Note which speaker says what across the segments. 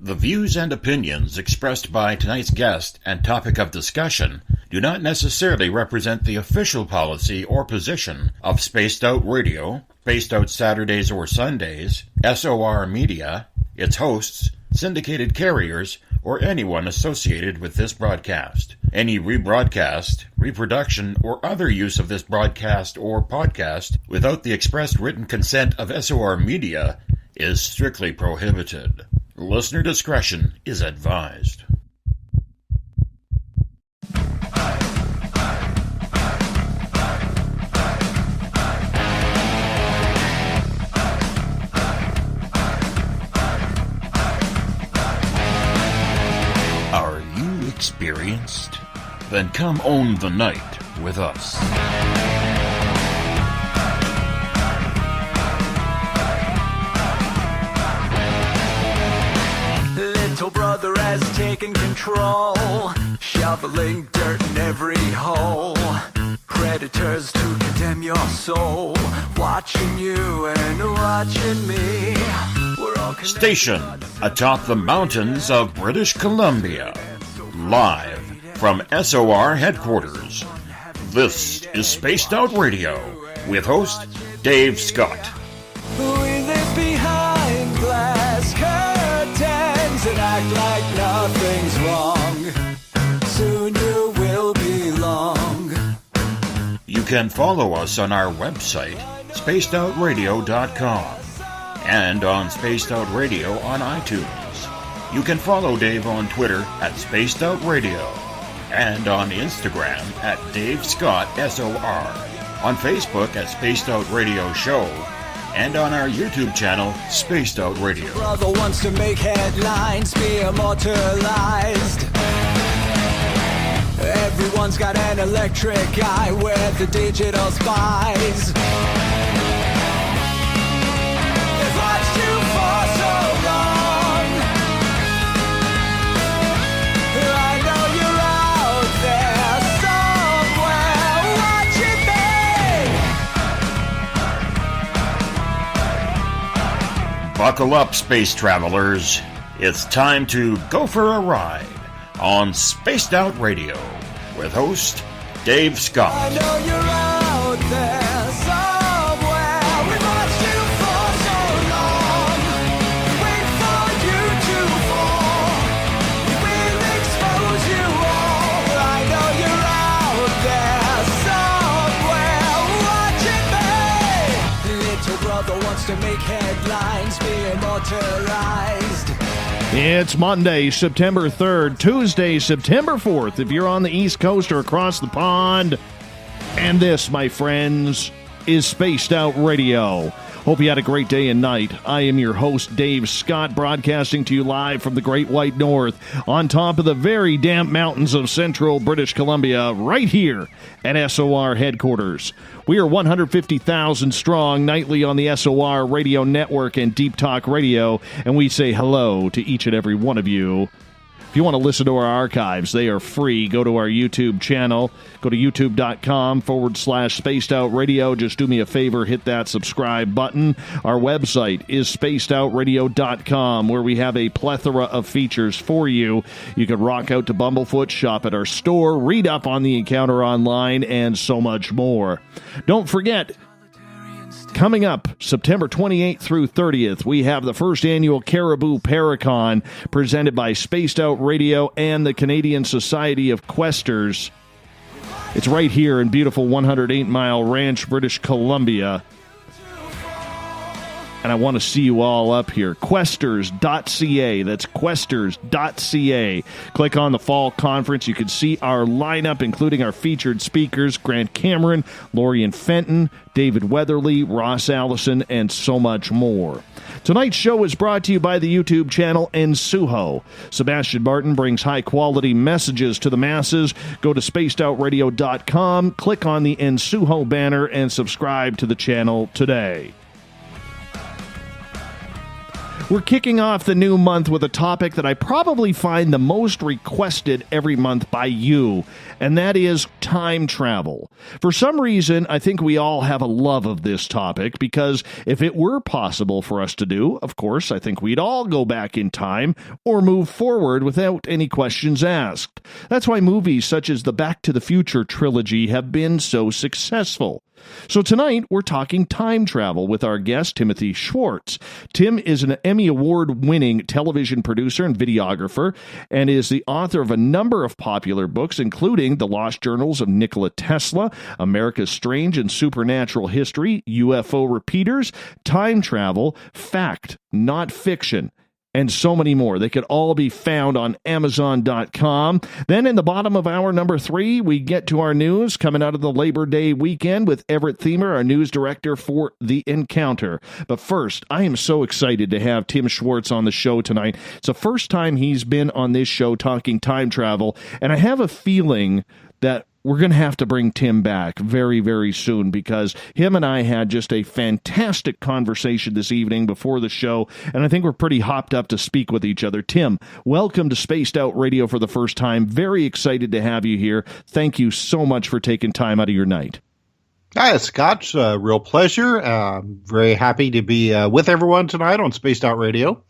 Speaker 1: The views and opinions expressed by tonight's guest and topic of discussion do not necessarily represent the official policy or position of Spaced Out Radio, Spaced Out Saturdays or Sundays, SOR Media, its hosts, syndicated carriers, or anyone associated with this broadcast. Any rebroadcast, reproduction, or other use of this broadcast or podcast without the express written consent of SOR Media is strictly prohibited. Listener discretion is advised. Are you experienced? Then come own the night with us.
Speaker 2: Little brother has taken control, shoveling dirt in every hole. Predators to condemn your soul, watching you and watching me. We're all
Speaker 1: stationed atop the mountains of British Columbia, live from SOR headquarters. This is Spaced Out Radio with host Dave Scott.
Speaker 2: We live behind glass curtains and act like nothing's wrong. Soon you will belong.
Speaker 1: You can follow us on our website, spacedoutradio.com, and on Spaced Out Radio on iTunes. You can follow Dave on Twitter at Spaced Out Radio, and on Instagram at Dave Scott SOR, on Facebook at Spaced Out Radio Show, and on our YouTube channel, Spaced Out Radio.
Speaker 2: Brother wants to make headlines, be immortalized. Everyone's got an electric eye with the digital spies. They've watched you for so long. I know you're out there somewhere watching me.
Speaker 1: Buckle up, space travelers. It's time to go for a ride on Spaced Out Radio with host Dave Scott.
Speaker 2: I know you're out there somewhere. We've watched you for so long. Wait for you to fall. We will expose you all. I know you're out there somewhere watching me. Little brother wants to make headlines, be immortalized.
Speaker 3: It's Monday, September 3rd, Tuesday, September 4th, if you're on the East Coast or across the pond. And this, my friends, is Spaced Out Radio. Hope you had a great day and night. I am your host, Dave Scott, broadcasting to you live from the Great White North, on top of the very damp mountains of central British Columbia, right here at SOR headquarters. We are 150,000 strong nightly on the SOR radio network and Deep Talk Radio, and we say hello to each and every one of you. If you want to listen to our archives, they are free. Go to our YouTube channel. Go to youtube.com/Spaced Out Radio. Just do me a favor, hit that subscribe button. Our website is spacedoutradio.com, where we have a plethora of features for you. You can rock out to Bumblefoot, shop at our store, read up on the encounter online, and so much more. Don't forget, coming up September 28th through 30th, we have the first annual Caribou Paracon presented by Spaced Out Radio and the Canadian Society of Questers. It's right here in beautiful 108 Mile Ranch, British Columbia. And I want to see you all up here. Questers.ca. That's Questers.ca. Click on the fall conference. You can see our lineup, including our featured speakers, Grant Cameron, Lorian Fenton, David Weatherly, Ross Allison, and so much more. Tonight's show is brought to you by the YouTube channel Ensuho. Sebastian Martin brings high-quality messages to the masses. Go to spacedoutradio.com, click on the Ensuho banner, and subscribe to the channel today. We're kicking off the new month with a topic that I probably find the most requested every month by you, and that is time travel. For some reason, I think we all have a love of this topic, because if it were possible for us to do, of course, I think we'd all go back in time or move forward without any questions asked. That's why movies such as the Back to the Future trilogy have been so successful. So tonight, we're talking time travel with our guest, Timothy Swartz. Tim is an Emmy Award-winning television producer and videographer, and is the author of a number of popular books, including The Lost Journals of Nikola Tesla, America's Strange and Supernatural History, UFO Repeaters, Time Travel, Fact, Not Fiction, and so many more. They could all be found on Amazon.com. Then in the bottom of hour number 3, we get to our news coming out of the Labor Day weekend with Everett Thiemer, our news director for The Encounter. But first, I am so excited to have Tim Swartz on the show tonight. It's the first time he's been on this show talking time travel, and I have a feeling that we're going to have to bring Tim back very, very soon, because him and I had just a fantastic conversation this evening before the show, and I think we're pretty hopped up to speak with each other. Tim, welcome to Spaced Out Radio for the first time. Very excited to have you here. Thank you so much for taking time out of your night.
Speaker 4: Hi, Scott. It's a real pleasure. Very happy to be with everyone tonight on Spaced Out Radio.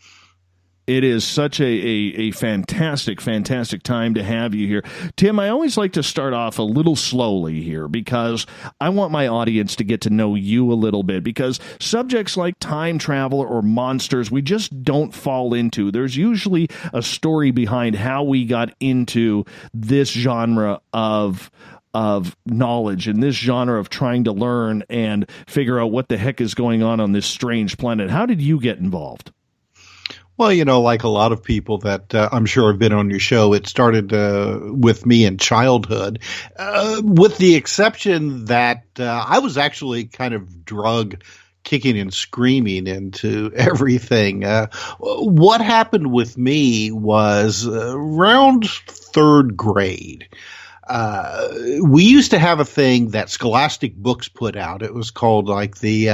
Speaker 3: It is such a fantastic, fantastic time to have you here. Tim, I always like to start off a little slowly here, because I want my audience to get to know you a little bit, because subjects like time travel or monsters, we just don't fall into. There's usually a story behind how we got into this genre of knowledge and this genre of trying to learn and figure out what the heck is going on this strange planet. How did you get involved?
Speaker 4: Well, like a lot of people that I'm sure have been on your show, it started with me in childhood, with the exception that I was actually kind of drug kicking and screaming into everything. What happened with me was around third grade. We used to have a thing that Scholastic Books put out. It was called like the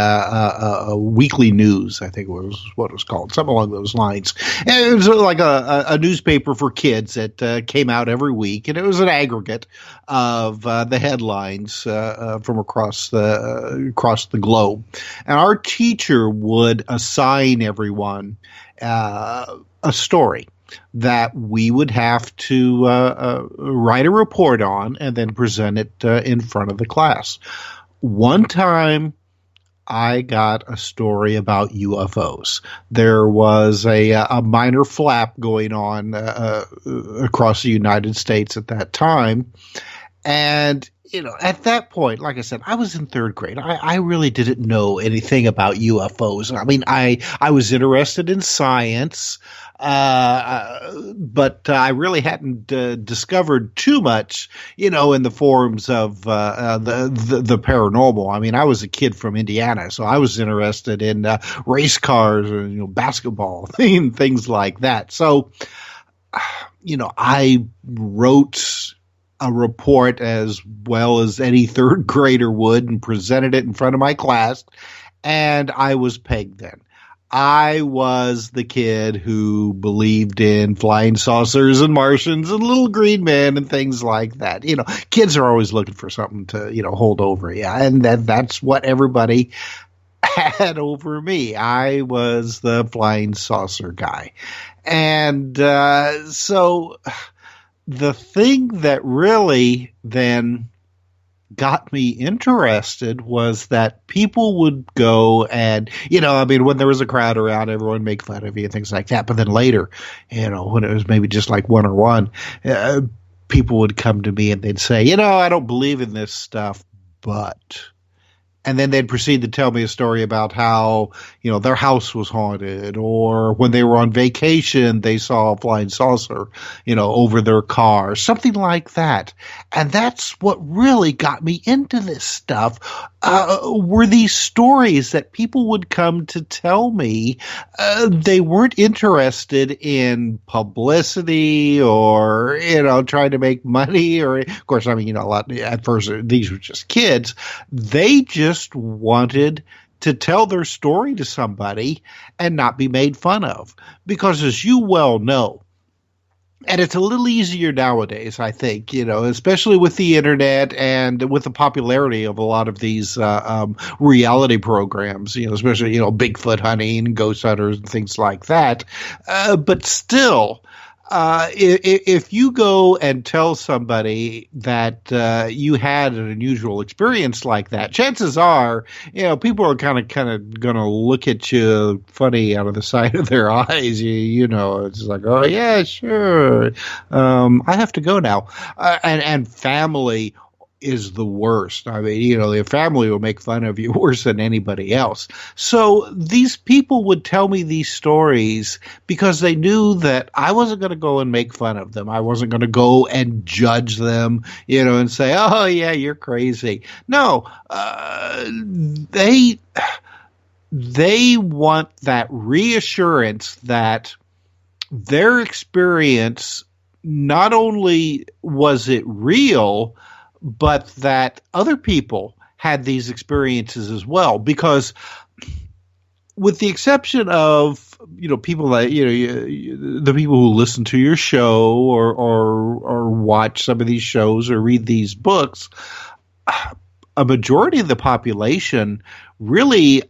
Speaker 4: Weekly News, I think was what it was called, something along those lines. And it was like a newspaper for kids that came out every week, and it was an aggregate of the headlines from across the globe. And our teacher would assign everyone a story that we would have to write a report on and then present it in front of the class. One time, I got a story about UFOs. There was a minor flap going on across the United States at that time. And at that point, like I said, I was in third grade. I really didn't know anything about UFOs. I mean, I was interested in science, but I really hadn't discovered too much, in the forms of the paranormal. I mean, I was a kid from Indiana, so I was interested in race cars or basketball, things like that. So, I wrote a report as well as any third grader would and presented it in front of my class, and I was pegged then. I was the kid who believed in flying saucers and Martians and little green men and things like that. Kids are always looking for something to, hold over. Yeah. And that's what everybody had over me. I was the flying saucer guy. And so the thing that really then got me interested was that people would go and, when there was a crowd around, everyone would make fun of you and things like that. But then later, when it was maybe just like one-on-one, people would come to me and they'd say, I don't believe in this stuff, but... And then they'd proceed to tell me a story about how, their house was haunted, or when they were on vacation, they saw a flying saucer, over their car, something like that. And that's what really got me into this stuff, were these stories that people would come to tell me. They weren't interested in publicity or, trying to make money, or, of course, a lot, at first, these were just kids. They just wanted to tell their story to somebody and not be made fun of. Because as you well know, and it's a little easier nowadays, I think, especially with the internet and with the popularity of a lot of these reality programs, especially, Bigfoot hunting, ghost hunters, and things like that. But still, if you go and tell somebody that you had an unusual experience like that, chances are, people are kind of going to look at you funny out of the side of their eyes. It's like, oh yeah, sure. I have to go now. And family is the worst. I mean, your family will make fun of you worse than anybody else. So these people would tell me these stories because they knew that I wasn't going to go and make fun of them. I wasn't going to go and judge them, and say, oh yeah, you're crazy. No, they want that reassurance that their experience, not only was it real, but that other people had these experiences as well. Because with the exception of, people that, the people who listen to your show or watch some of these shows or read these books, a majority of the population really,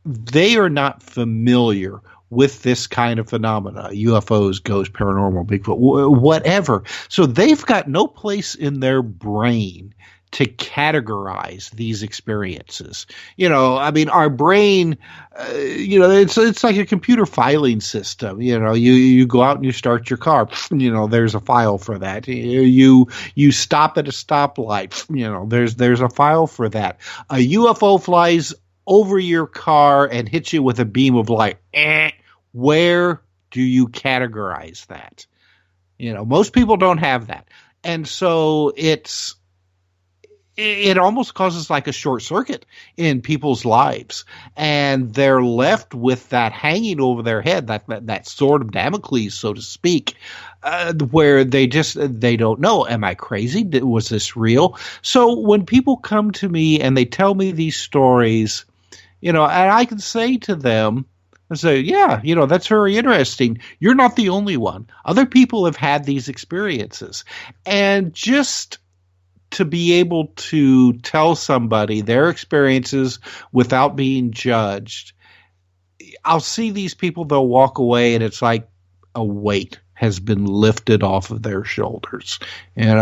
Speaker 4: they are not familiar with this kind of phenomena, UFOs, ghosts, paranormal, Bigfoot, whatever. So they've got no place in their brain to categorize these experiences. Our brain, it's like a computer filing system. You go out and you start your car, there's a file for that. You stop at a stoplight, there's a file for that. A UFO flies over your car and hits you with a beam of light. Where do you categorize that? Most people don't have that. And so it almost causes like a short circuit in people's lives. And they're left with that hanging over their head, that sword of Damocles, so to speak, where they don't know, am I crazy? Was this real? So when people come to me and they tell me these stories, and I can say to them, yeah, that's very interesting. You're not the only one. Other people have had these experiences. And just to be able to tell somebody their experiences without being judged, I'll see these people, they'll walk away and it's like a weight has been lifted off of their shoulders, and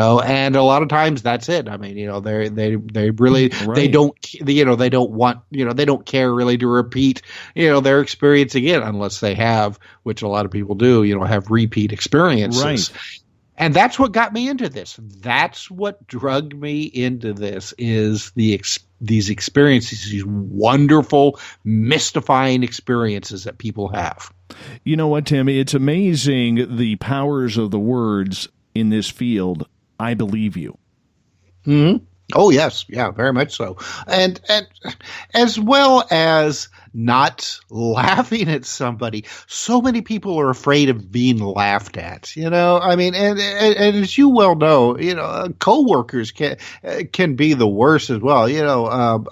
Speaker 4: a lot of times that's it. I mean, they really,
Speaker 3: right.
Speaker 4: they don't want, they don't care really to repeat, their experience again, unless they have, which a lot of people do, have repeat experiences.
Speaker 3: Right.
Speaker 4: And that's what got me into this. That's what drugged me into this, is these experiences, these wonderful, mystifying experiences that people have.
Speaker 3: You know what, Tim? It's amazing the powers of the words in this field. I believe you.
Speaker 4: Mm-hmm. Oh, yes. Yeah, very much so. And as well as not laughing at somebody, so many people are afraid of being laughed at, I mean, and as you well know, coworkers can be the worst as well.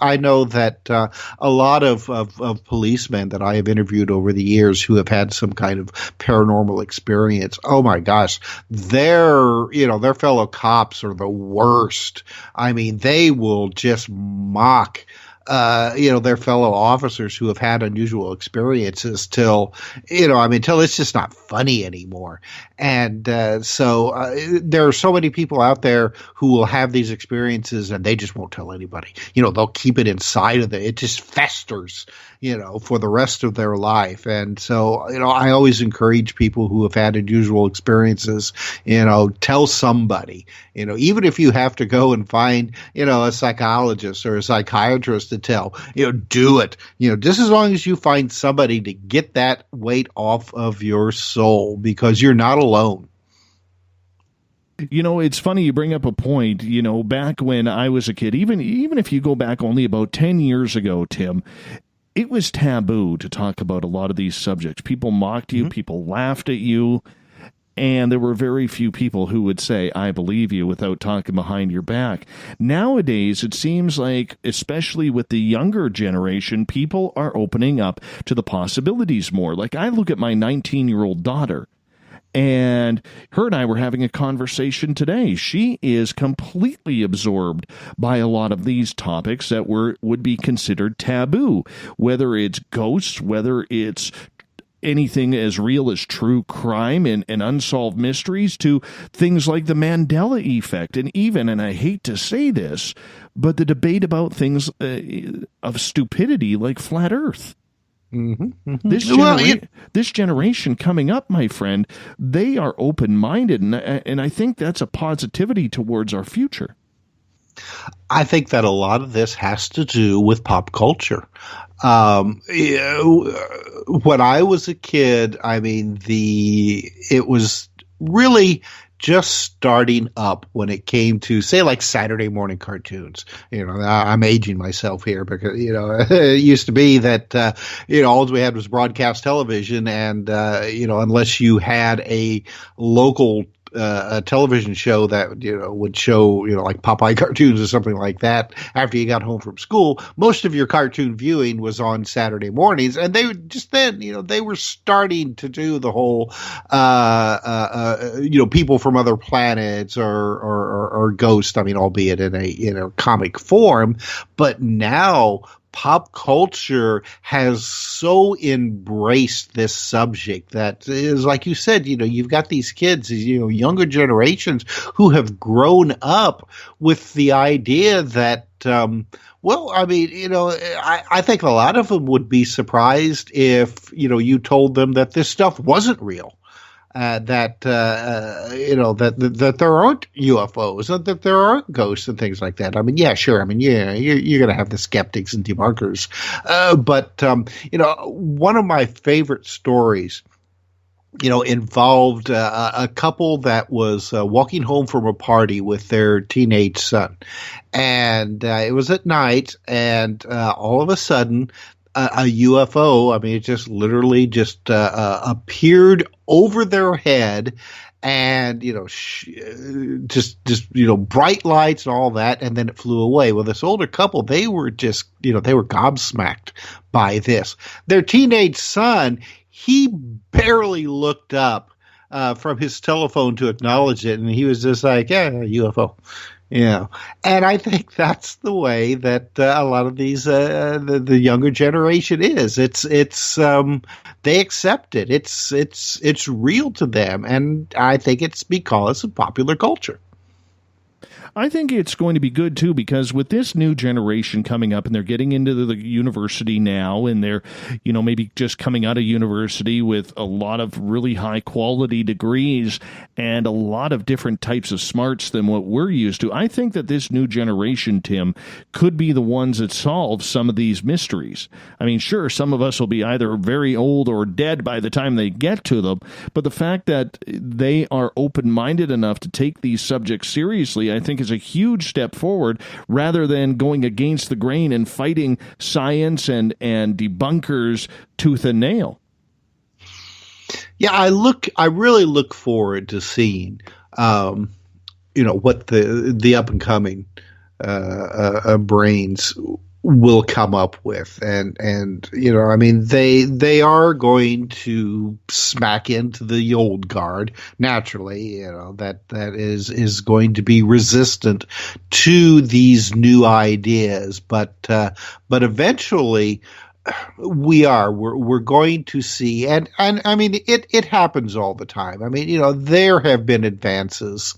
Speaker 4: I know that a lot of policemen that I have interviewed over the years who have had some kind of paranormal experience, oh my gosh, their fellow cops are the worst. I mean, they will just mock their fellow officers who have had unusual experiences till it's just not funny anymore. And so there are so many people out there who will have these experiences and they just won't tell anybody. They'll keep it inside of them. It just festers, for the rest of their life. And so, I always encourage people who have had unusual experiences, tell somebody, even if you have to go and find, a psychologist or a psychiatrist to tell, do it, just as long as you find somebody to get that weight off of your soul, because you're not alone.
Speaker 3: It's funny you bring up a point, back when I was a kid, even if you go back only about 10 years ago, Tim, it was taboo to talk about a lot of these subjects. People mocked you, people laughed at you. And there were very few people who would say, I believe you, without talking behind your back. Nowadays, it seems like, especially with the younger generation, people are opening up to the possibilities more. Like, I look at my 19-year-old daughter, and her and I were having a conversation today. She is completely absorbed by a lot of these topics that would be considered taboo, whether it's ghosts, whether it's anything as real as true crime and unsolved mysteries, to things like the Mandela effect. And even, and I hate to say this, but the debate about things of stupidity like flat Earth.
Speaker 4: Mm-hmm.
Speaker 3: This generation coming up, my friend, they are open-minded, and I think that's a positivity towards our future.
Speaker 4: I think that a lot of this has to do with pop culture. When I was a kid, I mean, it was really just starting up when it came to, say, like Saturday morning cartoons. You know, I'm aging myself here because, you know, it used to be that, all we had was broadcast television, and, unless you had a local a television show that, would show, like Popeye cartoons or something like that after you got home from school, most of your cartoon viewing was on Saturday mornings. And they would just then, they were starting to do the whole, people from other planets or ghosts. I mean, albeit in a, comic form, but now pop culture has so embraced this subject that is, like you said, you've got these kids, younger generations who have grown up with the idea that, I think a lot of them would be surprised if, you told them that this stuff wasn't real. That there aren't UFOs, that there aren't ghosts and things like that. I mean, yeah, sure. I mean, yeah, you're going to have the skeptics and debunkers. But one of my favorite stories, involved a couple that was walking home from a party with their teenage son. And it was at night, and all of a sudden, a UFO, I mean, it just literally just appeared over their head, and, bright lights and all that, and then it flew away. Well, this older couple, they were just, they were gobsmacked by this. Their teenage son, he barely looked up from his telephone to acknowledge it, and he was just like, yeah, UFO. Yeah, and I think that's the way that a lot of these the younger generation is. It's they accept it. It's real to them, and I think it's because of popular culture.
Speaker 3: I think it's going to be good, too, because with this new generation coming up, and they're getting into the university now, and they're, maybe just coming out of university with a lot of really high-quality degrees and a lot of different types of smarts than what we're used to. I think that this new generation, Tim, could be the ones that solve some of these mysteries. I mean, sure, some of us will be either very old or dead by the time they get to them, but the fact that they are open-minded enough to take these subjects seriously, I think, is a huge step forward, rather than going against the grain and fighting science and debunkers tooth and nail.
Speaker 4: Yeah, I really look forward to seeing, what the up and coming brains will come up with, and I mean, they are going to smack into the old guard naturally, that is going to be resistant to these new ideas, but eventually we're going to see, and I mean, it happens all the time. I mean, there have been advances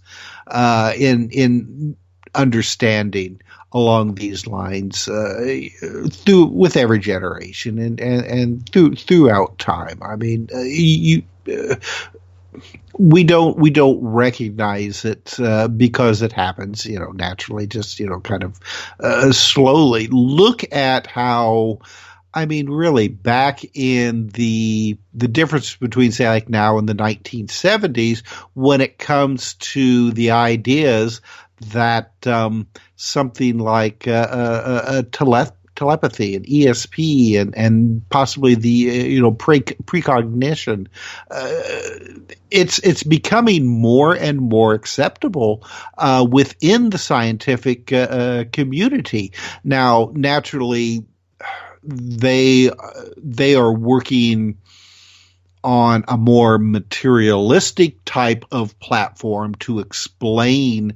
Speaker 4: in understanding along these lines with every generation and throughout time. I mean, we don't recognize it because it happens, naturally, just kind of slowly. Look at how. I mean, really, back in the difference between, say, like now and the 1970s, when it comes to the ideas that something like telepathy and ESP and possibly the precognition. It's becoming more and more acceptable within the scientific community. Now, naturally, they are working on a more materialistic type of platform to explain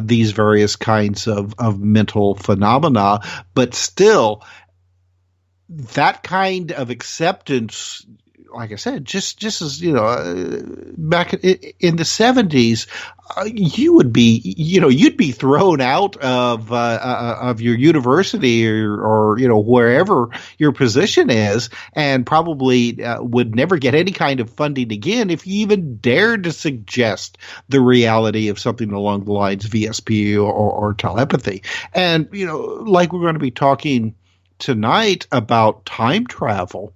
Speaker 4: these various kinds of mental phenomena, but still, that kind of acceptance, like I said, just as back in the 70s, you'd be thrown out of your university or wherever your position is, and probably would never get any kind of funding again if you even dared to suggest the reality of something along the lines of ESP or telepathy. And like we're going to be talking tonight about time travel.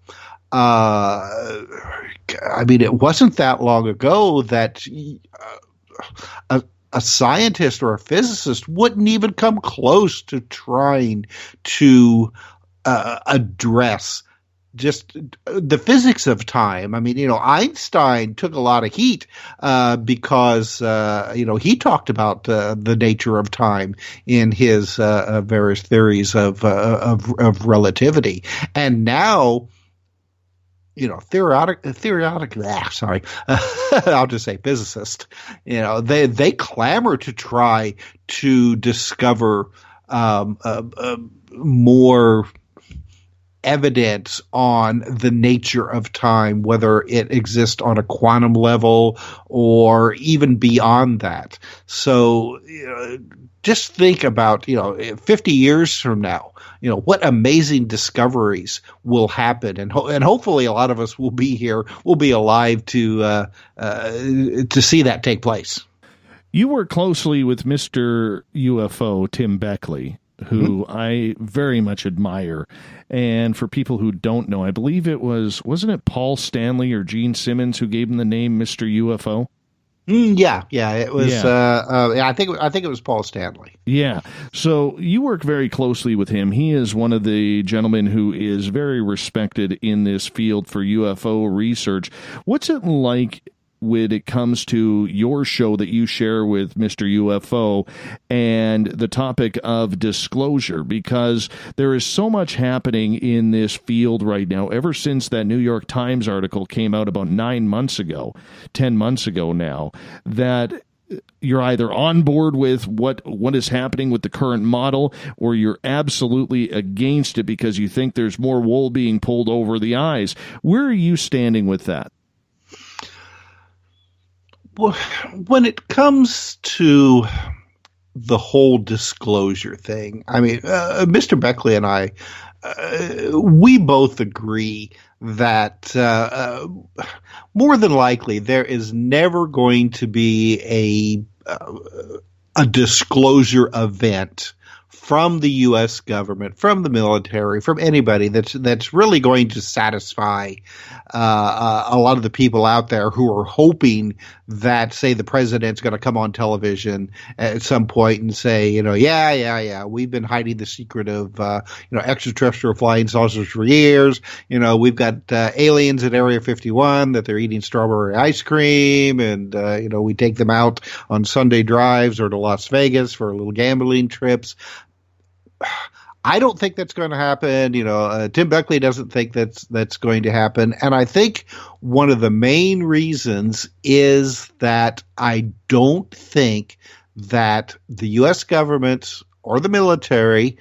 Speaker 4: It wasn't that long ago that a scientist or a physicist wouldn't even come close to trying to address just the physics of time. Einstein took a lot of heat because he talked about the nature of time in his various theories of relativity, and now. Sorry, I'll just say physicist. They clamor to try to discover more evidence on the nature of time, whether it exists on a quantum level or even beyond that. So, just think about, 50 years from now, what amazing discoveries will happen. And hopefully a lot of us will be here, will be alive to see that take place.
Speaker 3: You work closely with Mr. UFO, Tim Beckley, who I very much admire. And for people who don't know, I believe wasn't it Paul Stanley or Gene Simmons who gave him the name Mr. UFO?
Speaker 4: Yeah, it was. Yeah. I think it was Paul Stanley.
Speaker 3: Yeah. So you work very closely with him. He is one of the gentlemen who is very respected in this field for UFO research. What's it like when it comes to your show that you share with Mr. UFO and the topic of disclosure? Because there is so much happening in this field right now, ever since that New York Times article came out about 10 months ago now, that you're either on board with what is happening with the current model, or you're absolutely against it because you think there's more wool being pulled over the eyes. Where are you standing with that?
Speaker 4: Well, when it comes to the whole disclosure thing, Mr. Beckley and I, we both agree that more than likely there is never going to be a disclosure event from the U.S. government, from the military, from anybody that's really going to satisfy a lot of the people out there who are hoping that, say, the president's going to come on television at some point and say, yeah, we've been hiding the secret of extraterrestrial flying saucers for years. We've got aliens at Area 51 that they're eating strawberry ice cream, and we take them out on Sunday drives or to Las Vegas for little gambling trips. I don't think that's going to happen. Tim Beckley doesn't think that's going to happen. And I think one of the main reasons is that I don't think that the U.S. government or the military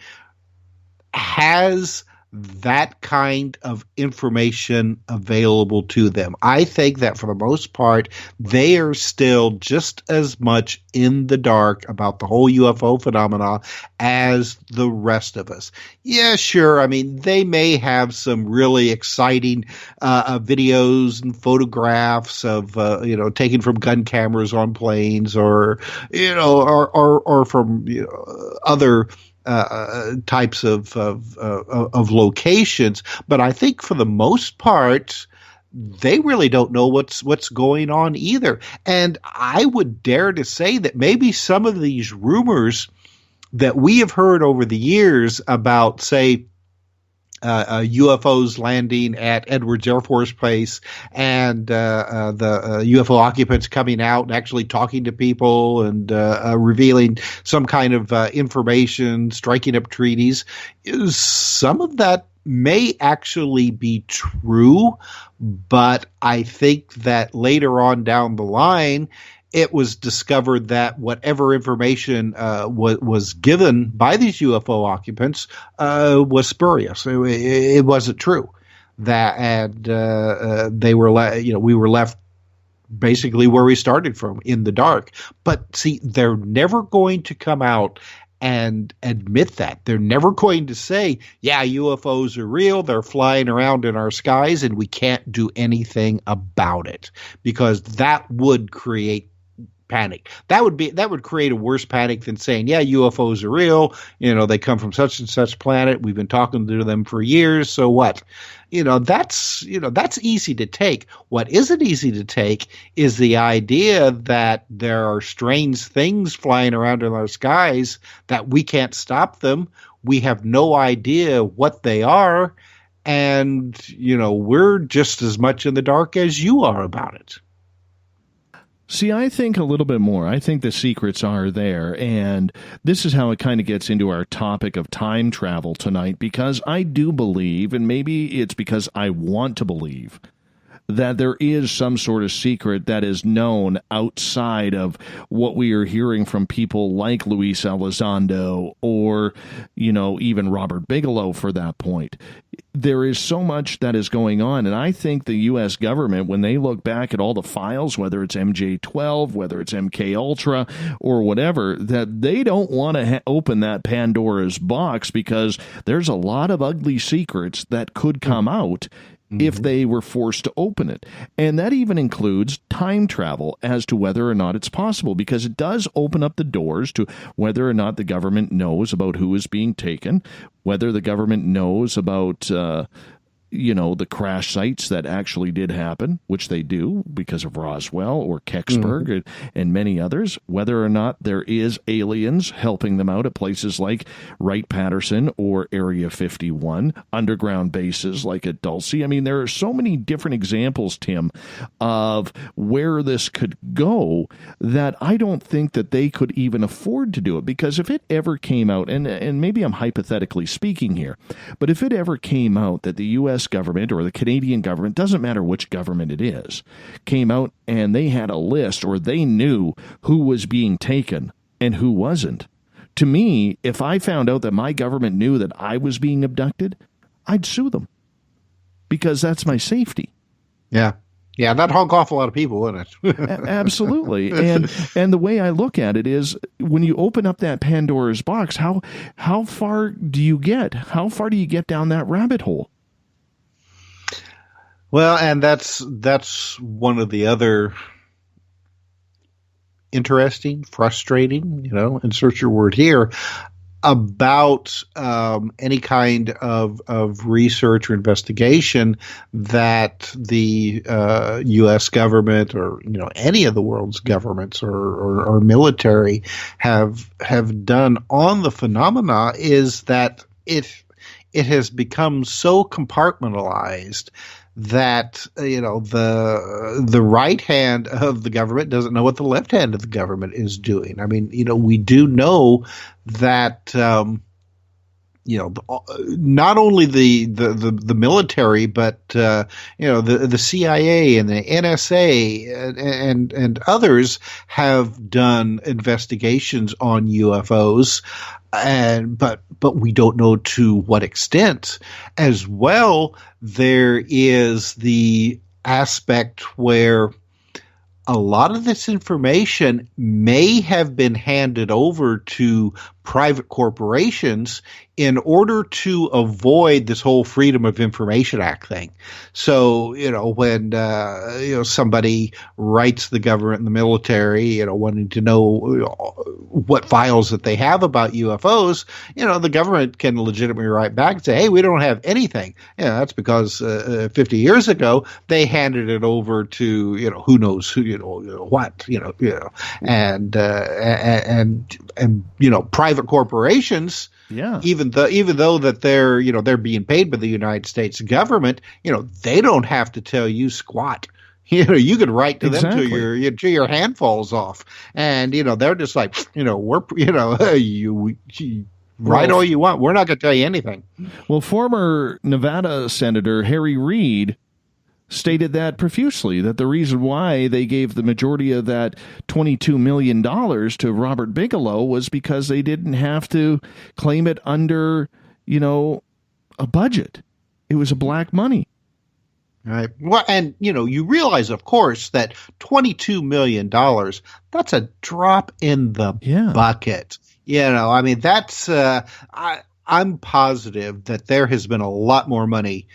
Speaker 4: has that kind of information available to them. I think that for the most part, they are still just as much in the dark about the whole UFO phenomena as the rest of us. Yeah, sure. They may have some really exciting videos and photographs of, taken from gun cameras on planes or from other types of locations, but I think for the most part, they really don't know what's going on either. And I would dare to say that maybe some of these rumors that we have heard over the years about, say, UFOs landing at Edwards Air Force Base, and the UFO occupants coming out and actually talking to people and revealing some kind of information, striking up treaties. Some of that may actually be true, but I think that later on down the line, it was discovered that whatever information was given by these UFO occupants was spurious. It wasn't true. And they were, we were left basically where we started from, in the dark. But see, they're never going to come out and admit that. They're never going to say, yeah, UFOs are real, they're flying around in our skies, and we can't do anything about it, because that would create panic. That would create a worse panic than saying, yeah, UFOs are real, they come from such and such planet, we've been talking to them for years, so what? That's easy to take. What isn't easy to take is the idea that there are strange things flying around in our skies, that we can't stop them, we have no idea what they are, and we're just as much in the dark as you are about it.
Speaker 3: See, I think a little bit more. I think the secrets are there, and this is how it kind of gets into our topic of time travel tonight, because I do believe, and maybe it's because I want to believe, that there is some sort of secret that is known outside of what we are hearing from people like Luis Elizondo or, even Robert Bigelow for that point. There is so much that is going on, and I think the U.S. government, when they look back at all the files, whether it's MJ-12, whether it's MK-Ultra, or whatever, that they don't want to open that Pandora's box, because there's a lot of ugly secrets that could come out if they were forced to open it. And that even includes time travel as to whether or not it's possible, because it does open up the doors to whether or not the government knows about who is being taken, whether the government knows about the crash sites that actually did happen, which they do because of Roswell or Kecksburg and many others, whether or not there is aliens helping them out at places like Wright-Patterson or Area 51, underground bases like at Dulce. I mean, there are so many different examples, Tim, of where this could go that I don't think that they could even afford to do it, because if it ever came out, and maybe I'm hypothetically speaking here, but if it ever came out that the U.S. government or the Canadian government, doesn't matter which government it is, came out and they had a list, or they knew who was being taken and who wasn't. To me, if I found out that my government knew that I was being abducted, I'd sue them, because that's my safety.
Speaker 4: Yeah. Yeah, that'd honk off a lot of people, wouldn't it?
Speaker 3: Absolutely. And the way I look at it is, when you open up that Pandora's box, how far do you get? How far do you get down that rabbit hole?
Speaker 4: Well, and that's one of the other interesting, frustrating, insert your word here, about any kind of research or investigation that the U.S. government or any of the world's governments or military have done on the phenomena, is that it has become so compartmentalized that the right hand of the government doesn't know what the left hand of the government is doing. I mean, we do know that not only the military, but the CIA and the NSA and others have done investigations on UFOs. But we don't know to what extent. As well, there is the aspect where a lot of this information may have been handed over to private corporations in order to avoid this whole Freedom of Information Act thing. So, when, somebody writes the government and the military, wanting to know what files that they have about UFOs, the government can legitimately write back and say, hey, we don't have anything. That's because 50 years ago, they handed it over to, who knows who, what, and private private corporations,
Speaker 3: Yeah.
Speaker 4: even though that they're being paid by the United States government, they don't have to tell you squat. You can write to them
Speaker 3: Exactly.
Speaker 4: till your hand falls off, and they're just like, we're you write all you want. We're not going to tell you anything.
Speaker 3: Well, former Nevada Senator Harry Reid stated that profusely, that the reason why they gave the majority of that $22 million to Robert Bigelow was because they didn't have to claim it under, a budget. It was a black money.
Speaker 4: Right. Well, and you realize, of course, that $22 million, that's a drop in the bucket. I mean, that's I'm positive that there has been a lot more money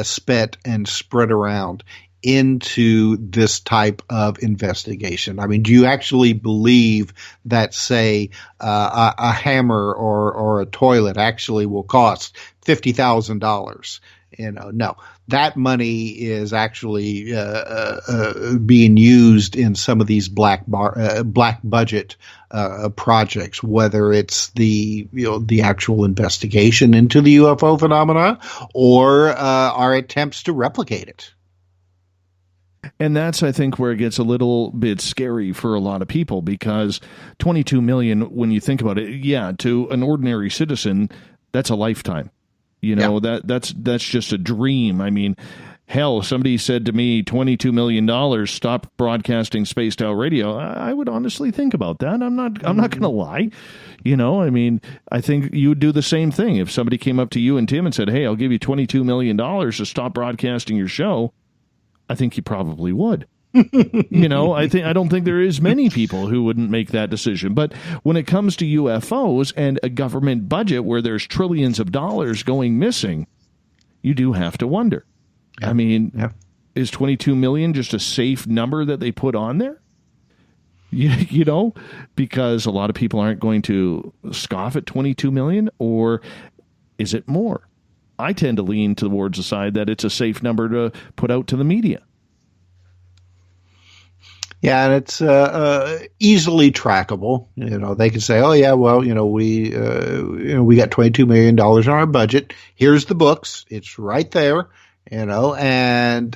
Speaker 4: spent and spread around into this type of investigation. I mean, do you actually believe that, say, a hammer or a toilet actually will cost $50,000? No, that money is actually being used in some of these black budget projects, whether it's the actual investigation into the UFO phenomena or our attempts to replicate it.
Speaker 3: And that's, I think, where it gets a little bit scary for a lot of people, because $22 million, when you think about it, to an ordinary citizen, that's a lifetime. That's just a dream. I mean, hell, somebody said to me, $22 million, stop broadcasting Spaced Out Radio. I would honestly think about that. I'm not going to lie. I mean, I think you would do the same thing. If somebody came up to you and Tim and said, hey, I'll give you $22 million to stop broadcasting your show, I think you probably would. I don't think there is many people who wouldn't make that decision. But when it comes to UFOs and a government budget where there's trillions of dollars going missing, you do have to wonder. I mean, is 22 million just a safe number that they put on there? Because a lot of people aren't going to scoff at 22 million, or is it more? I tend to lean towards the side that it's a safe number to put out to the media.
Speaker 4: Yeah, and it's easily trackable. They can say, "Oh yeah, well, we got $22 million on our budget. Here's the books. It's right there." And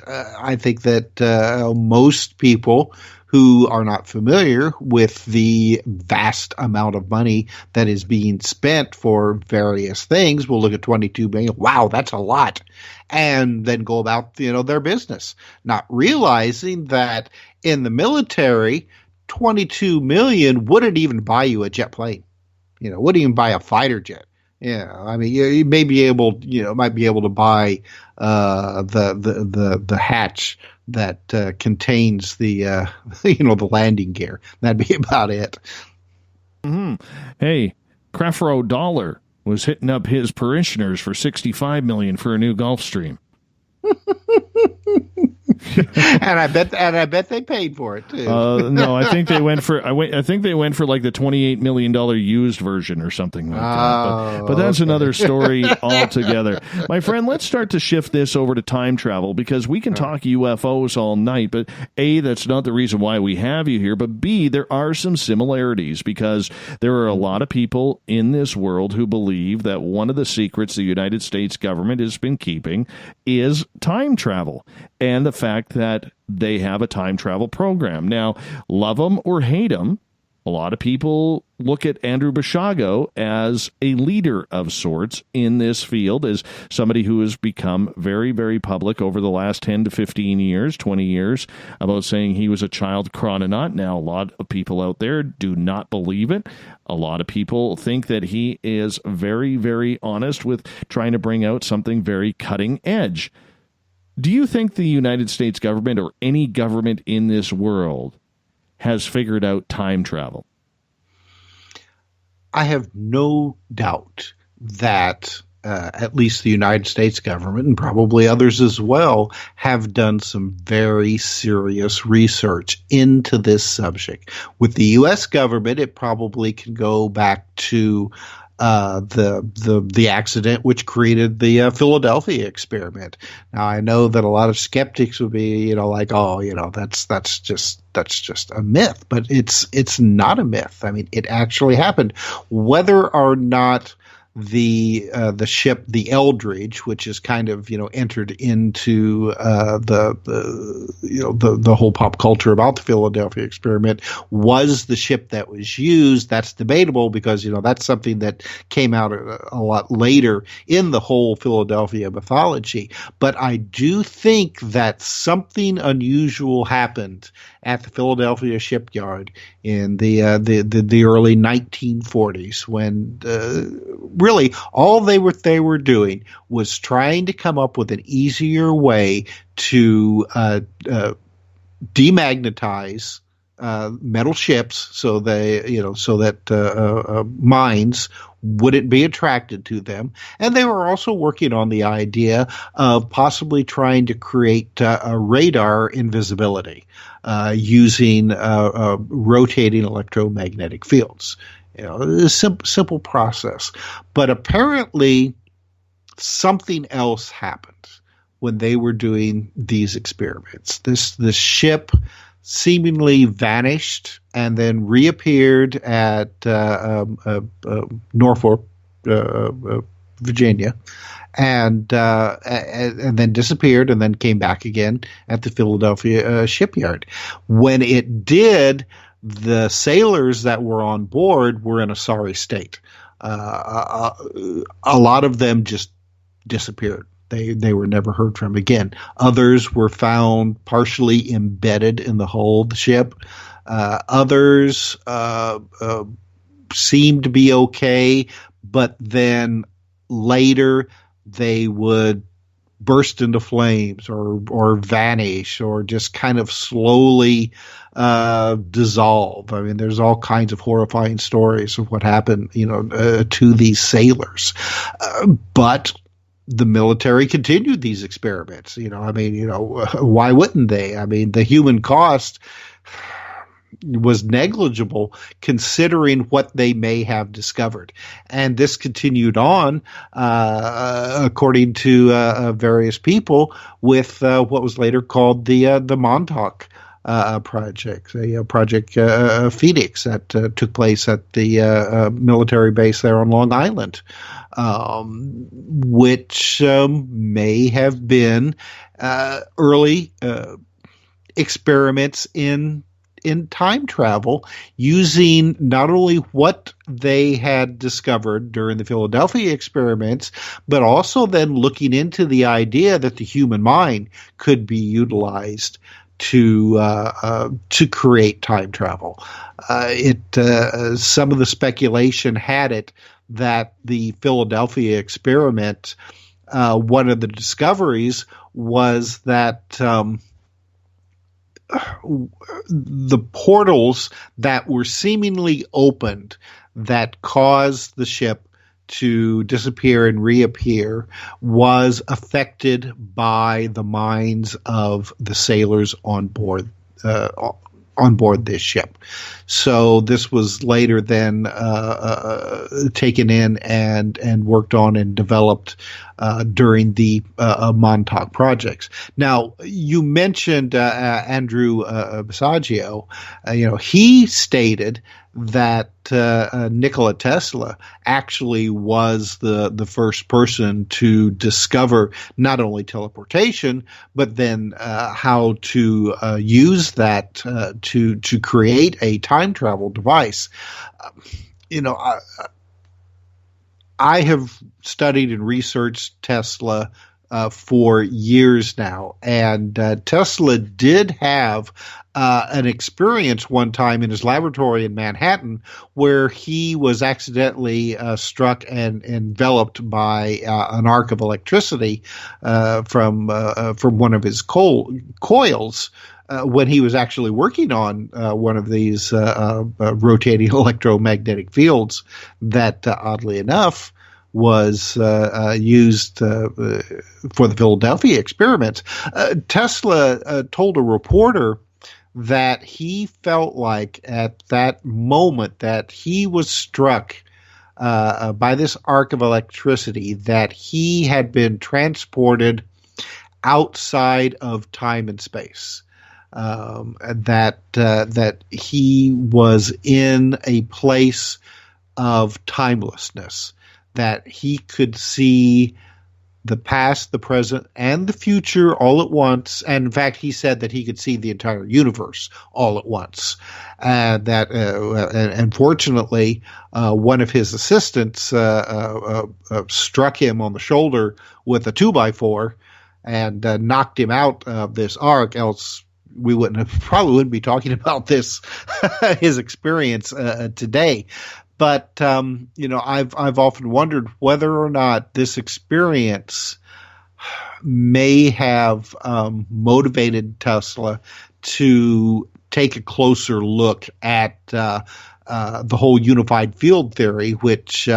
Speaker 4: I think that most people who are not familiar with the vast amount of money that is being spent for various things will look at 22 million. Wow, that's a lot. And then go about, their business, not realizing that in the military, 22 million wouldn't even buy you a jet plane. Wouldn't even buy a fighter jet. I mean, you may be able, might be able to buy the hatch that contains the the landing gear. That'd be about it.
Speaker 3: Mm-hmm. Hey, Crefro Dollar was hitting up his parishioners for $65 million for a new Gulfstream.
Speaker 4: and I bet they paid for it too.
Speaker 3: No, I think they went for I think they went for like the $28 million used version or something like that. But that's another story altogether. My friend, let's start to shift this over to time travel, because we can talk UFOs all night, but A, that's not the reason why we have you here, but B, there are some similarities, because there are a lot of people in this world who believe that one of the secrets the United States government has been keeping is time travel, and the fact that they have a time travel program. Now, love them or hate them, a lot of people look at Andrew Basiago as a leader of sorts in this field, as somebody who has become very, very public over the last 10 to 15 years, 20 years, about saying he was a child chrononaut. Now, a lot of people out there do not believe it. A lot of people think that he is very, very honest with trying to bring out something very cutting edge. Do you think the United States government, or any government in this world, has figured out time travel?
Speaker 4: I have no doubt that at least the United States government, and probably others as well, have done some very serious research into this subject. With the U.S. government, it probably can go back to the accident which created the Philadelphia experiment. Now, I know that a lot of skeptics would be, like, oh, that's just a myth, but it's not a myth. I mean, it actually happened. Whether or not the ship, the Eldridge, which is kind of entered into the whole pop culture about the Philadelphia experiment, was the ship that was used. That's debatable because that's something that came out a lot later in the whole Philadelphia mythology. But I do think that something unusual happened at the Philadelphia shipyard in the early 1940s when really all they were doing was trying to come up with an easier way to demagnetize metal ships so that mines wouldn't be attracted to them. And they were also working on the idea of possibly trying to create a radar invisibility using rotating electromagnetic fields. A simple process. But apparently something else happened when they were doing these experiments. This ship seemingly vanished and then reappeared at Norfolk, Virginia, and then disappeared and then came back again at the Philadelphia shipyard. When it did, the sailors that were on board were in a sorry state. A lot of them just disappeared. They were never heard from again. Others were found partially embedded in the hull of the ship. Others seemed to be okay, but then later they would burst into flames or vanish or just kind of slowly dissolve. I mean, there's all kinds of horrifying stories of what happened, to these sailors. But the military continued these experiments. Why wouldn't they? I mean, the human cost was negligible considering what they may have discovered. And this continued on, according to various people, with what was later called the Montauk project, Project Phoenix that took place at the military base there on Long Island, which may have been early experiments in time travel, using not only what they had discovered during the Philadelphia experiments, but also then looking into the idea that the human mind could be utilized to create time travel. Some of the speculation had it that the Philadelphia experiment, one of the discoveries was that the portals that were seemingly opened that caused the ship to disappear and reappear was affected by the minds of the sailors on board this ship. So this was later then taken in and worked on and developed during the Montauk projects. Now, you mentioned Andrew Basiago. He stated that Nikola Tesla actually was the first person to discover not only teleportation, but then how to use that to create a time travel device. I have studied and researched Tesla for years now, and Tesla did have an experience one time in his laboratory in Manhattan where he was accidentally struck and enveloped by an arc of electricity from one of his coils. When he was actually working on one of these rotating electromagnetic fields that, oddly enough, was used for the Philadelphia experiments. Tesla told a reporter that he felt like at that moment that he was struck by this arc of electricity that he had been transported outside of time and space. That he was in a place of timelessness, that he could see the past, the present, and the future all at once. And in fact, he said that he could see the entire universe all at once. And fortunately, one of his assistants struck him on the shoulder with a 2x4 and knocked him out of this arc. Else, we probably wouldn't be talking about this his experience today. But I've often wondered whether or not this experience may have motivated Tesla to take a closer look at the whole unified field theory, which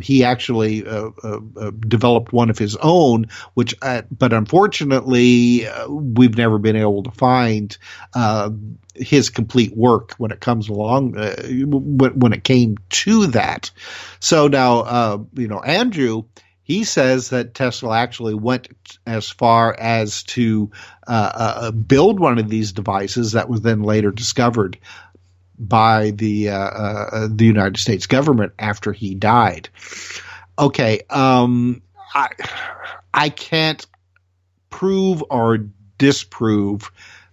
Speaker 4: he actually developed one of his own, but unfortunately we've never been able to find his complete work when it comes along, when it came to that. So now, Andrew, he says that Tesla actually went as far as to build one of these devices that was then later discovered by the United States government after he died. Okay, I can't prove or disprove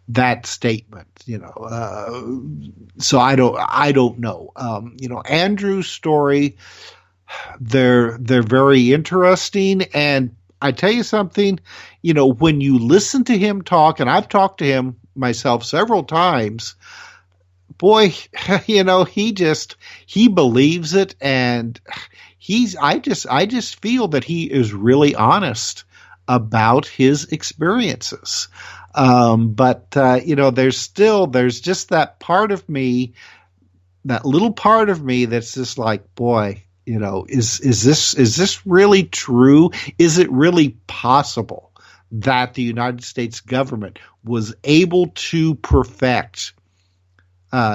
Speaker 4: that statement, so I don't know. Andrew's story, they're very interesting, and I tell you something, when you listen to him talk, and I've talked to him myself several times, boy, he believes it, and I just feel that he is really honest about his experiences. But there's just that part of me, that little part of me that's just like, boy, is this really true? Is it really possible that the United States government was able to perfect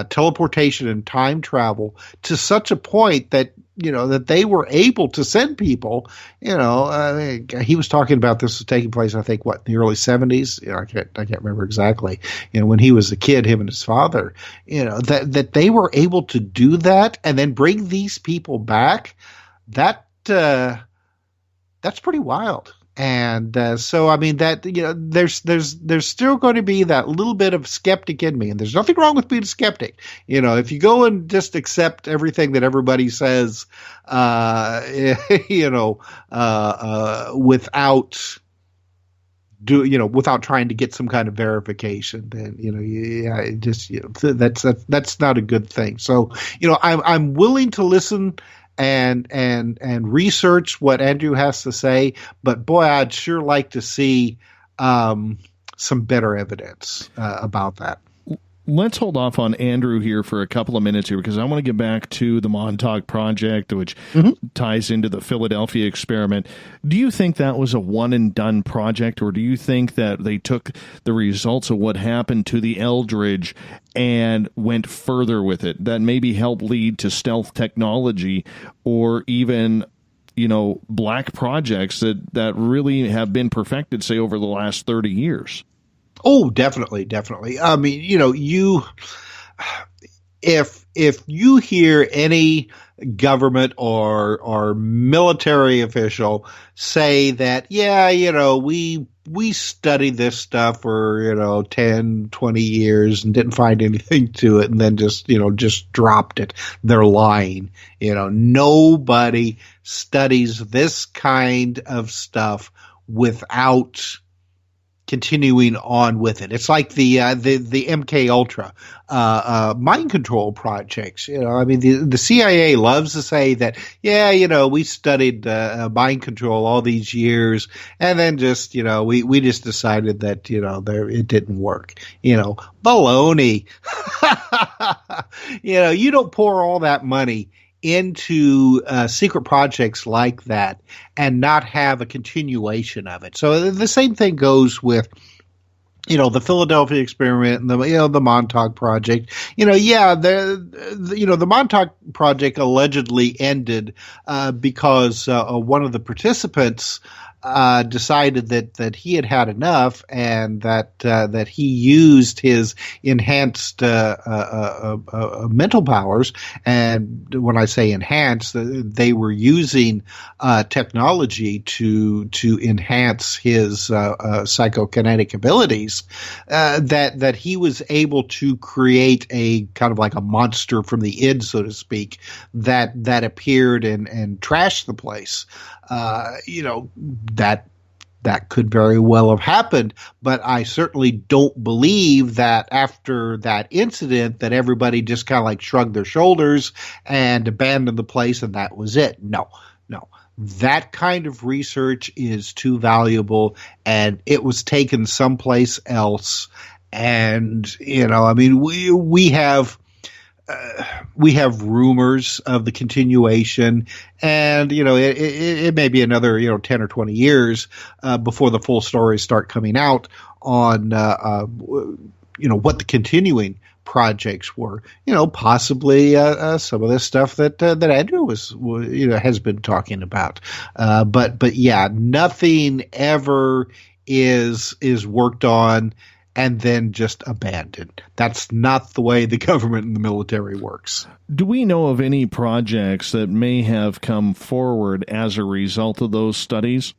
Speaker 4: teleportation and time travel to such a point that that they were able to send people? He was talking about this was taking place, I think, in the early 70s. I can't remember exactly. When he was a kid, him and his father. That they were able to do that and then bring these people back. That's pretty wild. And so, I mean, that there's still going to be that little bit of skeptic in me, and there's nothing wrong with being a skeptic. If you go and just accept everything that everybody says, without trying to get some kind of verification, then that's not a good thing. So I'm willing to listen and research what Andrew has to say, but boy, I'd sure like to see some better evidence about that.
Speaker 3: Let's hold off on Andrew here for a couple of minutes here, because I want to get back to the Montauk Project, which ties into the Philadelphia experiment. Do you think that was a one-and-done project, or do you think that they took the results of what happened to the Eldridge and went further with it, that maybe helped lead to stealth technology, or even black projects that really have been perfected, say, over the last 30 years?
Speaker 4: Oh, definitely. I mean, if you hear any government or military official say that, we studied this stuff for, 10, 20 years and didn't find anything to it, and then just dropped it, they're lying. Nobody studies this kind of stuff without continuing on with it. It's like the MK Ultra mind control projects. I mean, the CIA loves to say that, we studied mind control all these years, and then just we just decided that it didn't work. Baloney. You don't pour all that money into secret projects like that and not have a continuation of it. So the same thing goes with the Philadelphia experiment and the Montauk project, the Montauk project allegedly ended because one of the participants decided that he had had enough, and that he used his enhanced mental powers. And when I say enhanced, they were using technology to enhance his psychokinetic abilities. That he was able to create a kind of like a monster from the id, so to speak, that appeared and trashed the place. That could very well have happened, but I certainly don't believe that after that incident that everybody just kind of like shrugged their shoulders and abandoned the place and that was it. No. That kind of research is too valuable, and it was taken someplace else. And, we have rumors of the continuation, and it may be another 10 or 20 years before the full stories start coming out on what the continuing projects were. Possibly some of this stuff that Andrew has been talking about. But yeah, nothing ever is worked on and then just abandoned. That's not the way the government and the military works.
Speaker 3: Do we know of any projects that may have come forward as a result of those studies?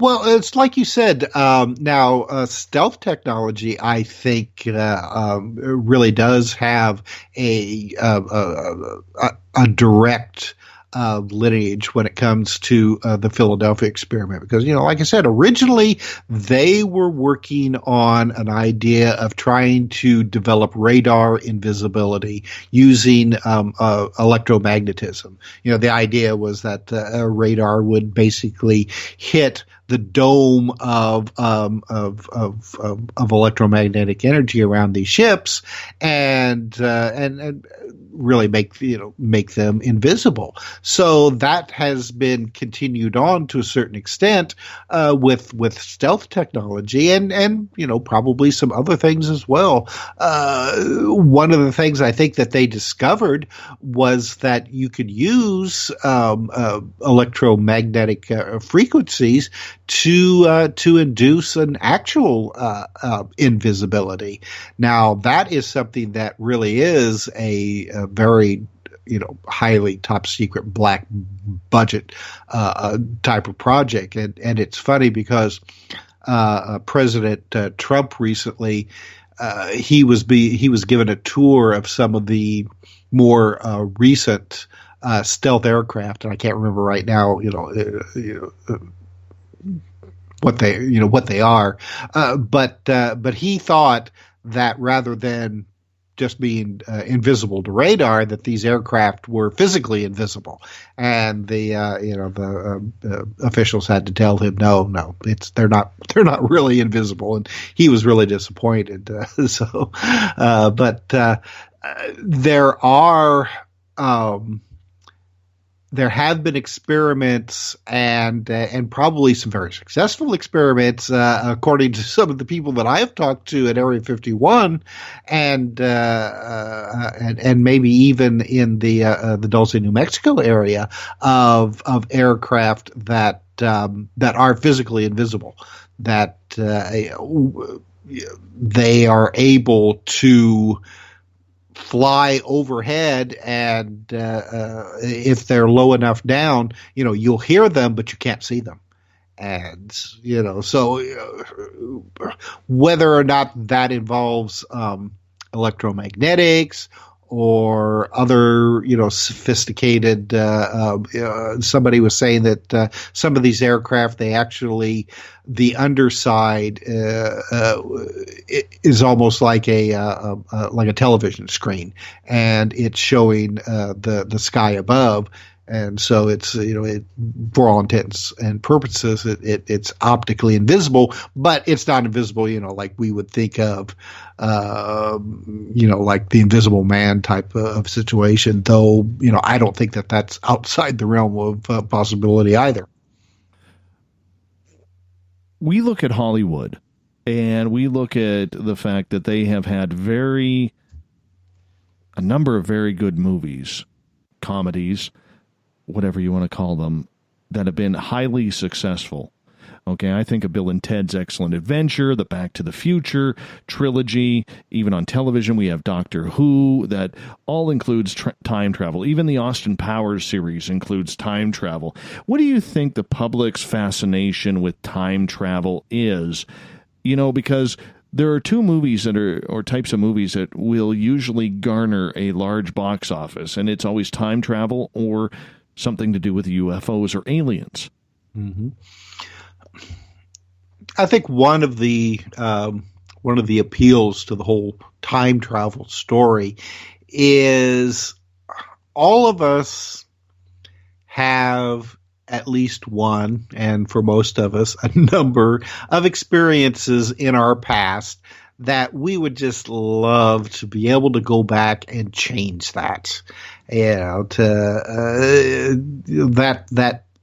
Speaker 4: Well, it's like you said. Now, stealth technology, I think, really does have a direct lineage when it comes to the Philadelphia experiment, because like I said, originally they were working on an idea of trying to develop radar invisibility using electromagnetism. The idea was that a radar would basically hit the dome of electromagnetic energy around these ships and really make them invisible. So that has been continued on to a certain extent with stealth technology and probably some other things as well. One of the things I think that they discovered was that you could use electromagnetic frequencies to induce an actual invisibility. Now, that is something that really is a very highly top secret black budget type of project, and it's funny because President Trump recently he was given a tour of some of the more recent stealth aircraft, and I can't remember right now what they are, but he thought that rather than just being invisible to radar, that these aircraft were physically invisible, and the officials had to tell him no, they're not really invisible, and he was really disappointed. There have been experiments and probably some very successful experiments, according to some of the people that I have talked to at Area 51, and maybe even in the Dulce, New Mexico area of aircraft that are physically invisible, that they are able to fly overhead, and if they're low enough down, you'll hear them, but you can't see them. And so whether or not that involves electromagnetics or other sophisticated somebody was saying that some of these aircraft, they actually, the underside is almost like a television screen, and it's showing the sky above. And so it's, for all intents and purposes, it's optically invisible, but it's not invisible, like we would think of, like the Invisible Man type of situation, though, I don't think that that's outside the realm of possibility either.
Speaker 3: We look at Hollywood, And we look at the fact that they have had a number of very good movies, comedies, whatever you want to call them, that have been highly successful. Okay, I think of Bill and Ted's Excellent Adventure, the Back to the Future trilogy. Even on television, we have Doctor Who, that all includes time travel. Even the Austin Powers series includes time travel. What do you think the public's fascination with time travel is? You know, because there are two movies or types of movies that will usually garner a large box office, and it's always time travel or something to do with UFOs or aliens.
Speaker 4: Mm-hmm. I think one of the appeals to the whole time travel story is all of us have at least one, and for most of us, a number of experiences in our past that we would just love to be able to go back and change that. You know,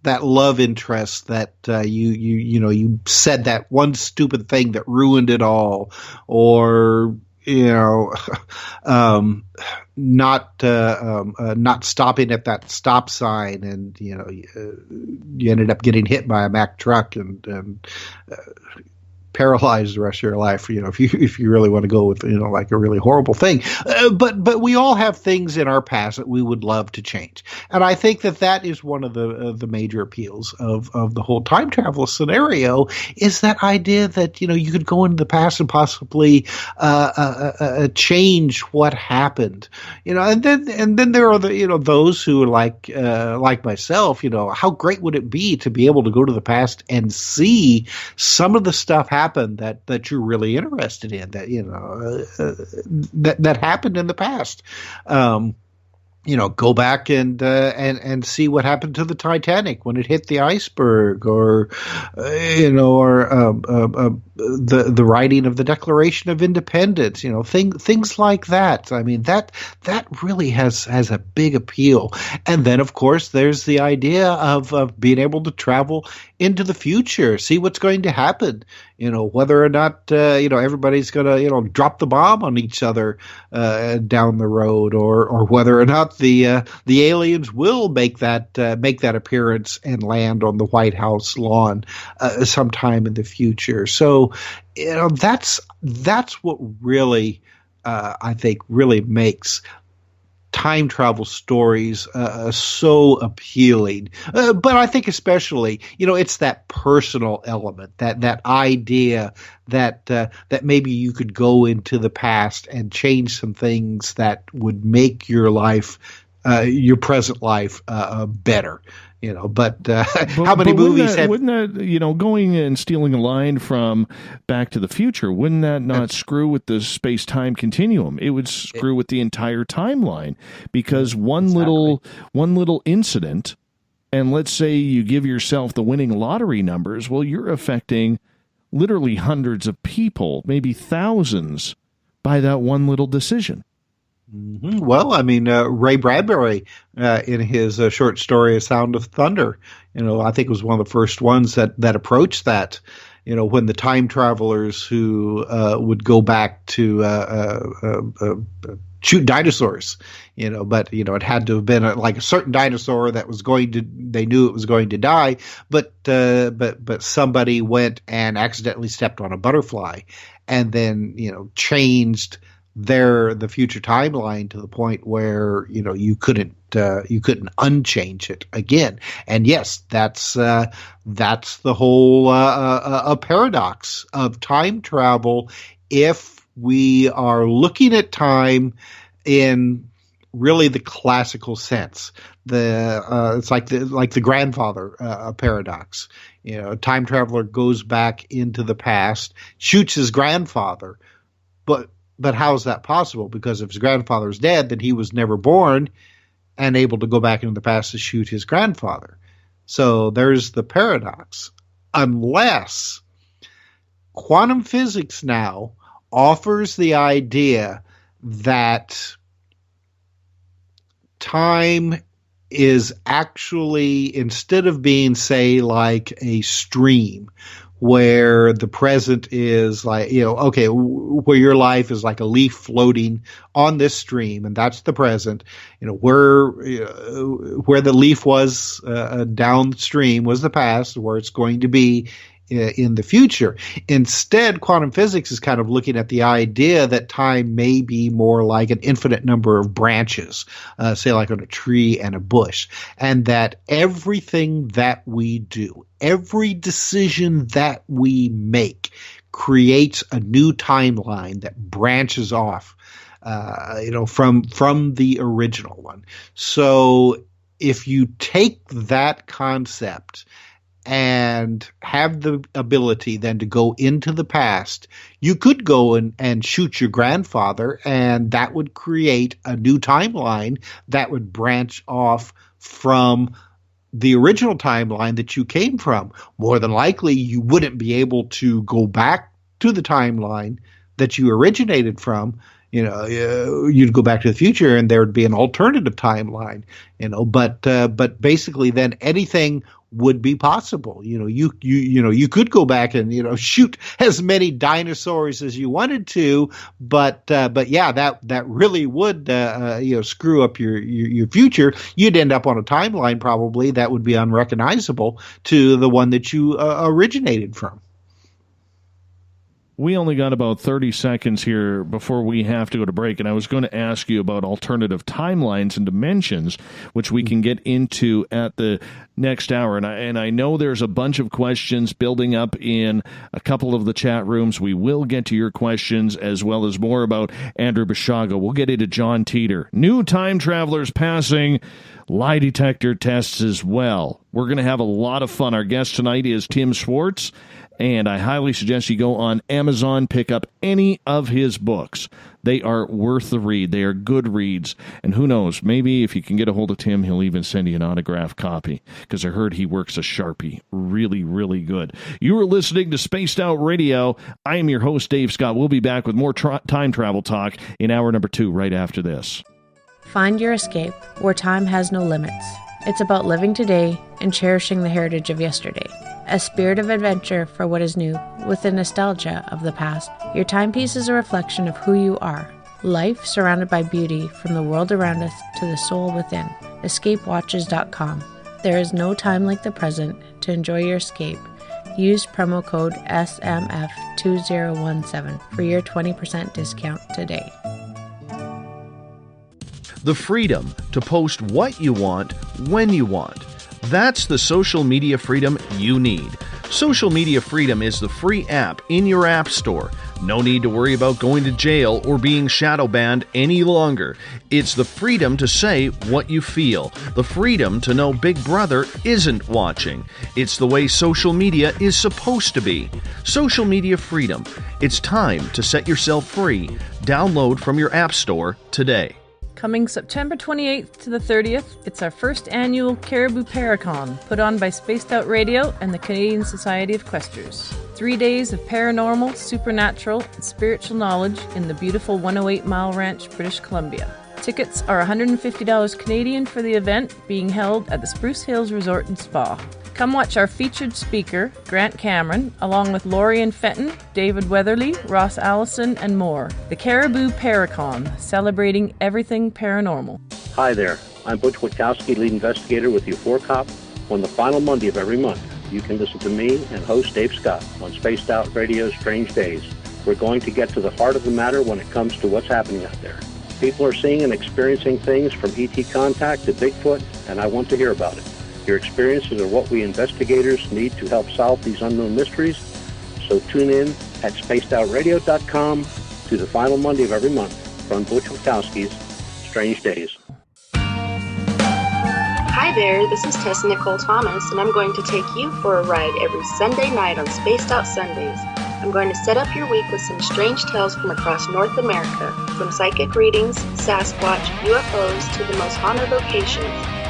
Speaker 4: that love interest that you said that one stupid thing that ruined it all, or not stopping at that stop sign, and you ended up getting hit by a Mack truck and paralyzed the rest of your life, if you really want to go with, like a really horrible thing. But we all have things in our past that we would love to change. And I think that is one of the major appeals of the whole time travel scenario, is that idea that, you could go into the past and possibly change what happened, and then there are those who are like myself, how great would it be to be able to go to the past and see some of the stuff happen that you're really interested in, that that happened in the past. Go back and see what happened to the Titanic when it hit the iceberg, or the writing of the Declaration of Independence, things like that. I mean, that really has a big appeal. And then, of course, there's the idea of being able to travel into the future, see what's going to happen, whether or not, everybody's going to, drop the bomb on each other down the road, or whether or not the aliens will make that appearance and land on the White House lawn sometime in the future. So, that's what really, I think, really makes time travel stories so appealing. But I think especially, it's that personal element, that idea that maybe you could go into the past and change some things that would make your life, your present life, better. But how many movies
Speaker 3: wouldn't that, going and stealing a line from Back to the Future, wouldn't that not screw with the space-time continuum? It would screw with the entire timeline, because one little incident, and let's say you give yourself the winning lottery numbers, well, you're affecting literally hundreds of people, maybe thousands, by that one little decision.
Speaker 4: Mm-hmm. Well, I mean, Ray Bradbury, in his short story, A Sound of Thunder, I think was one of the first ones that approached that, when the time travelers who would go back to shoot dinosaurs, but, it had to have been like a certain dinosaur that they knew it was going to die, but somebody went and accidentally stepped on a butterfly, and then, changed the future timeline to the point where you couldn't unchange it again. And yes, that's the whole a paradox of time travel. If we are looking at time in really the classical sense, it's like the grandfather paradox. A time traveler goes back into the past, shoots his grandfather, but how is that possible? Because if his grandfather is dead, then he was never born and able to go back into the past to shoot his grandfather. So there's the paradox. Unless quantum physics now offers the idea that time is actually, instead of being, say, like a stream where the present is like, okay, where your life is like a leaf floating on this stream, and that's the present. Where the leaf was downstream was the past, where it's going to be in the future. Instead, quantum physics is kind of looking at the idea that time may be more like an infinite number of branches, say like on a tree and a bush, and that everything that we do, every decision that we make, creates a new timeline that branches off, from the original one. So if you take that concept and have the ability then to go into the past, you could go and shoot your grandfather, and that would create a new timeline that would branch off from the original timeline that you came from. More than likely, you wouldn't be able to go back to the timeline that you originated from. You'd go back to the future and there would be an alternative timeline, but basically then anything would be possible. You could go back and, shoot as many dinosaurs as you wanted to, but yeah, that really would, screw up your future. You'd end up on a timeline probably that would be unrecognizable to the one that you originated from.
Speaker 3: We only got about 30 seconds here before we have to go to break, and I was going to ask you about alternative timelines and dimensions, which we can get into at the next hour. And I know there's a bunch of questions building up in a couple of the chat rooms. We will get to your questions as well as more about Andrew Bashaga. We'll get into John Teeter. New time travelers passing lie detector tests as well. We're going to have a lot of fun. Our guest tonight is Tim Swartz, and I highly suggest you go on Amazon, pick up any of his books. They are worth the read. They are good reads. And who knows, maybe if you can get a hold of Tim, he'll even send you an autographed copy, because I heard he works a Sharpie. Really, really good. You are listening to Spaced Out Radio. I am your host, Dave Scott. We'll be back with more time travel talk in hour number 2 right after this.
Speaker 5: Find your escape where time has no limits. It's about living today and cherishing the heritage of yesterday. A spirit of adventure for what is new, with the nostalgia of the past. Your timepiece is a reflection of who you are. Life surrounded by beauty from the world around us to the soul within. EscapeWatches.com. There is no time like the present to enjoy your escape. Use promo code SMF2017 for your 20% discount today.
Speaker 6: The freedom to post what you want, when you want. That's the social media freedom you need. Social Media Freedom is the free app in your app store. No need to worry about going to jail or being shadow banned any longer. It's the freedom to say what you feel. The freedom to know Big Brother isn't watching. It's the way social media is supposed to be. Social Media Freedom. It's time to set yourself free. Download from your app store today.
Speaker 7: Coming September 28th to the 30th, it's our first annual Caribou Paracon, put on by Spaced Out Radio and the Canadian Society of Questers. 3 days of paranormal, supernatural, and spiritual knowledge in the beautiful 108 Mile Ranch, British Columbia. Tickets are $150 Canadian for the event, being held at the Spruce Hills Resort and Spa. Come watch our featured speaker, Grant Cameron, along with Lorian Fenton, David Weatherly, Ross Allison, and more. The Caribou Paracon, celebrating everything paranormal.
Speaker 8: Hi there, I'm Butch Witkowski, lead investigator with U4Cop. On the final Monday of every month, you can listen to me and host Dave Scott on Spaced Out Radio's Strange Days. We're going to get to the heart of the matter when it comes to what's happening out there. People are seeing and experiencing things from ET contact to Bigfoot, and I want to hear about it. Your experiences are what we investigators need to help solve these unknown mysteries. So tune in at spacedoutradio.com to the final Monday of every month from Butch Witkowski's Strange Days.
Speaker 9: Hi there, this is Tessa Nicole Thomas, and I'm going to take you for a ride every Sunday night on Spaced Out Sundays. I'm going to set up your week with some strange tales from across North America, from psychic readings, Sasquatch, UFOs, to the most haunted locations.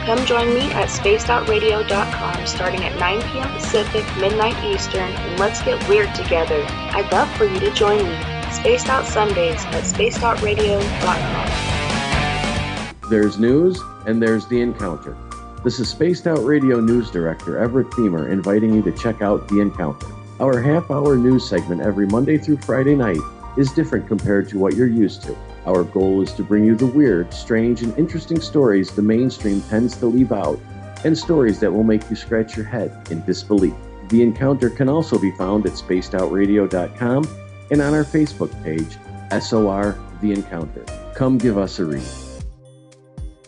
Speaker 9: Come join me at spacedoutradio.com starting at 9 p.m. Pacific, midnight Eastern, and let's get weird together. I'd love for you to join me. Spaced Out Sundays at spacedoutradio.com.
Speaker 10: There's news, and there's The Encounter. This is Spaced Out Radio News Director Everett Beamer inviting you to check out The Encounter. Our half-hour news segment every Monday through Friday night is different compared to what you're used to. Our goal is to bring you the weird, strange, and interesting stories the mainstream tends to leave out, and stories that will make you scratch your head in disbelief. The Encounter can also be found at spacedoutradio.com and on our Facebook page, SOR The Encounter. Come give us a read.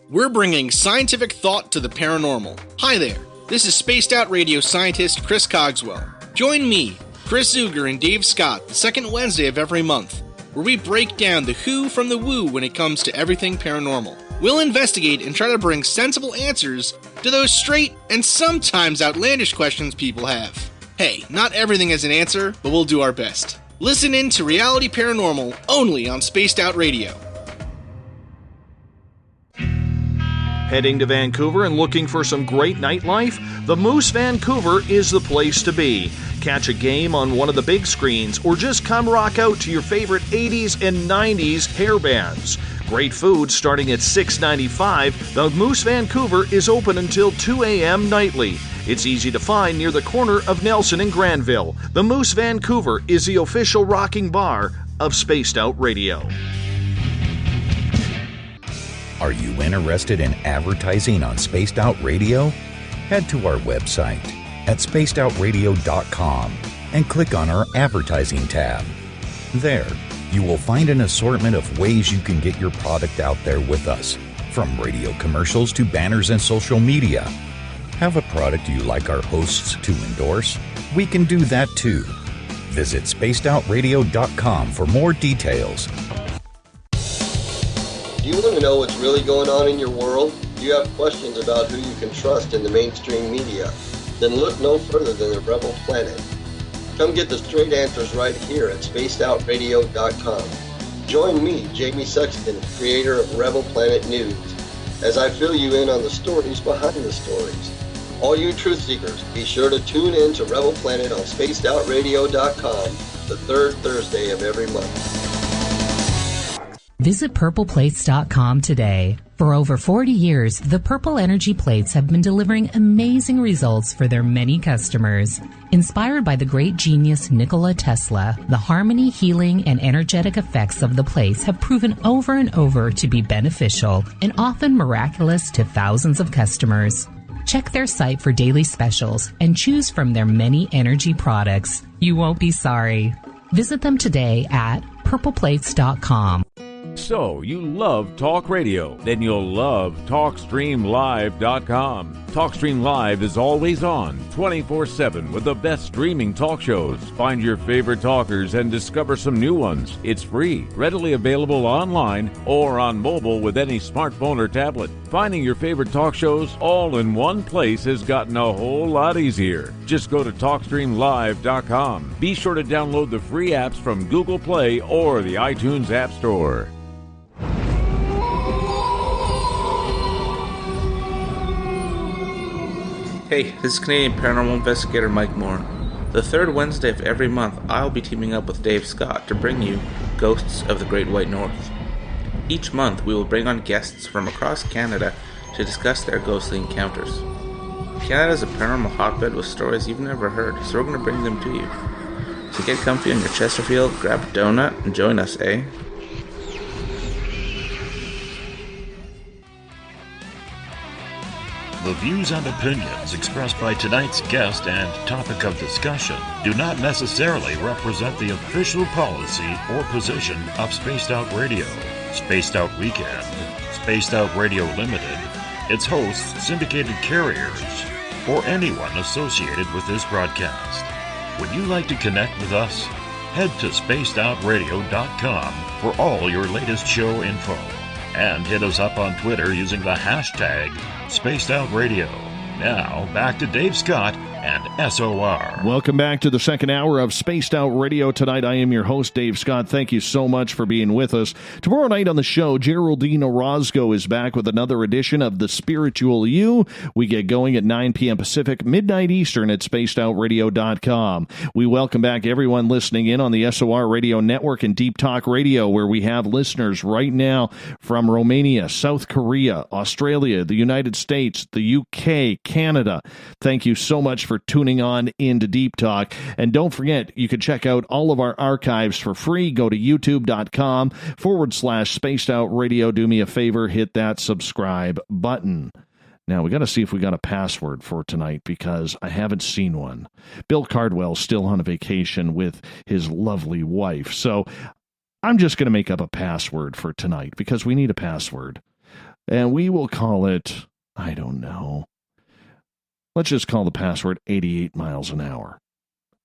Speaker 11: We're bringing scientific thought to the paranormal. Hi there, this is Spaced Out Radio scientist Chris Cogswell. Join me, Chris Zuger, and Dave Scott the second Wednesday of every month, where we break down the who from the woo when it comes to everything paranormal. We'll investigate and try to bring sensible answers to those straight and sometimes outlandish questions people have. Hey, not everything has an answer, but we'll do our best. Listen in to Reality Paranormal only on Spaced Out Radio.
Speaker 6: Heading to Vancouver and looking for some great nightlife? The Moose Vancouver is the place to be. Catch a game on one of the big screens or just come rock out to your favorite 80s and 90s hair bands. Great food starting at $6.95. The Moose Vancouver is open until 2 a.m. nightly. It's easy to find near the corner of Nelson and Granville. The Moose Vancouver is the official rocking bar of Spaced Out Radio.
Speaker 12: Are you interested in advertising on Spaced Out Radio? Head to our website at spacedoutradio.com and click on our advertising tab. There, you will find an assortment of ways you can get your product out there with us, from radio commercials to banners and social media. Have a product you like our hosts to endorse? We can do that too. Visit spacedoutradio.com for more details.
Speaker 13: Do you want to know what's really going on in your world? Do you have questions about who you can trust in the mainstream media? Then look no further than the Rebel Planet. Come get the straight answers right here at spacedoutradio.com. Join me, Jamie Sexton, creator of Rebel Planet News, as I fill you in on the stories behind the stories. All you truth seekers, be sure to tune in to Rebel Planet on spacedoutradio.com the third Thursday of every month.
Speaker 14: Visit purpleplates.com today. For over 40 years, the Purple Energy Plates have been delivering amazing results for their many customers. Inspired by the great genius Nikola Tesla, the harmony, healing, and energetic effects of the plates have proven over and over to be beneficial and often miraculous to thousands of customers. Check their site for daily specials and choose from their many energy products. You won't be sorry. Visit them today at purpleplates.com.
Speaker 15: So, you love talk radio? Then you'll love TalkStreamLive.com. TalkStream Live is always on, 24/7, with the best streaming talk shows. Find your favorite talkers and discover some new ones. It's free, readily available online or on mobile with any smartphone or tablet. Finding your favorite talk shows all in one place has gotten a whole lot easier. Just go to TalkStreamLive.com. Be sure to download the free apps from Google Play or the iTunes App Store.
Speaker 16: Hey, this is Canadian Paranormal Investigator Mike Moore. The third Wednesday of every month, I'll be teaming up with Dave Scott to bring you Ghosts of the Great White North. Each month, we will bring on guests from across Canada to discuss their ghostly encounters. Canada is a paranormal hotbed with stories you've never heard, so we're going to bring them to you. So get comfy on your Chesterfield, grab a donut, and join us, eh?
Speaker 1: The views and opinions expressed by tonight's guest and topic of discussion do not necessarily represent the official policy or position of Spaced Out Radio, Spaced Out Weekend, Spaced Out Radio Limited, its hosts, syndicated carriers, or anyone associated with this broadcast. Would you like to connect with us? Head to spacedoutradio.com for all your latest show info. And hit us up on Twitter using the hashtag Spaced Out Radio. Now, back to Dave Scott and SOR.
Speaker 3: Welcome back to the second hour of Spaced Out Radio. Tonight, I am your host, Dave Scott. Thank you so much for being with us. Tomorrow night on the show, Geraldine Orozco is back with another edition of The Spiritual You. We get going at 9 p.m. Pacific, midnight Eastern at spacedoutradio.com. We welcome back everyone listening in on the SOR Radio Network and Deep Talk Radio, where we have listeners right now from Romania, South Korea, Australia, the United States, the UK, Canada. Thank you so much for for tuning on into Deep Talk. And don't forget, you can check out all of our archives for free. Go to youtube.com/Spaced Out Radio. Do me a favor, hit that subscribe button. Now, we got to see if we got a password for tonight because I haven't seen one. Bill Cardwell's still on a vacation with his lovely wife. So I'm just going to make up a password for tonight because we need a password. And we will call it, I don't know. Let's just call the password 88 miles an hour.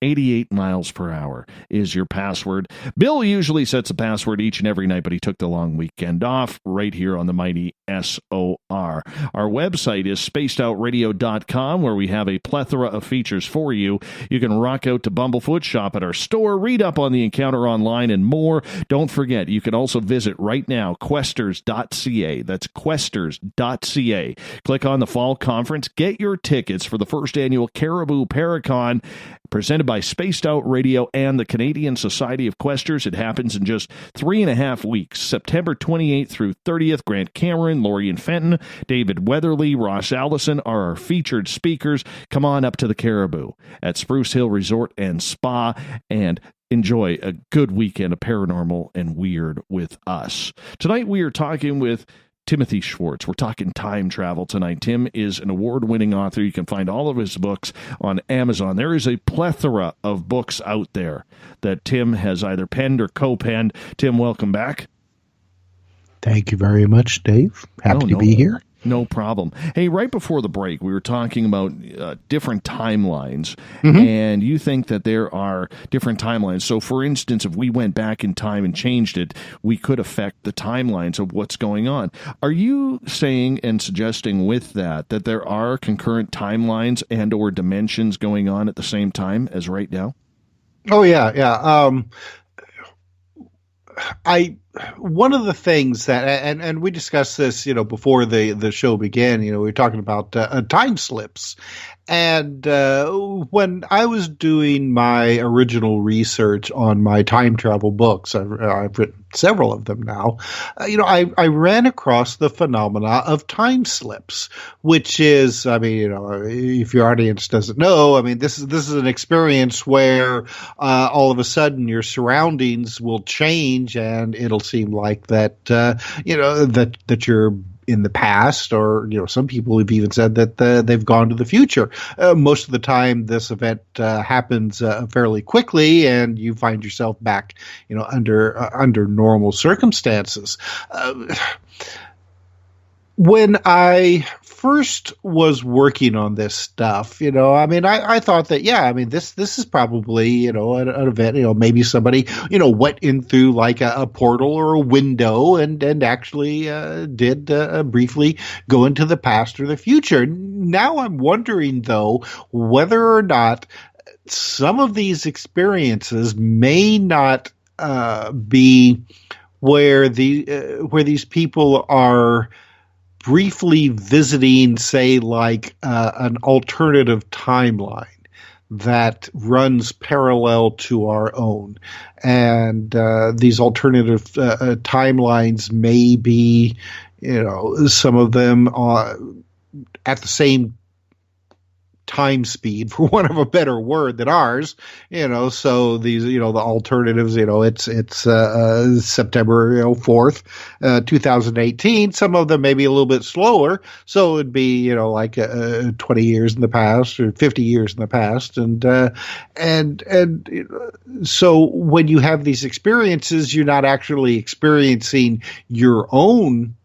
Speaker 3: 88 miles per hour is your password. Bill usually sets a password each and every night, but he took the long weekend off right here on the mighty SOR. Our website is spacedoutradio.com, where we have a plethora of features for you. You can rock out to Bumblefoot, shop at our store, read up on the encounter online, and more. Don't forget, you can also visit right now, questers.ca. That's questers.ca. Click on the fall conference. Get your tickets for the first annual Caribou Paracon, presented by Spaced Out Radio and the Canadian Society of Questers. It happens in just 3.5 weeks, September 28th through 30th. Grant Cameron, Lorian Fenton, David Weatherly, Ross Allison are our featured speakers. Come on up to the Caribou at Spruce Hill Resort and Spa and enjoy a good weekend of paranormal and weird with us. Tonight we are talking with Timothy Swartz. We're talking time travel tonight. Tim is an award-winning author. You can find all of his books on Amazon. There is a plethora of books out there that Tim has either penned or co-penned. Tim, welcome back.
Speaker 4: Thank you very much, Dave. Happy to be here.
Speaker 3: No problem. Hey, right before the break, we were talking about different timelines, and you think that there are different timelines. So, for instance, if we went back in time and changed it, we could affect the timelines of what's going on. Are you saying and suggesting with that there are concurrent timelines and or dimensions going on at the same time as right now?
Speaker 4: Oh, yeah. One of the things that, and we discussed this, before the show began, we were talking about time slips. And when I was doing my original research on my time travel books, I've written several of them now, I ran across the phenomena of time slips, which is, if your audience doesn't know, this is an experience where all of a sudden your surroundings will change and it'll seem like that, that you're in the past, or some people have even said that they've gone to the future. Most of the time, this event happens fairly quickly, and you find yourself back, under normal circumstances. When I first was working on this stuff, I thought that, this is probably, an event, maybe somebody, went in through like a portal or a window and actually did briefly go into the past or the future. Now I'm wondering, though, whether or not some of these experiences may not be where these people are briefly visiting, say, like an alternative timeline that runs parallel to our own. And these alternative timelines may be, some of them at the same time speed, for want of a better word, than ours, so these, the alternatives, it's September 4th, 2018. Some of them may be a little bit slower, so it'd be, like 20 years in the past or 50 years in the past. And so when you have these experiences, you're not actually experiencing your own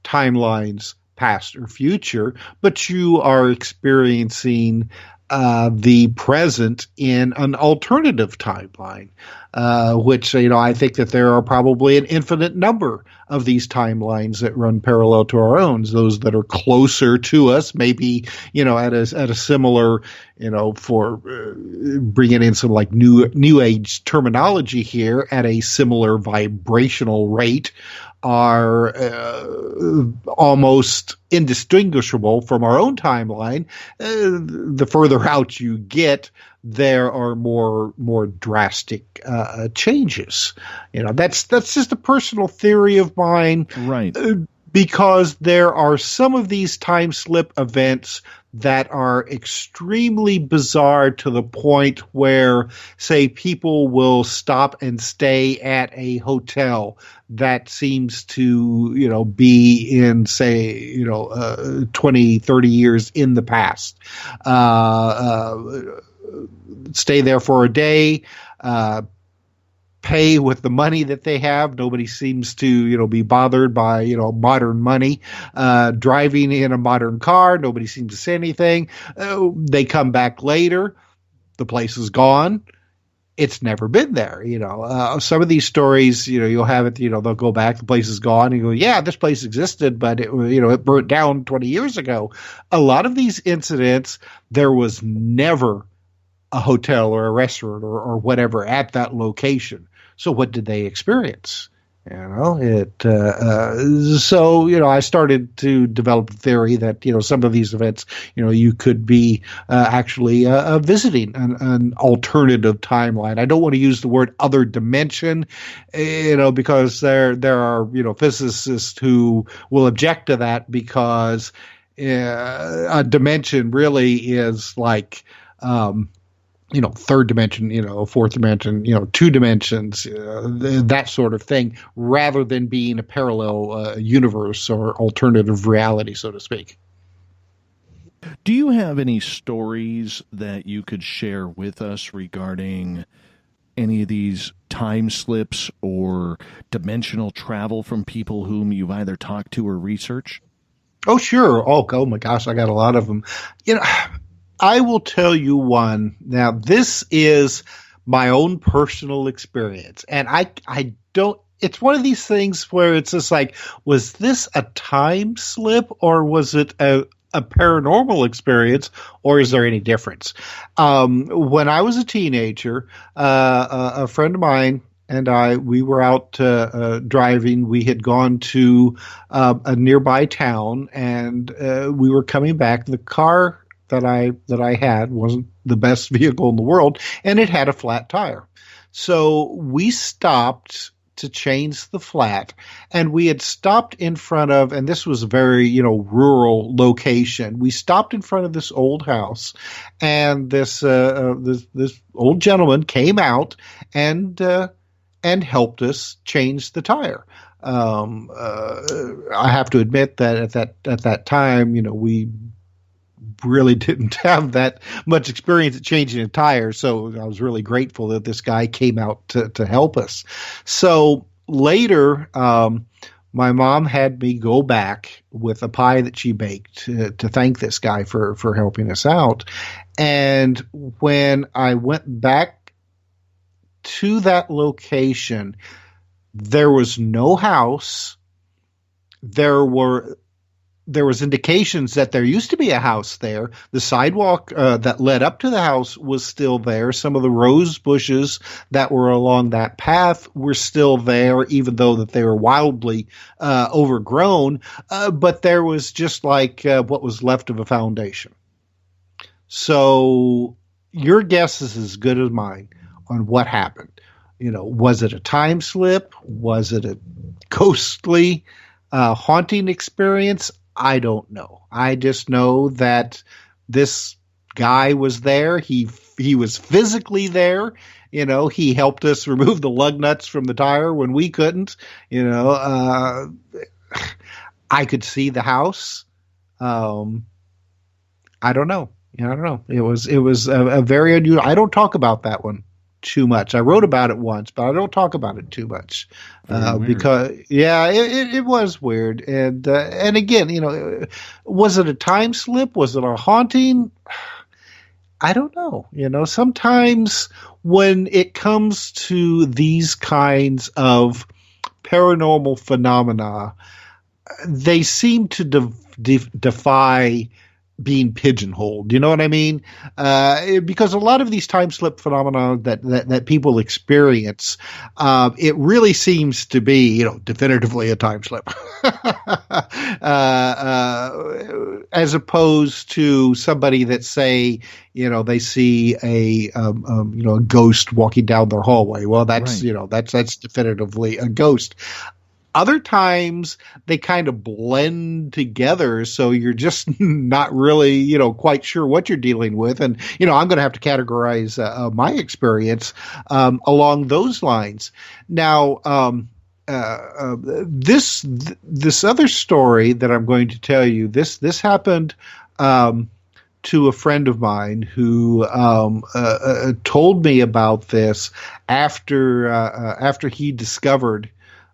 Speaker 4: timelines, past or future, but you are experiencing the present in an alternative timeline, which, I think that there are probably an infinite number of these timelines that run parallel to our own. Those that are closer to us, maybe, at a similar, for bringing in some like new age terminology here, at a similar vibrational rate, are almost indistinguishable from our own timeline. The further out you get, there are more drastic changes. That's just a personal theory of mine.
Speaker 3: Right.
Speaker 4: because there are some of these time slip events that are extremely bizarre to the point where, say, people will stop and stay at a hotel that seems to, be in, say, 20, 30 years in the past. Stay there for a day, pay with the money that they have. Nobody seems to, be bothered by, modern money. Driving in a modern car, nobody seems to say anything. They come back later. The place is gone. It's never been there. Some of these stories, you'll have it, they'll go back, the place is gone, and you go, yeah, this place existed, but it burnt down 20 years ago. A lot of these incidents, there was never a hotel or a restaurant or whatever at that location. So what did they experience? I started to develop the theory that, some of these events, you could be actually visiting an alternative timeline. I don't want to use the word other dimension, because there are, physicists who will object to that because a dimension really is like, third dimension, fourth dimension, 2 dimensions, that sort of thing, rather than being a parallel universe or alternative reality, so to speak.
Speaker 3: Do you have any stories that you could share with us regarding any of these time slips or dimensional travel from people whom you've either talked to or researched?
Speaker 4: Oh, sure. Oh my gosh, I got a lot of them. I will tell you one. Now, this is my own personal experience, and I don't. It's one of these things where it's just like, was this a time slip or was it a paranormal experience, or is there any difference? When I was a teenager, a friend of mine and we were out driving. We had gone to a nearby town, and we were coming back. The car that I had wasn't the best vehicle in the world, and it had a flat tire. So we stopped to change the flat, and we had stopped in front of, and this was a very, rural location. We stopped in front of this old house, and this old gentleman came out and helped us change the tire. I have to admit that at that time, we really didn't have that much experience at changing a tire, so I was really grateful that this guy came out to help us. So later, my mom had me go back with a pie that she baked to thank this guy for helping us out. And when I went back to that location, there was no house. There was indications that there used to be a house there. The sidewalk that led up to the house was still there. Some of the rose bushes that were along that path were still there, even though that they were wildly overgrown. But there was just like what was left of a foundation. So your guess is as good as mine on what happened. Was it a time slip? Was it a ghostly haunting experience? I don't know. I just know that this guy was there. He was physically there. He helped us remove the lug nuts from the tire when we couldn't. I could see the house. I don't know. I don't know. It was a very unusual. I don't talk about that one too much. I wrote about it once, but I don't talk about it too much because it was weird. And again, was it a time slip? Was it a haunting? I don't know. Sometimes when it comes to these kinds of paranormal phenomena, they seem to defy being pigeonholed. You know what I mean? Because a lot of these time slip phenomena that people experience, it really seems to be, definitively a time slip, as opposed to somebody that say, they see a ghost walking down their hallway. Well, that's,
Speaker 3: right.
Speaker 4: That's definitively a ghost. Other times they kind of blend together, so you're just not really, quite sure what you're dealing with. And, I'm going to have to categorize my experience along those lines. Now, this other story that I'm going to tell you, this happened to a friend of mine who told me about this after he discovered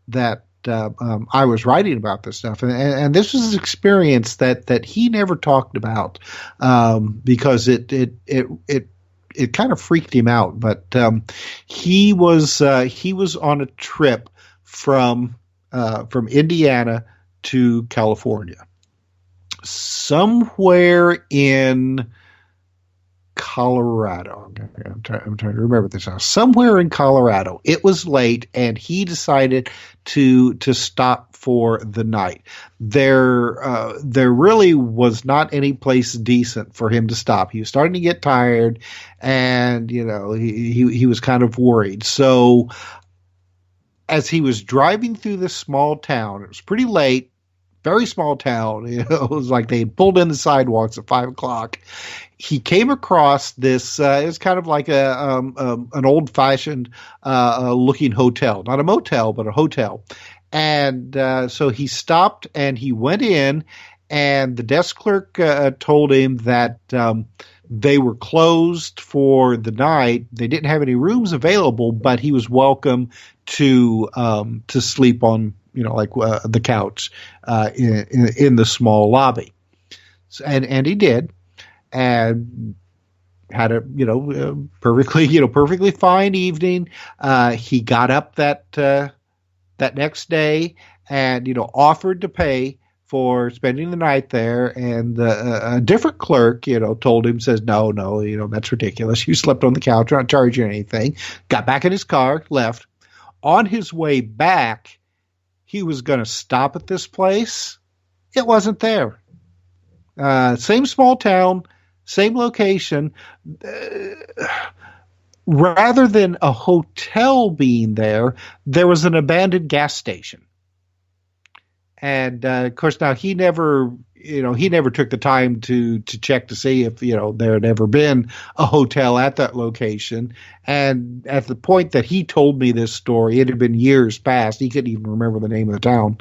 Speaker 4: that I was writing about this stuff, and this was an experience that he never talked about because it kind of freaked him out. But he was on a trip from Indiana to California, somewhere in Colorado. I'm trying to remember this now. Somewhere in Colorado. It was late, and he decided to stop for the night. There really was not any place decent for him to stop. He was starting to get tired, and he was kind of worried. So as he was driving through this small town, it was pretty late, very small town. It was like they had pulled in the sidewalks at 5:00. He came across this. It was kind of like an old-fashioned looking hotel, not a motel, but a hotel. And so he stopped and he went in, and the desk clerk told him that they were closed for the night. They didn't have any rooms available, but he was welcome to sleep on, the couch in the small lobby. So, and he did, and had a perfectly fine evening. He got up that next day and offered to pay for spending the night there, and a different clerk told him, says no, that's ridiculous, you slept on the couch, we're not charging you anything. Got back in his car, left. On his way back, he was going to stop at this place. It wasn't there. Same small town, same location. Rather than a hotel being there, there was an abandoned gas station. And of course, now he never took the time to check to see if there had ever been a hotel at that location. And at the point that he told me this story, it had been years past. He couldn't even remember the name of the town,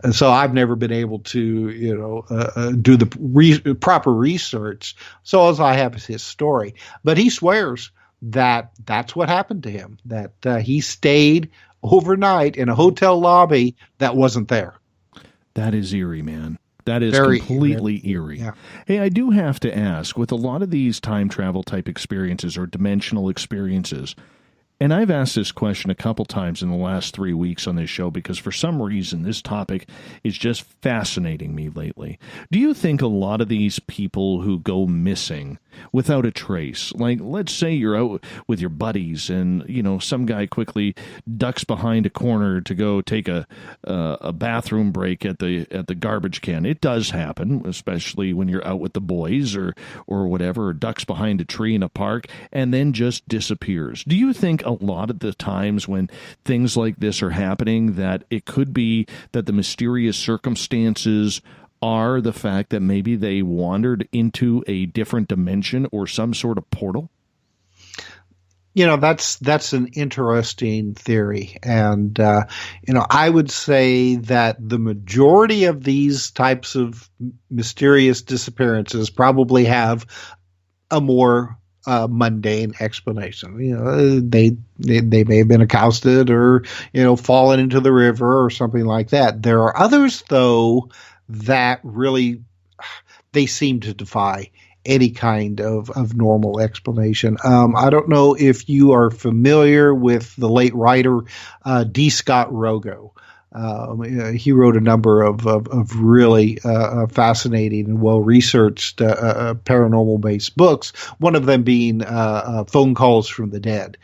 Speaker 4: and so I've never been able to do the proper research. So all I have is his story. But he swears that that's what happened to him. That he stayed overnight in a hotel lobby that wasn't there.
Speaker 3: That is eerie, man. That is
Speaker 4: Very
Speaker 3: completely eerie.
Speaker 4: Yeah.
Speaker 3: Hey, I do have to ask, with a lot of these time travel type experiences or dimensional experiences, and I've asked this question a couple times in the last 3 weeks on this show because for some reason this topic is just fascinating me lately. Do you think a lot of these people who go missing without a trace, like let's say you're out with your buddies and some guy quickly ducks behind a corner to go take a bathroom break at the garbage can. It does happen, especially when you're out with the boys or whatever, or ducks behind a tree in a park and then just disappears. Do you think a lot of the times when things like this are happening that it could be that the mysterious circumstances are the fact that maybe they wandered into a different dimension or some sort of portal?
Speaker 4: That's an interesting theory. And, I would say that the majority of these types of mysterious disappearances probably have a more mundane explanation. They may have been accosted or, fallen into the river or something like that. There are others, though, that really, they seem to defy any kind of normal explanation. I don't know if you are familiar with the late writer D. Scott Rogo. He wrote a number of really fascinating and well-researched paranormal-based books, one of them being Phone Calls from the Dead,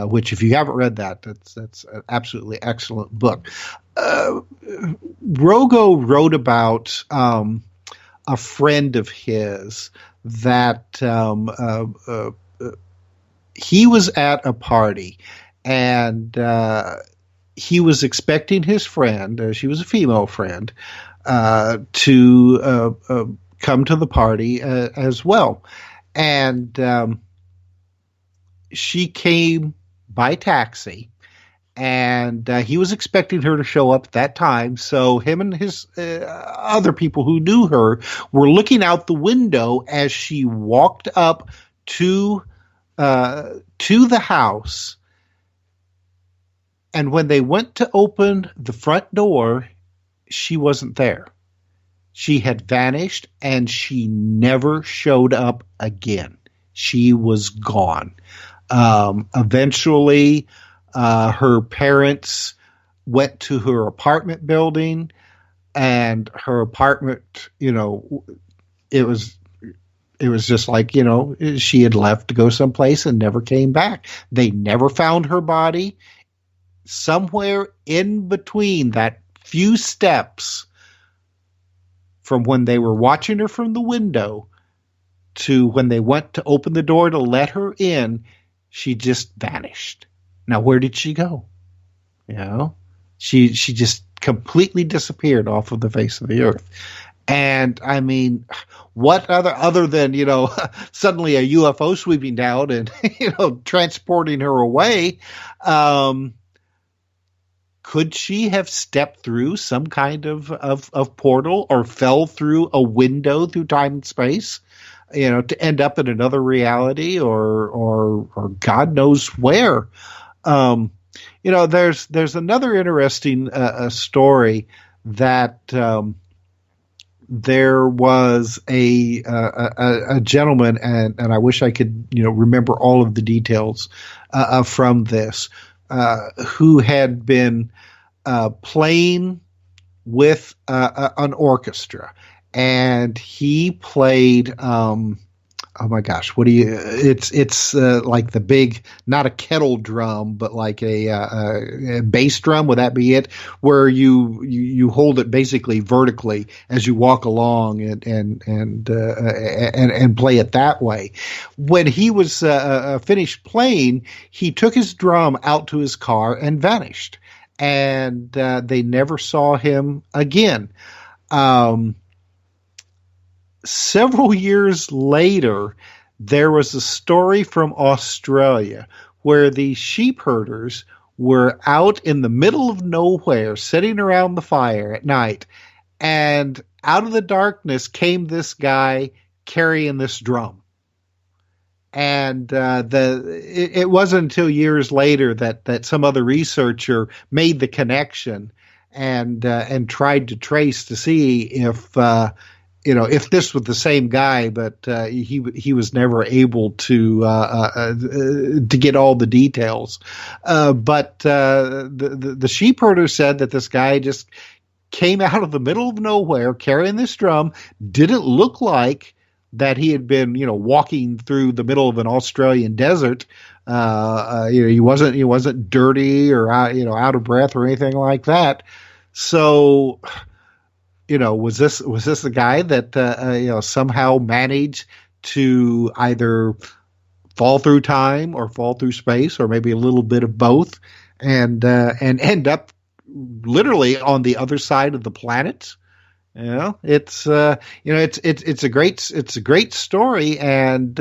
Speaker 4: which if you haven't read that's an absolutely excellent book. Rogo wrote about a friend of his that he was at a party and he was expecting his friend, she was a female friend, to come to the party as well. And she came by taxi, and he was expecting her to show up at that time. So him and his other people who knew her were looking out the window as she walked up to the house. And when they went to open the front door, she wasn't there. She had vanished, and she never showed up again. She was gone. Eventually, her parents went to her apartment building, and her apartment, it was just like, she had left to go someplace and never came back. They never found her body. Somewhere in between that few steps from when they were watching her from the window to when they went to open the door to let her in, she just vanished. Now, where did she go? She just completely disappeared off of the face of the earth. And I mean, what other than, suddenly a UFO sweeping down and, transporting her away, could she have stepped through some kind of portal or fell through a window through time and space, to end up in another reality or God knows where? There's another interesting story that there was a gentleman, and I wish I could remember all of the details from this, who had been playing with an orchestra, and he played oh my gosh, it's like the big, not a kettle drum, but like a bass drum. Would that be it? Where you hold it basically vertically as you walk along and play it that way. When he was finished playing, he took his drum out to his car and vanished, and they never saw him again. Several years later, there was a story from Australia where the sheep herders were out in the middle of nowhere, sitting around the fire at night, and out of the darkness came this guy carrying this drum. And it wasn't until years later that some other researcher made the connection and tried to trace to see if this was the same guy, but he was never able to get all the details. But the sheep herder said that this guy just came out of the middle of nowhere carrying this drum. Didn't look like that he had been, walking through the middle of an Australian desert. He wasn't dirty or out of breath or anything like that. So, was this the guy that somehow managed to either fall through time or fall through space, or maybe a little bit of both, and end up literally on the other side of the planet? It's a great story, and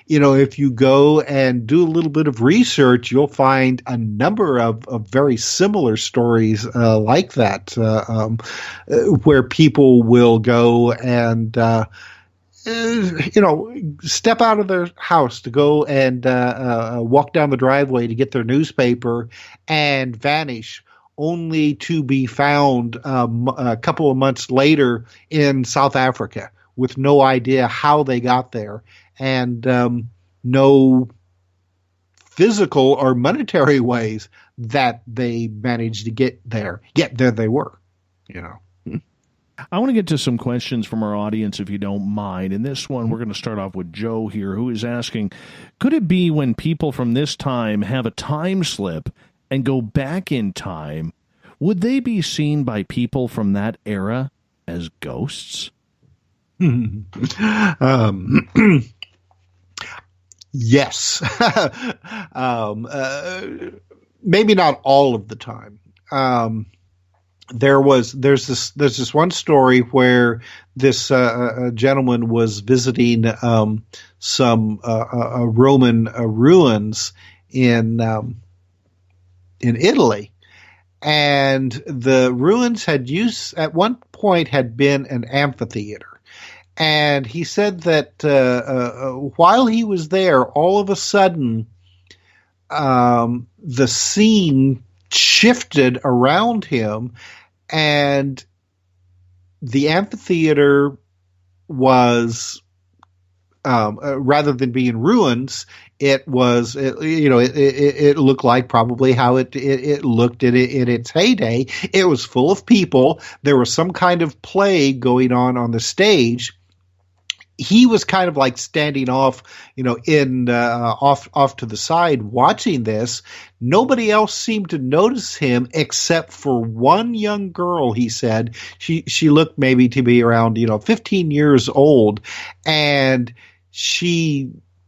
Speaker 4: if you go and do a little bit of research, you'll find a number of very similar stories like that, where people will go and step out of their house to go and walk down the driveway to get their newspaper and vanish, only to be found a couple of months later in South Africa with no idea how they got there, and no physical or monetary ways that they managed to get there. Yet there they were,
Speaker 3: I want to get to some questions from our audience, if you don't mind. And this one, we're going to start off with Joe here, who is asking, could it be when people from this time have a time slip and go back in time, would they be seen by people from that era as ghosts?
Speaker 4: Yes. Maybe not all of the time. there's this one story where this gentleman was visiting some Roman ruins in Italy, and the ruins at one point had been an amphitheater. And he said that while he was there, all of a sudden, the scene shifted around him, and the amphitheater was, rather than being ruins, it looked like probably how it looked in its heyday. It was full of people. There was some kind of play going on the stage. He was kind of like standing off, off to the side watching this. Nobody else seemed to notice him except for one young girl, he said. She looked maybe to be around, 15 years old. And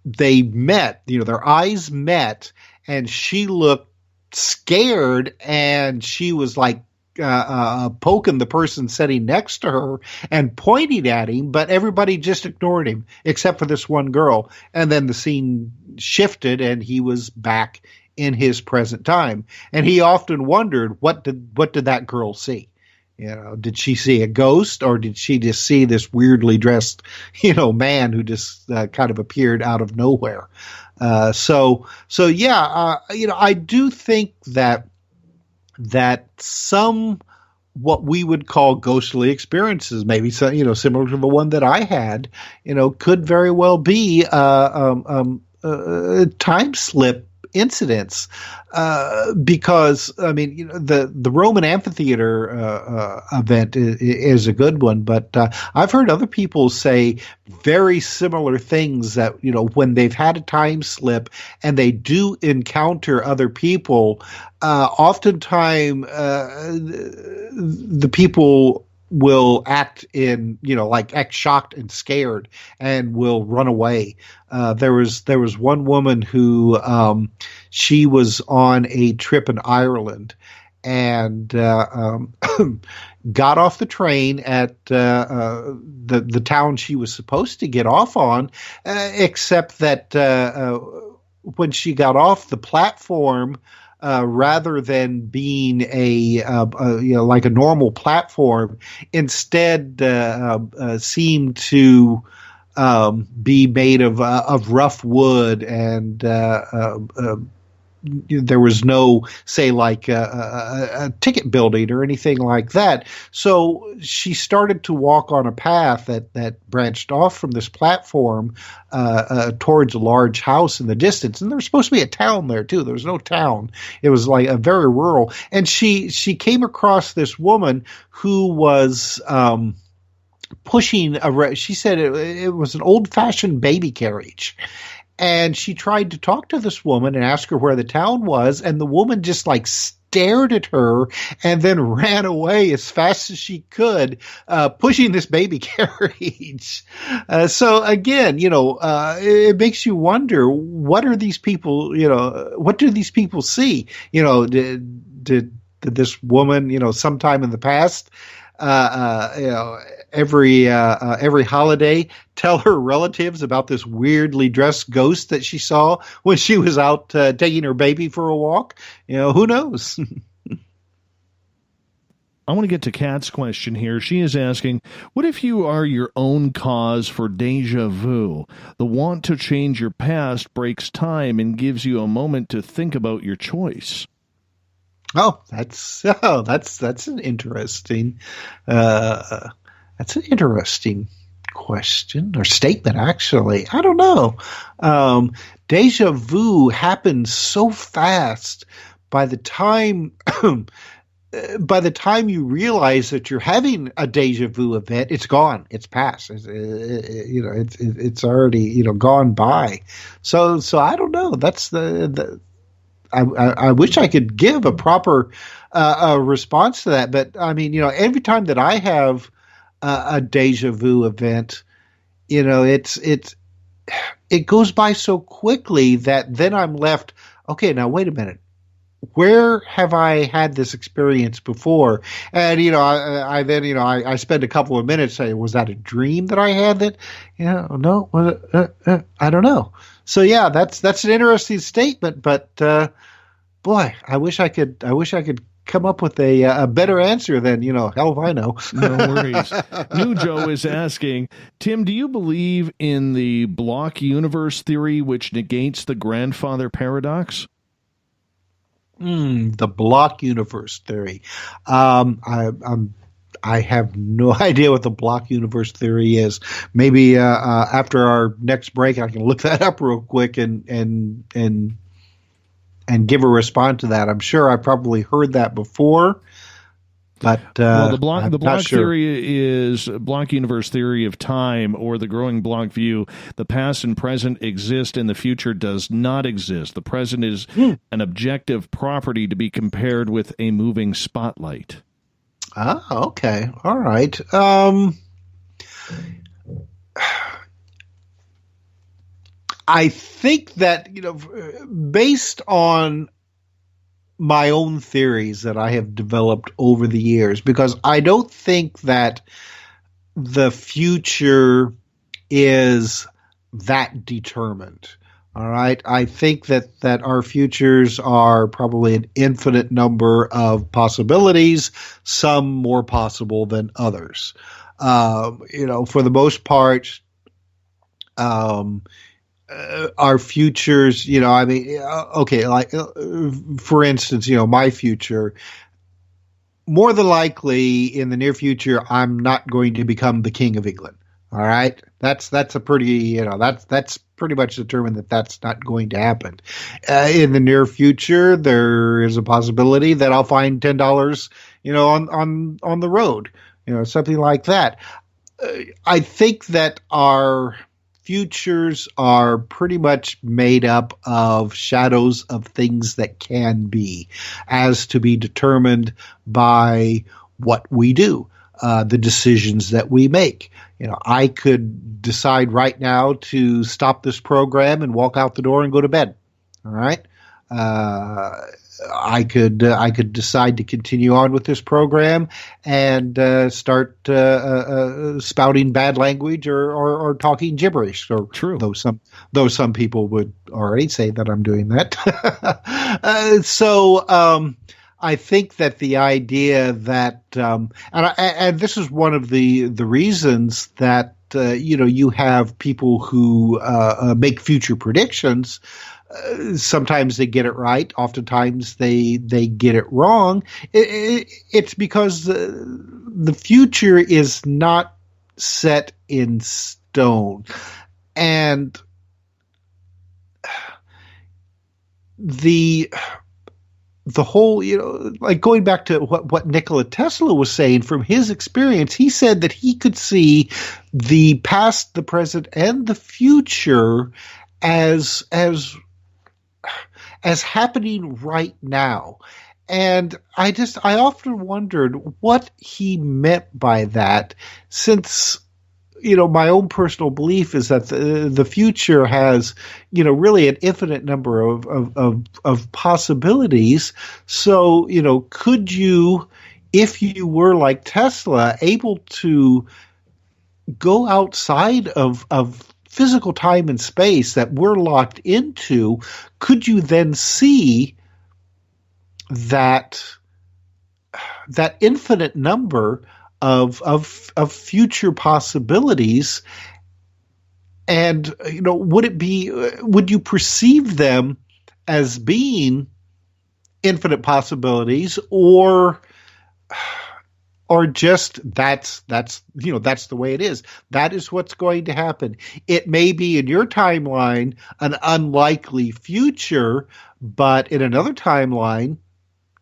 Speaker 4: they met, their eyes met, and she looked scared, and she was like, poking the person sitting next to her and pointing at him, but everybody just ignored him except for this one girl. And then the scene shifted, and he was back in his present time. And he often wondered, what did that girl see? Did she see a ghost, or did she just see this weirdly dressed, man who just kind of appeared out of nowhere? I do think that some what we would call ghostly experiences, maybe similar to the one that I had, could very well be time slip incidents, because the Roman amphitheater event is a good one, but I've heard other people say very similar things, that when they've had a time slip and they do encounter other people, oftentimes the people will act act shocked and scared and will run away. There was one woman who, she was on a trip in Ireland and, got off the train at, the town she was supposed to get off on, except that, when she got off the platform, rather than being like a normal platform, instead seemed to be made of rough wood, and there was no, say, like a ticket building or anything like that. So she started to walk on a path that branched off from this platform towards a large house in the distance. And there was supposed to be a town there too. There was no town. It was like a very rural. And she came across this woman who was pushing she said it was an old-fashioned baby carriage. And she tried to talk to this woman and ask her where the town was, and the woman just stared at her and then ran away as fast as she could, pushing this baby carriage. So again, it makes you wonder, what are these people, what do these people see? Did this woman, sometime in the past, every holiday tell her relatives about this weirdly dressed ghost that she saw when she was out taking her baby for a walk? Who knows?
Speaker 3: I want to get to Kat's question here. She is asking, what if you are your own cause for deja vu? The want to change your past breaks time and gives you a moment to think about your choice.
Speaker 4: Oh, that's an interesting question or statement, actually. I don't know. Deja vu happens so fast. By the time you realize that you're having a deja vu event, it's gone. It's past. It's already gone by. So I don't know. That's I wish I could give a proper response to that, but every time that I have a deja vu event, it goes by so quickly that then I'm left. Okay, now wait a minute. where have I had this experience before? And, I then, I spend a couple of minutes saying, was that a dream that I had that, no, I don't know. So yeah, that's an interesting statement, but, boy, I wish I could come up with a better answer than, hell if I know.
Speaker 3: No worries. New Joe is asking, Tim, do you believe in the block universe theory, which negates the grandfather paradox?
Speaker 4: The block universe theory. I have no idea what the block universe theory is. Maybe after our next break, I can look that up real quick and give a response to that. I'm sure I probably heard that before, but
Speaker 3: the block theory is block universe theory of time, or the growing block view. The past and present exist, and the future does not exist. The present is an objective property to be compared with a moving spotlight.
Speaker 4: Ah, okay, all right. I think that, based on my own theories that I have developed over the years, because I don't think that the future is that determined. All right. I think that our futures are probably an infinite number of possibilities, some more possible than others. For the most part, our futures, for instance, my future, more than likely in the near future, I'm not going to become the King of England. All right. That's a pretty, that's pretty much determined that that's not going to happen. In the near future, there is a possibility that I'll find $10, on the road, something like that. I think that our futures are pretty much made up of shadows of things that can be, as to be determined by what we do, the decisions that we make. I could decide right now to stop this program and walk out the door and go to bed. All right. I could decide to continue on with this program and start spouting bad language or talking gibberish. So
Speaker 3: true.
Speaker 4: Though some people would already say that I'm doing that. I think that the idea that and this is one of the reasons that you have people who make future predictions. Sometimes they get it right. Oftentimes they get it wrong. It's because the future is not set in stone. And the whole, like going back to what Nikola Tesla was saying from his experience, he said that he could see the past, the present, and the future as happening right now. And I often wondered what he meant by that, since, my own personal belief is that the future has, really an infinite number of possibilities. So, could you, if you were like Tesla, able to go outside of physical time and space that we're locked into, could you then see that infinite number of future possibilities? And would you perceive them as being infinite possibilities, or just that's the way it is? That is what's going to happen. It may be in your timeline an unlikely future, but in another timeline,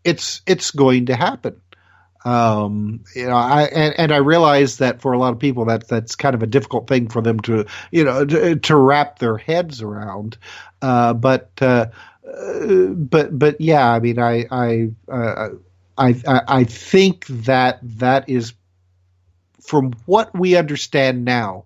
Speaker 4: it's going to happen. I realize that for a lot of people that's kind of a difficult thing for them to wrap their heads around. But yeah, I mean, I think that is, from what we understand now,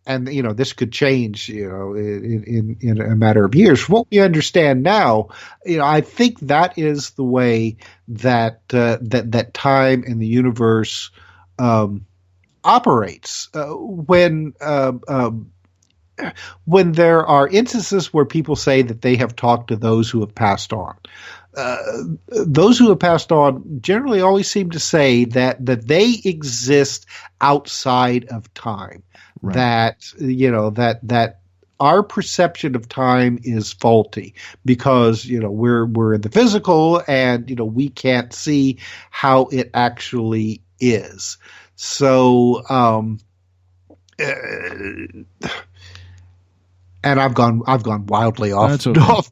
Speaker 4: and this could change, in a matter of years. What we understand now, I think that is the way that that time and the universe operates. When there are instances where people say that they have talked to those who have passed on. Those who have passed on generally always seem to say that they exist outside of time. Right. That our perception of time is faulty because we're in the physical and we can't see how it actually is. So and I've gone wildly off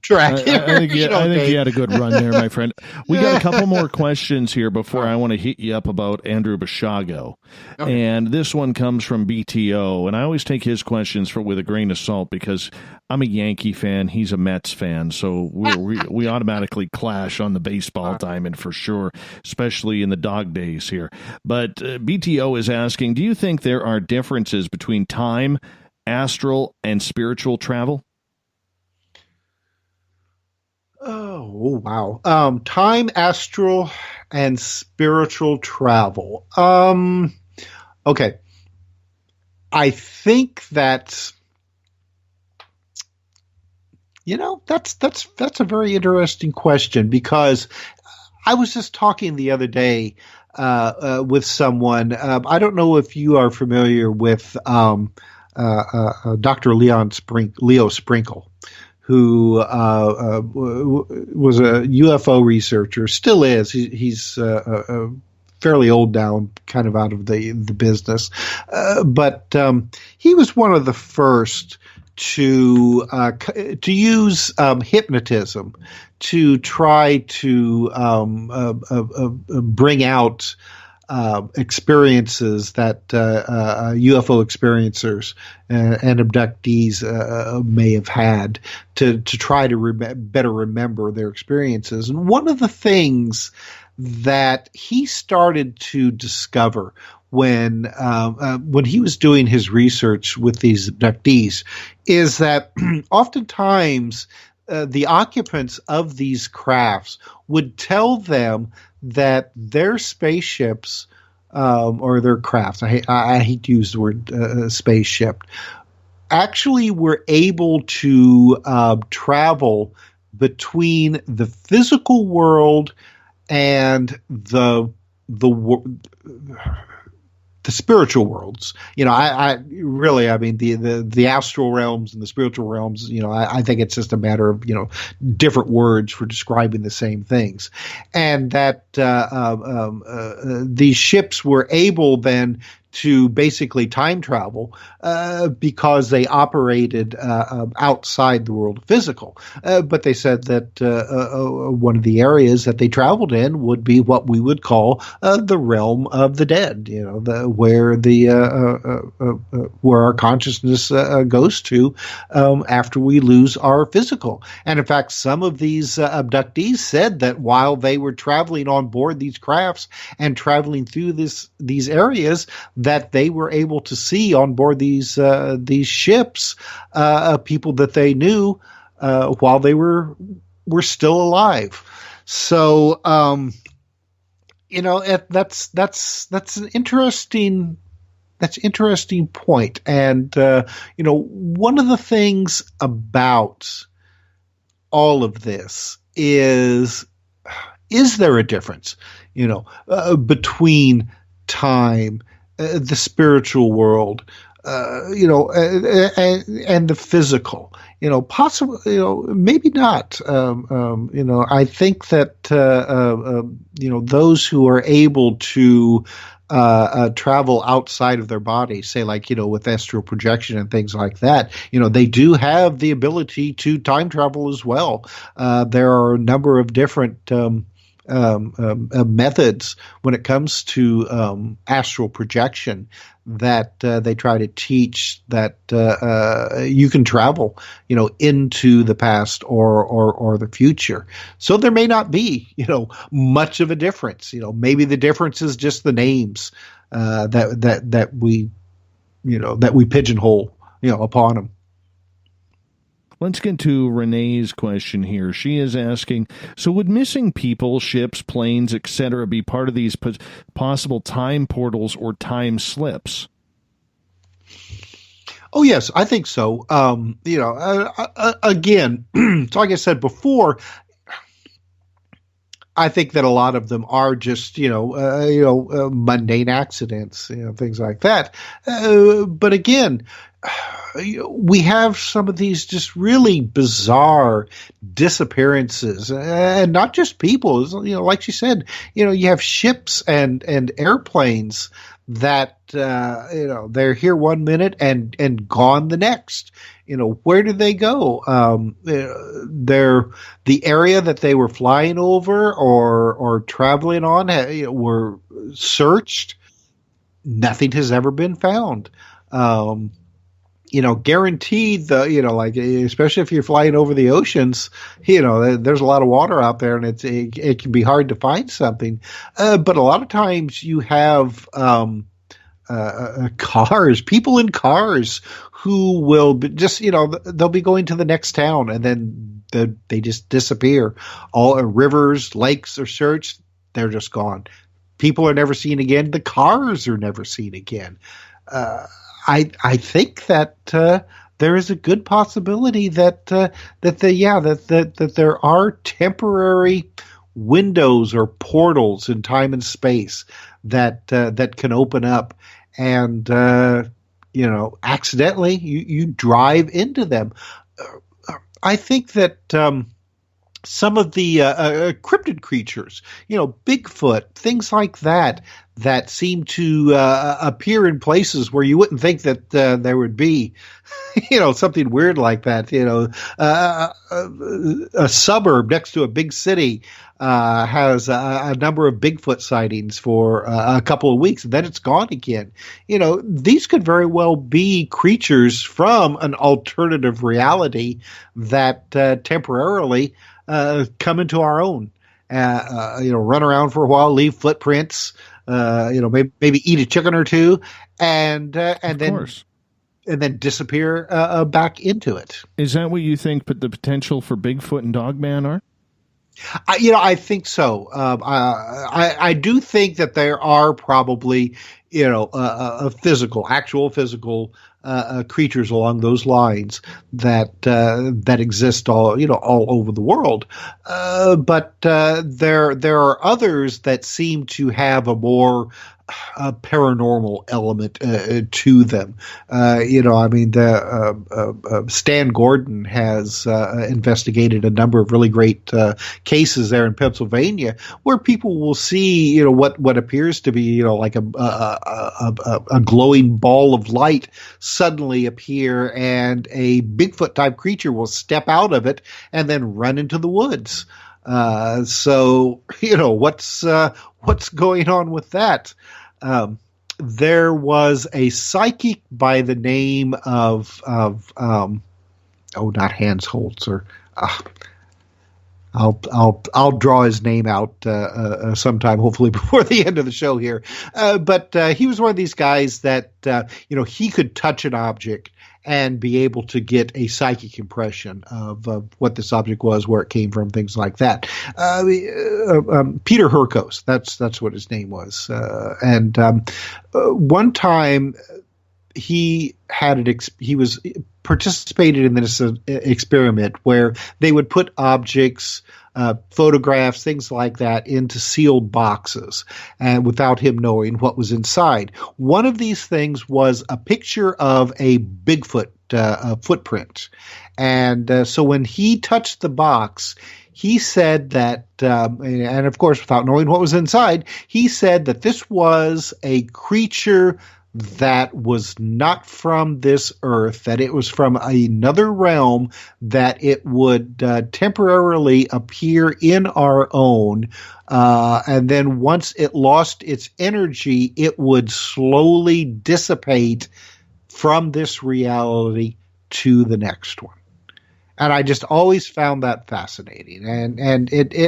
Speaker 4: track.
Speaker 3: I think you had a good run there, my friend. We got a couple more questions here before I want to hit you up about Andrew Bashago. Okay. And this one comes from BTO, and I always take his questions with a grain of salt because I'm a Yankee fan, he's a Mets fan, so we automatically clash on the baseball diamond for sure, especially in the dog days here. But BTO is asking, do you think there are differences between time, astral, and spiritual travel?
Speaker 4: Oh, wow. Time, astral, and spiritual travel. Okay. I think that's that's a very interesting question because I was just talking the other day with someone. I don't know if you are familiar with Dr. Leo Sprinkle, who was a UFO researcher, still is. He's fairly old now, kind of out of the business. But he was one of the first to use hypnotism to try to bring out experiences that UFO experiencers and abductees may have had to try to better remember their experiences. And one of the things that he started to discover when he was doing his research with these abductees is that oftentimes the occupants of these crafts would tell them that their spaceships or their crafts, I hate to use the word spaceship, actually were able to travel between the physical world and the spiritual worlds. I mean, the astral realms and the spiritual realms, I think it's just a matter of, different words for describing the same things. And that these ships were able then to basically time travel because they operated outside the world of physical. But they said that one of the areas that they traveled in would be what we would call the realm of the dead, where our consciousness goes to after we lose our physical. And in fact, some of these abductees said that while they were traveling on board these crafts and traveling through these areas, that they were able to see on board these ships people that they knew while they were still alive. So that's an interesting point. And one of the things about all of this is there a difference between time, the spiritual world, and the physical, possibly, maybe not. I think that, those who are able to travel outside of their body, say like, with astral projection and things like that, they do have the ability to time travel as well. There are a number of different methods when it comes to astral projection that they try to teach that you can travel, into the past or the future. So there may not be, much of a difference. Maybe the difference is just the names that we pigeonhole upon them.
Speaker 3: Let's get to Renee's question here. She is asking, so would missing people, ships, planes, etc. be part of these possible time portals or time slips?
Speaker 4: Oh, yes, I think so. Again, so like I said before, I think that a lot of them are just, mundane accidents, things like that. But again, we have some of these just really bizarre disappearances, and not just people. Like she said, you have ships and airplanes that they're here 1 minute and gone the next. Where did they go? They're the area that they were flying over or traveling on were searched. Nothing has ever been found. Guaranteed especially if you're flying over the oceans, there's a lot of water out there, and it can be hard to find something. But a lot of times you have people in cars who will they'll be going to the next town, and then they just disappear. All rivers, lakes are searched; they're just gone. People are never seen again. The cars are never seen again. I think that there is a good possibility that there are temporary windows or portals in time and space that can open up, and accidentally you drive into them. I think that some of the cryptid creatures, Bigfoot, things like that seem to appear in places where you wouldn't think that there would be, something weird like that. A suburb next to a big city has a number of Bigfoot sightings for a couple of weeks, and then it's gone again. These could very well be creatures from an alternative reality that temporarily come into our own, run around for a while, leave footprints, maybe eat a chicken or two, and then disappear back into it.
Speaker 3: Is that what you think? But the potential for Bigfoot and Dogman are?
Speaker 4: I think so. I do think that there are probably, actual physical creatures along those lines that exist all over the world. But there are others that seem to have a more paranormal element to them. Stan Gordon has investigated a number of really great cases there in Pennsylvania where people will see, what appears to be, like a glowing ball of light suddenly appear, and a Bigfoot type creature will step out of it and then run into the woods. So what's going on with that? There was a psychic by the name of not Hans Holzer. I'll draw his name out sometime, hopefully before the end of the show here. But he was one of these guys that he could touch an object and be able to get a psychic impression of what this object was, where it came from, things like that. Peter Hurkos, that's what his name was. And one time he was participated in this experiment where they would put objects, photographs, things like that, into sealed boxes, and without him knowing what was inside. One of these things was a picture of a Bigfoot footprint, and so when he touched the box, he said that, and of course without knowing what was inside, he said that this was a creature that was not from this earth, that it was from another realm, that it would temporarily appear in our own, and then once it lost its energy, it would slowly dissipate from this reality to the next one. And I just always found that fascinating, and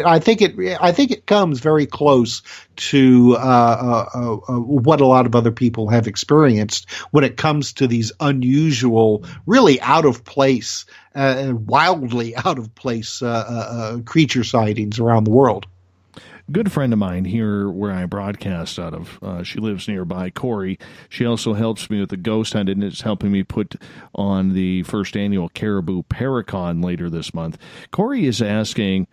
Speaker 4: I think it comes very close to what a lot of other people have experienced when it comes to these unusual, really out of place, wildly out of place creature sightings around the world.
Speaker 3: Good friend of mine here where I broadcast out of, she lives nearby, Corey. She also helps me with the ghost hunt and is helping me put on the first annual Caribou Paracon later this month. Corey is asking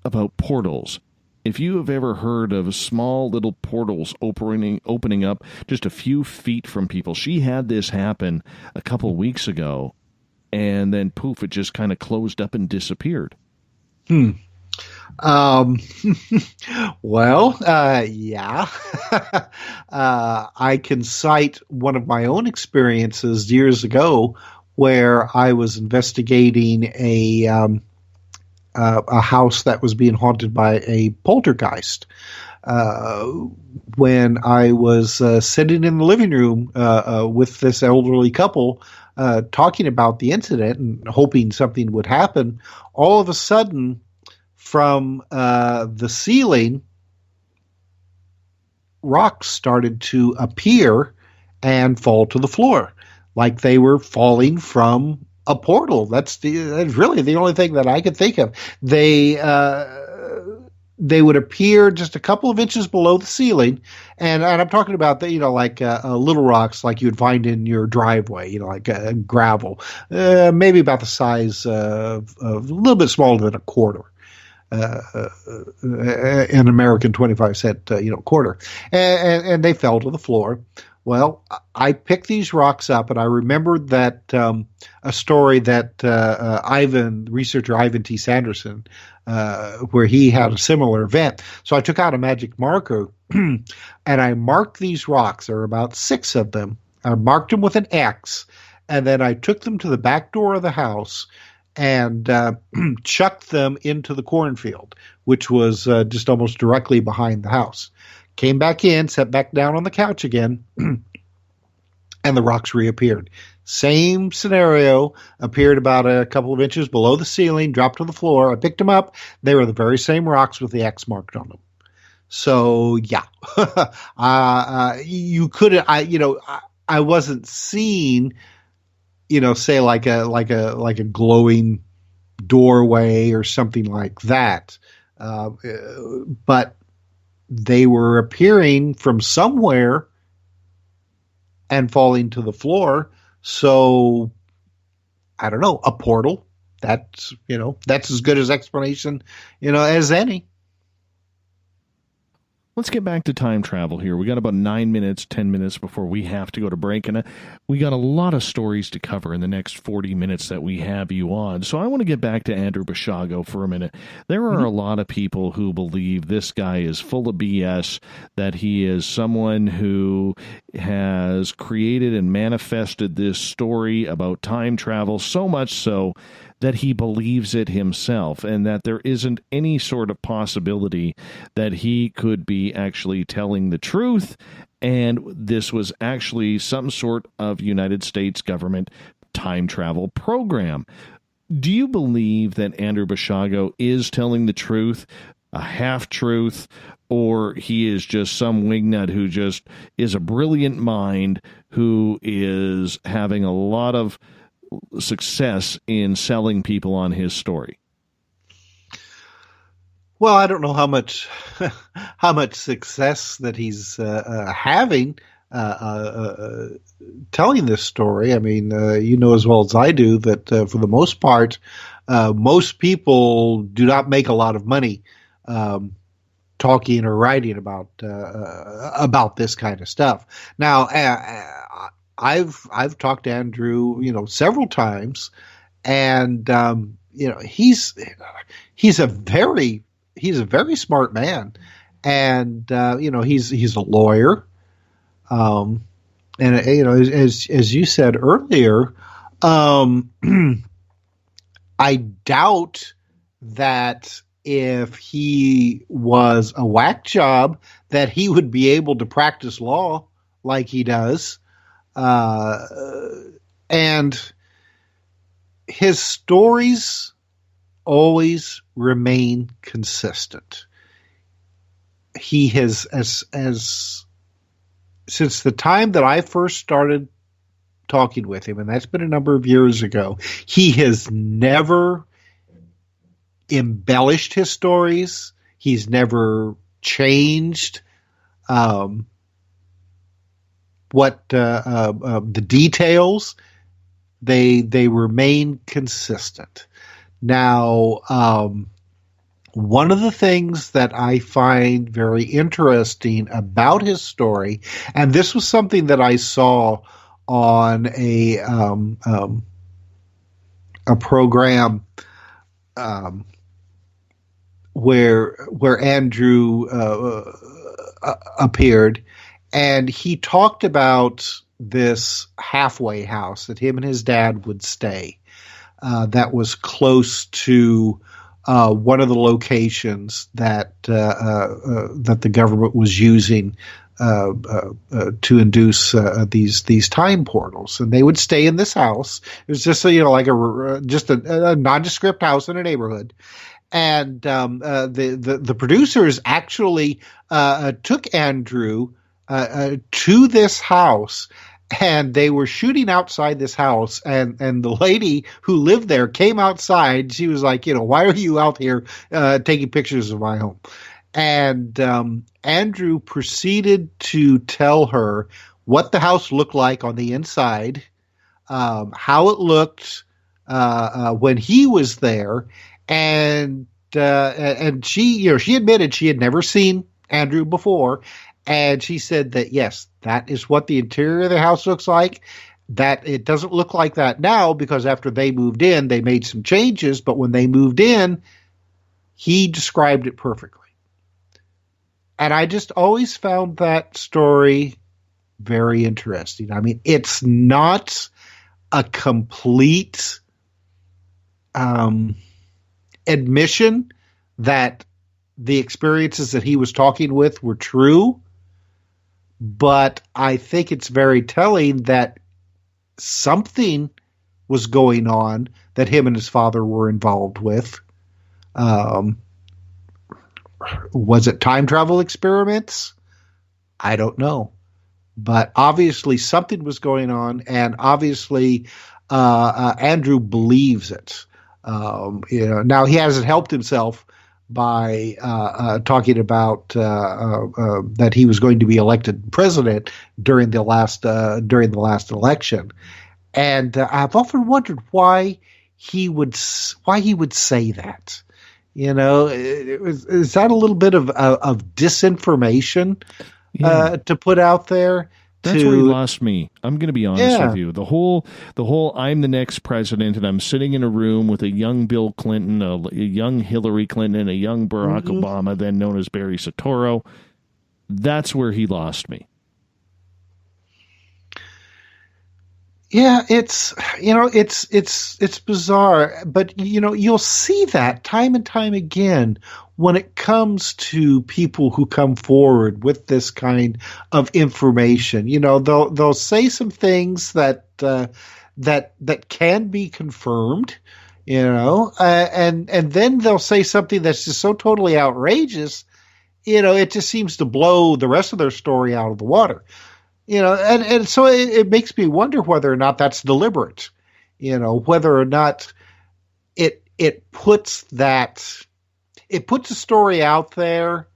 Speaker 3: about portals. If you have ever heard of small little portals opening up just a few feet from people. She had this happen a couple weeks ago, and then poof, it just kind of closed up and disappeared.
Speaker 4: Well, yeah. I can cite one of my own experiences years ago where I was investigating a house that was being haunted by a poltergeist. When I was sitting in the living room with this elderly couple talking about the incident and hoping something would happen, all of a sudden, from the ceiling, rocks started to appear and fall to the floor, like they were falling from a portal. That's really the only thing that I could think of. They would appear just a couple of inches below the ceiling, and I'm talking about like little rocks like you would find in your driveway, like gravel, maybe about the size of a little bit smaller than a quarter. An American 25-cent, quarter, and they fell to the floor. Well, I picked these rocks up, and I remembered that a story that researcher Ivan T. Sanderson, where he had a similar event. So I took out a magic marker, and I marked these rocks. There were about 6 of them. I marked them with an X, and then I took them to the back door of the house and chucked them into the cornfield, which was just almost directly behind the house. Came back in, sat back down on the couch again, and the rocks reappeared. Same scenario, appeared about a couple of inches below the ceiling, dropped to the floor. I picked them up. They were the very same rocks with the X marked on them. So, yeah. You couldn't, I wasn't seeing, say like a glowing doorway or something like that. But they were appearing from somewhere and falling to the floor. So I don't know, a portal. That's as good as explanation, as any.
Speaker 3: Let's get back to time travel here. We got about 9 minutes, 10 minutes before we have to go to break, and we got a lot of stories to cover in the next 40 minutes that we have you on. So I want to get back to Andrew Basiago for a minute. There are a lot of people who believe this guy is full of BS, that he is someone who has created and manifested this story about time travel, so much so that he believes it himself, and that there isn't any sort of possibility that he could be actually telling the truth, and this was actually some sort of United States government time travel program. Do you believe that Andrew Basiago is telling the truth, a half-truth, or he is just some wingnut who just is a brilliant mind who is having a lot of success in selling people on his story?
Speaker 4: Well, I don't know how much success that he's having telling this story. I mean, as well as I do that for the most part, most people do not make a lot of money talking or writing about this kind of stuff. Now, I've talked to Andrew, several times, and he's a very smart man, and he's a lawyer, and as you said earlier, I doubt that if he was a whack job that he would be able to practice law like he does. And his stories always remain consistent. He has, as since the time that I first started talking with him, and that's been a number of years ago, he has never embellished his stories. He's never changed the details. They remain consistent. Now, one of the things that I find very interesting about his story, and this was something that I saw on a program where Andrew appeared, and he talked about this halfway house that him and his dad would stay. That was close to one of the locations that the government was using to induce these time portals, and they would stay in this house. It was just a nondescript house in a neighborhood, and the producers actually took Andrew to this house. And they were shooting outside this house, and the lady who lived there came outside. She was like, why are you out here taking pictures of my home? And Andrew proceeded to tell her what the house looked like on the inside, how it looked when he was there, and she admitted she had never seen Andrew before. And she said that, yes, that is what the interior of the house looks like. That it doesn't look like that now because after they moved in, they made some changes. But when they moved in, he described it perfectly. And I just always found that story very interesting. I mean, it's not a complete admission that the experiences that he was talking with were true. But I think it's very telling that something was going on that him and his father were involved with. Was it time travel experiments? I don't know. But obviously something was going on, and obviously Andrew believes it. Now he hasn't helped himself by talking about that he was going to be elected president during the last election, and I've often wondered why he would say that. Is that a little bit of disinformation to put out there?
Speaker 3: That's where he lost me. I'm going to be honest with you. The whole I'm the next president and I'm sitting in a room with a young Bill Clinton, a young Hillary Clinton, and a young Barack Obama, then known as Barry Soetoro. That's where he lost me.
Speaker 4: Yeah, it's bizarre, but you'll see that time and time again when it comes to people who come forward with this kind of information. They'll say some things that can be confirmed, and then they'll say something that's just so totally outrageous, it just seems to blow the rest of their story out of the water. And so it makes me wonder whether or not that's deliberate, whether or not it puts a story out there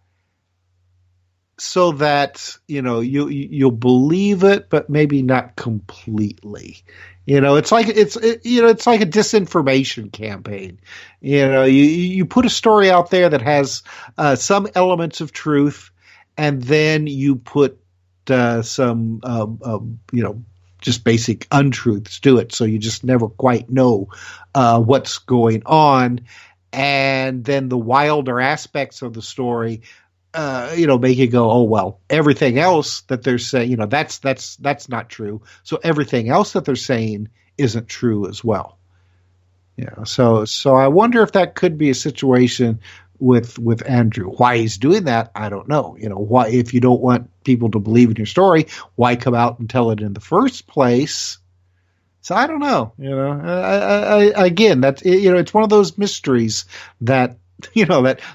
Speaker 4: so that, you'll believe it, but maybe not completely. It's like a disinformation campaign. You put a story out there that has some elements of truth, and then you put some just basic untruths to it, so you just never quite know what's going on, and then the wilder aspects of the story make you go, oh well, everything else that they're saying, that's not true, so everything else that they're saying isn't true as well. So I wonder if that could be a situation with Andrew. Why he's doing that, I don't know. Why, if you don't want people to believe in your story, why come out and tell it in the first place? So I don't know. Again, that's it's one of those mysteries that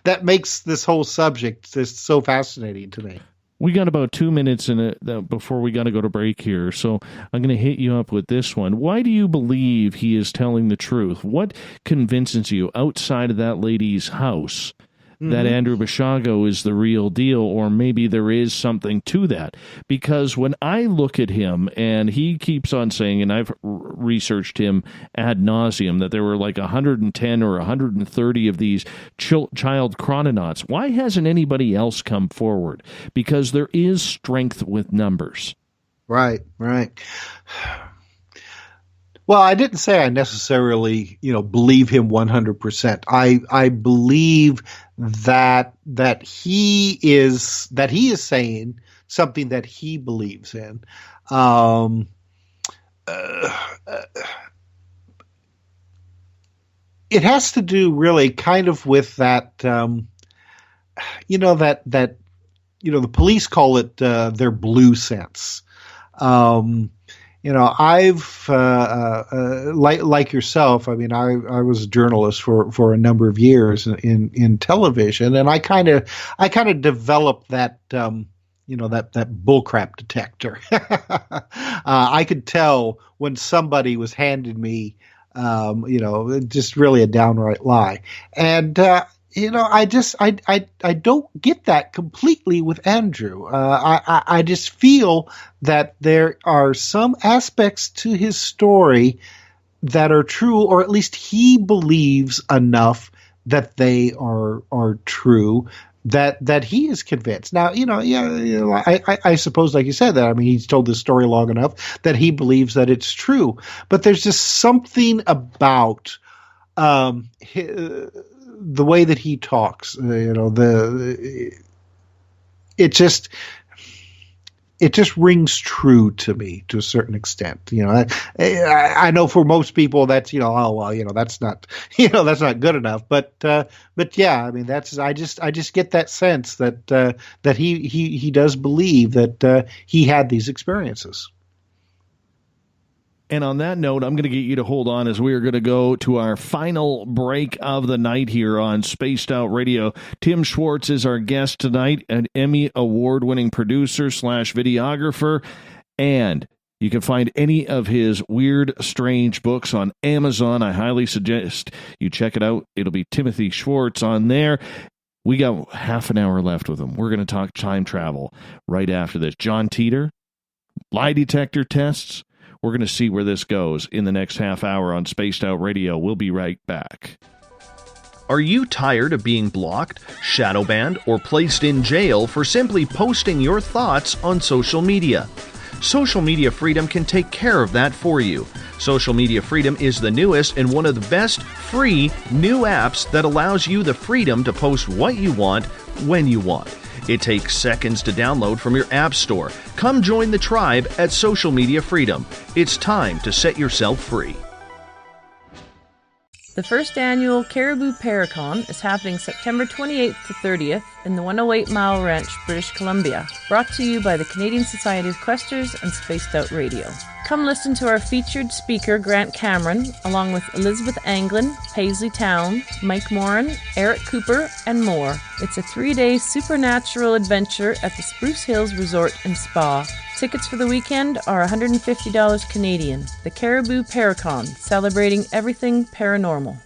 Speaker 4: that makes this whole subject just so fascinating to me.
Speaker 3: We got about 2 minutes in it before we got to go to break here, so I'm going to hit you up with this one. Why do you believe he is telling the truth? What convinces you outside of that lady's house that Andrew Basiago is the real deal, or maybe there is something to that? Because when I look at him, and he keeps on saying, and I've researched him ad nauseum, that there were like 110 or 130 of these child chrononauts. Why hasn't anybody else come forward? Because there is strength with numbers.
Speaker 4: Right. Well, I didn't say I necessarily, believe him 100%. I believe that he is saying something that he believes in. It has to do really kind of with that, the police call it their blue sense. I've like yourself. I mean, I was a journalist for a number of years in television, and I kind of developed that that bullcrap detector. I could tell when somebody was handing me just really a downright lie, and I don't get that completely with Andrew. I just feel that there are some aspects to his story that are true, or at least he believes enough that they are true, that he is convinced. Now, I suppose, like you said, that, I mean, he's told this story long enough that he believes that it's true. But there's just something about the way that he talks, it just rings true to me to a certain extent. I know for most people that's that's not that's not good enough. But yeah, I mean I just get that sense that he does believe that he had these experiences.
Speaker 3: And on that note, I'm going to get you to hold on as we are going to go to our final break of the night here on Spaced Out Radio. Tim Swartz is our guest tonight, an Emmy award-winning producer / videographer, and you can find any of his weird, strange books on Amazon. I highly suggest you check it out. It'll be Timothy Swartz on there. We got half an hour left with him. We're going to talk time travel right after this. John Teeter, lie detector tests. We're going to see where this goes in the next half hour on Spaced Out Radio. We'll be right back.
Speaker 6: Are you tired of being blocked, shadow banned, or placed in jail for simply posting your thoughts on social media? Social Media Freedom can take care of that for you. Social Media Freedom is the newest and one of the best free new apps that allows you the freedom to post what you want when you want. It takes seconds to download from your app store. Come join the tribe at Social Media Freedom. It's time to set yourself free.
Speaker 7: The first annual Caribou Paracon is happening September 28th to 30th in the 108 Mile Ranch, British Columbia. Brought to you by the Canadian Society of Questers and Spaced Out Radio. Come listen to our featured speaker, Grant Cameron, along with Elizabeth Anglin, Paisley Town, Mike Moran, Eric Cooper, and more. It's a 3-day supernatural adventure at the Spruce Hills Resort and Spa. Tickets for the weekend are $150 Canadian. The Caribou Paracon, celebrating everything paranormal.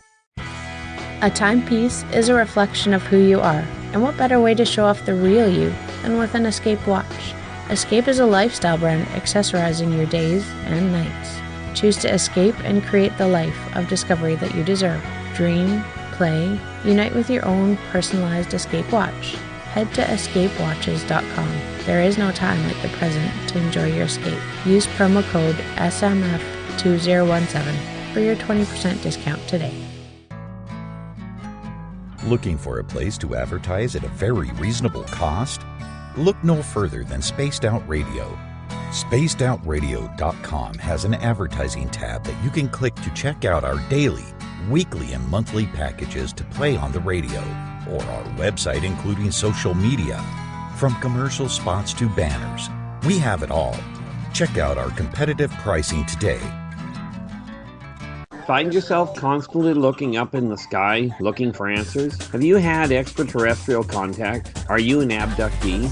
Speaker 5: A timepiece is a reflection of who you are, and what better way to show off the real you than with an Escape watch? Escape is a lifestyle brand accessorizing your days and nights. Choose to escape and create the life of discovery that you deserve. Dream, play, unite with your own personalized Escape watch. Head to escapewatches.com. There is no time like the present to enjoy your escape. Use promo code SMF2017 for your 20% discount today.
Speaker 12: Looking for a place to advertise at a very reasonable cost? Look no further than Spaced Out Radio. SpacedOutRadio.com has an advertising tab that you can click to check out our daily, weekly, and monthly packages to play on the radio, or our website including social media. From commercial spots to banners, we have it all. Check out our competitive pricing today.
Speaker 17: Find yourself constantly looking up in the sky, looking for answers? Have you had extraterrestrial contact? Are you an abductee?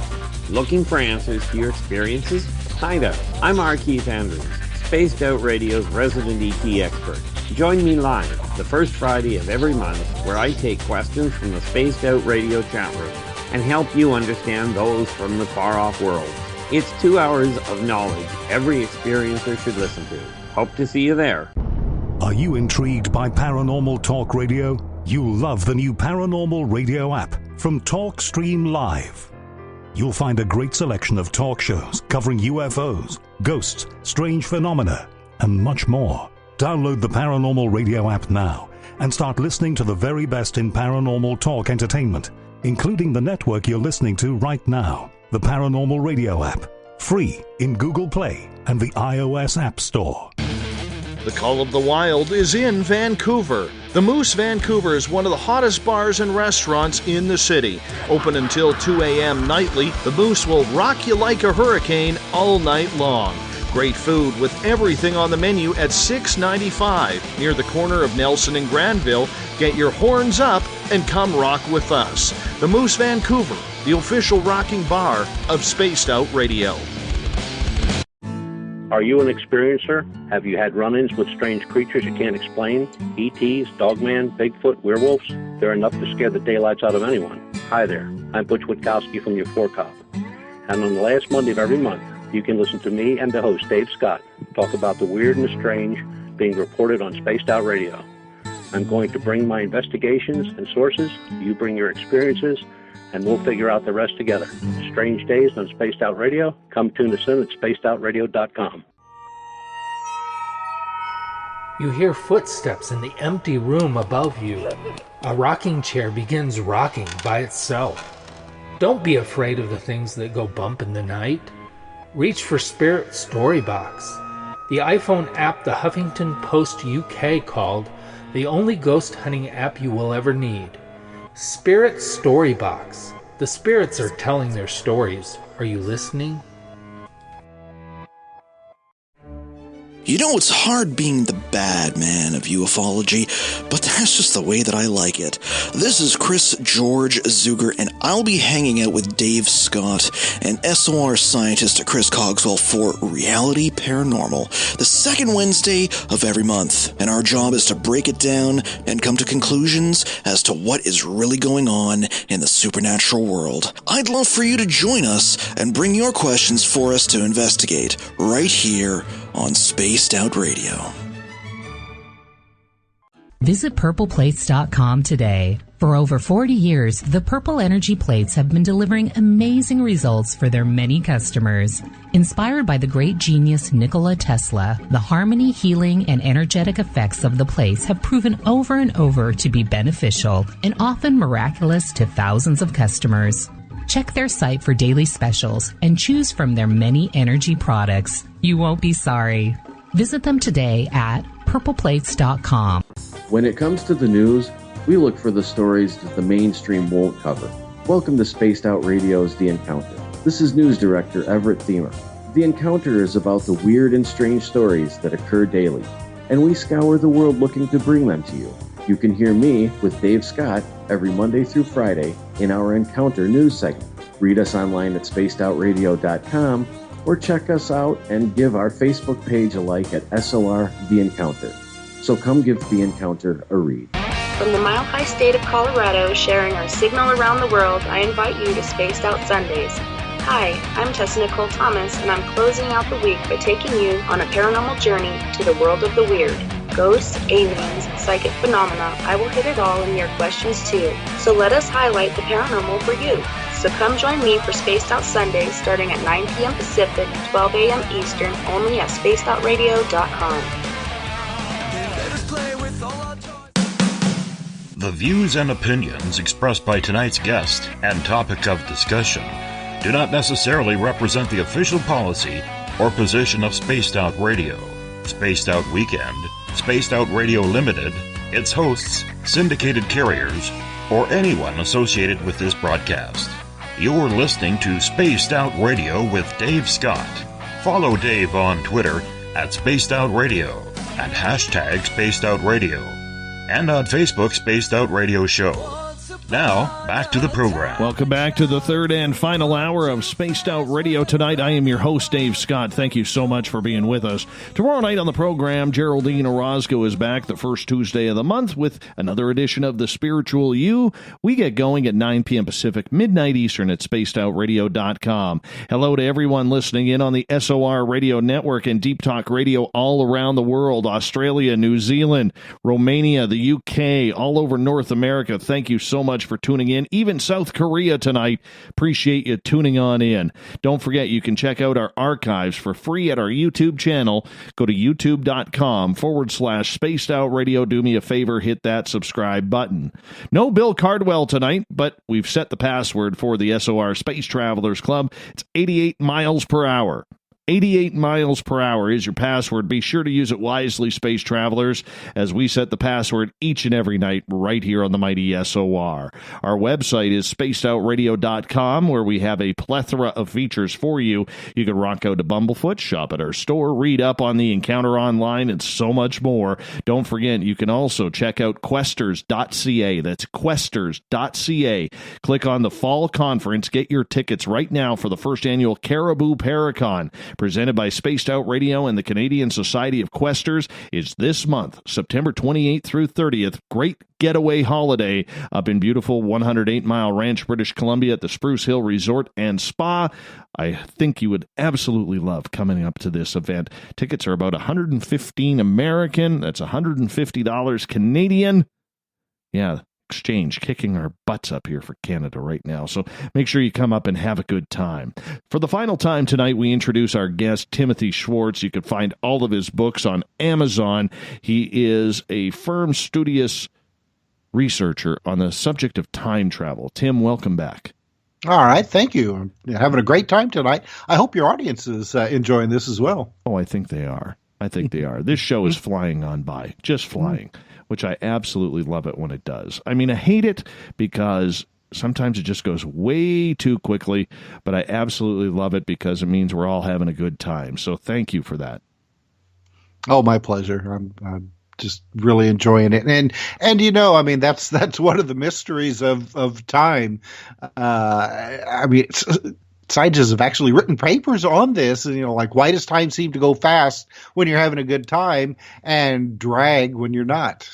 Speaker 17: Looking for answers to your experiences? Hi there, I'm R. Keith Andrews, Spaced Out Radio's resident ET expert. Join me live the first Friday of every month where I take questions from the Spaced Out Radio chat room and help you understand those from the far-off world. It's 2 hours of knowledge every experiencer should listen to. Hope to see you there.
Speaker 18: Are you intrigued by Paranormal Talk Radio? You'll love the new Paranormal Radio app from TalkStream Live. You'll find a great selection of talk shows covering UFOs, ghosts, strange phenomena, and much more. Download the Paranormal Radio app now and start listening to the very best in paranormal talk entertainment, including the network you're listening to right now. The Paranormal Radio app, free in Google Play and the iOS App Store.
Speaker 6: The Call of the Wild is in Vancouver. The Moose Vancouver is one of the hottest bars and restaurants in the city. Open until 2 a.m. nightly, the Moose will rock you like a hurricane all night long. Great food with everything on the menu at $6.95 near the corner of Nelson and Granville. Get your horns up and come rock with us. The Moose Vancouver, the official rocking bar of Spaced Out Radio.
Speaker 8: Are you an experiencer? Have you had run-ins with strange creatures you can't explain? ETs, Dogman, Bigfoot, werewolves? They're enough to scare the daylights out of anyone. Hi there, I'm Butch Witkowski from your 4-Cop. And on the last Monday of every month, you can listen to me and the host, Dave Scott, talk about the weird and the strange being reported on Spaced Out Radio. I'm going to bring my investigations and sources, you bring your experiences, and we'll figure out the rest together. Strange Days on Spaced Out Radio. Come tune us in at spacedoutradio.com.
Speaker 19: You hear footsteps in the empty room above you. A rocking chair begins rocking by itself. Don't be afraid of the things that go bump in the night. Reach for Spirit Storybox, the iPhone app the Huffington Post UK called the only ghost hunting app you will ever need. Spirit Storybox. The spirits are telling their stories. Are you listening?
Speaker 20: You know, it's hard being the bad man of ufology, but that's just the way that I like it. This is Chris George Zuger, and I'll be hanging out with Dave Scott and SOR scientist Chris Cogswell for Reality Paranormal, the second Wednesday of every month. And our job is to break it down and come to conclusions as to what is really going on in the supernatural world. I'd love for you to join us and bring your questions for us to investigate right here on Spaced Out Radio.
Speaker 14: Visit purpleplates.com today. For over 40 years, the Purple Energy Plates have been delivering amazing results for their many customers. Inspired by the great genius Nikola Tesla, the harmony, healing, and energetic effects of the plates have proven over and over to be beneficial and often miraculous to thousands of customers. Check their site for daily specials and choose from their many energy products. You won't be sorry. Visit them today at purpleplates.com.
Speaker 10: When it comes to the news, we look for the stories that the mainstream won't cover. Welcome to Spaced Out Radio's The Encounter. This is News Director Everett Thiemer. The Encounter is about the weird and strange stories that occur daily, and we scour the world looking to bring them to you. You can hear me with Dave Scott every Monday through Friday in our Encounter news segment. Read us online at spacedoutradio.com or check us out and give our Facebook page a like at SOR The Encounter. So come give The Encounter a read.
Speaker 9: From the mile-high state of Colorado, sharing our signal around the world, I invite you to Spaced Out Sundays. Hi, I'm Tessa Nicole Thomas, and I'm closing out the week by taking you on a paranormal journey to the world of the weird. Ghosts, aliens, psychic phenomena, I will hit it all in your questions too. So let us highlight the paranormal for you. So come join me for Spaced Out Sundays starting at 9 p.m. Pacific, 12 a.m. Eastern, only at spacedoutradio.com.
Speaker 1: The views and opinions expressed by tonight's guest and topic of discussion do not necessarily represent the official policy or position of Spaced Out Radio, Spaced Out Weekend, Spaced Out Radio Limited, its hosts, syndicated carriers, or anyone associated with this broadcast. You're listening to Spaced Out Radio with Dave Scott. Follow Dave on Twitter at Spaced Out Radio and hashtag Spaced Out Radio, and on Facebook Spaced Out Radio Show. Now, back to the program.
Speaker 3: Welcome back to the third and final hour of Spaced Out Radio tonight. I am your host, Dave Scott. Thank you so much for being with us. Tomorrow night on the program, Geraldine Orozco is back the first Tuesday of the month with another edition of The Spiritual You. We get going at 9 p.m. Pacific, midnight Eastern at spacedoutradio.com. Hello to everyone listening in on the SOR Radio Network and Deep Talk Radio all around the world, Australia, New Zealand, Romania, the UK, all over North America. Thank you so much for tuning in. Even South Korea tonight. Appreciate you tuning on in. Don't forget, you can check out our archives for free at our YouTube channel. Go to youtube.com/Spaced Out Radio. Do me a favor, hit that subscribe button. No Bill Cardwell tonight, but we've set the password for the SOR Space Travelers Club. It's 88 miles per hour. 88 miles per hour is your password. Be sure to use it wisely, Space Travelers, as we set the password each and every night right here on the mighty SOR. Our website is spacedoutradio.com, where we have a plethora of features for you. You can rock out to Bumblefoot, shop at our store, read up on the encounter online, and so much more. Don't forget, you can also check out questers.ca. That's questers.ca. Click on the fall conference. Get your tickets right now for the first annual Caribou Paracon, presented by Spaced Out Radio and the Canadian Society of Questers, is this month, September 28th through 30th. Great getaway holiday up in beautiful 108 Mile Ranch, British Columbia at the Spruce Hill Resort and Spa. I think you would absolutely love coming up to this event. Tickets are about $115 American. That's $150 Canadian. Yeah, exchange kicking our butts up here for Canada right now. So make sure you come up and have a good time. For the final time tonight, we introduce our guest, Timothy Swartz. You can find all of his books on Amazon. He is a firm, studious researcher on the subject of time travel. Tim, welcome back.
Speaker 4: All right, thank you. I'm having a great time tonight. I hope your audience is enjoying this as well.
Speaker 3: Oh, I think they are. This show is flying on by, just flying, which I absolutely love it when it does. I mean, I hate it because sometimes it just goes way too quickly, but I absolutely love it because it means we're all having a good time. So thank you for that.
Speaker 4: Oh, my pleasure. I'm just really enjoying it. And you know, I mean, that's one of the mysteries of time. I mean, scientists have actually written papers on this, and, you know, like, why does time seem to go fast when you're having a good time and drag when you're not?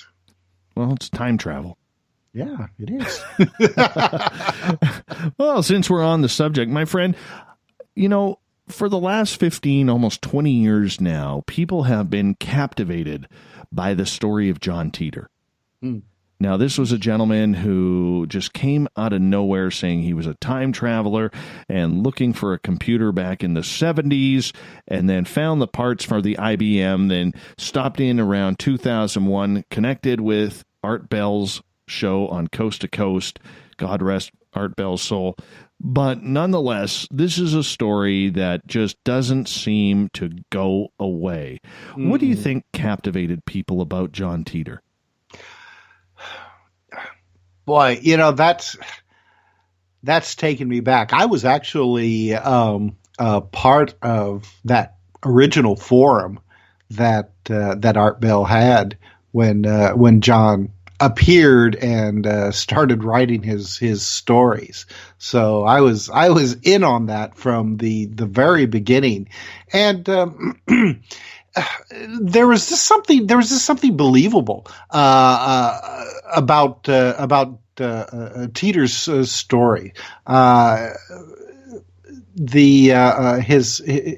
Speaker 3: Well, it's time travel.
Speaker 4: Yeah, it is.
Speaker 3: Well, since we're on the subject, my friend, you know, for the last 15, almost 20 years now, people have been captivated by the story of John Titor. Now, this was a gentleman who just came out of nowhere saying he was a time traveler and looking for a computer back in the 70s, and then found the parts for the IBM, then stopped in around 2001, connected with Art Bell's show on Coast to Coast. God rest Art Bell's soul. But nonetheless, this is a story that just doesn't seem to go away. What do you think captivated people about John Titor?
Speaker 4: Boy, you know, that's taken me back. I was actually part of that original forum that Art Bell had when John appeared and started writing his stories. So I was in on that from the very beginning, and there was just something believable about Titor's story.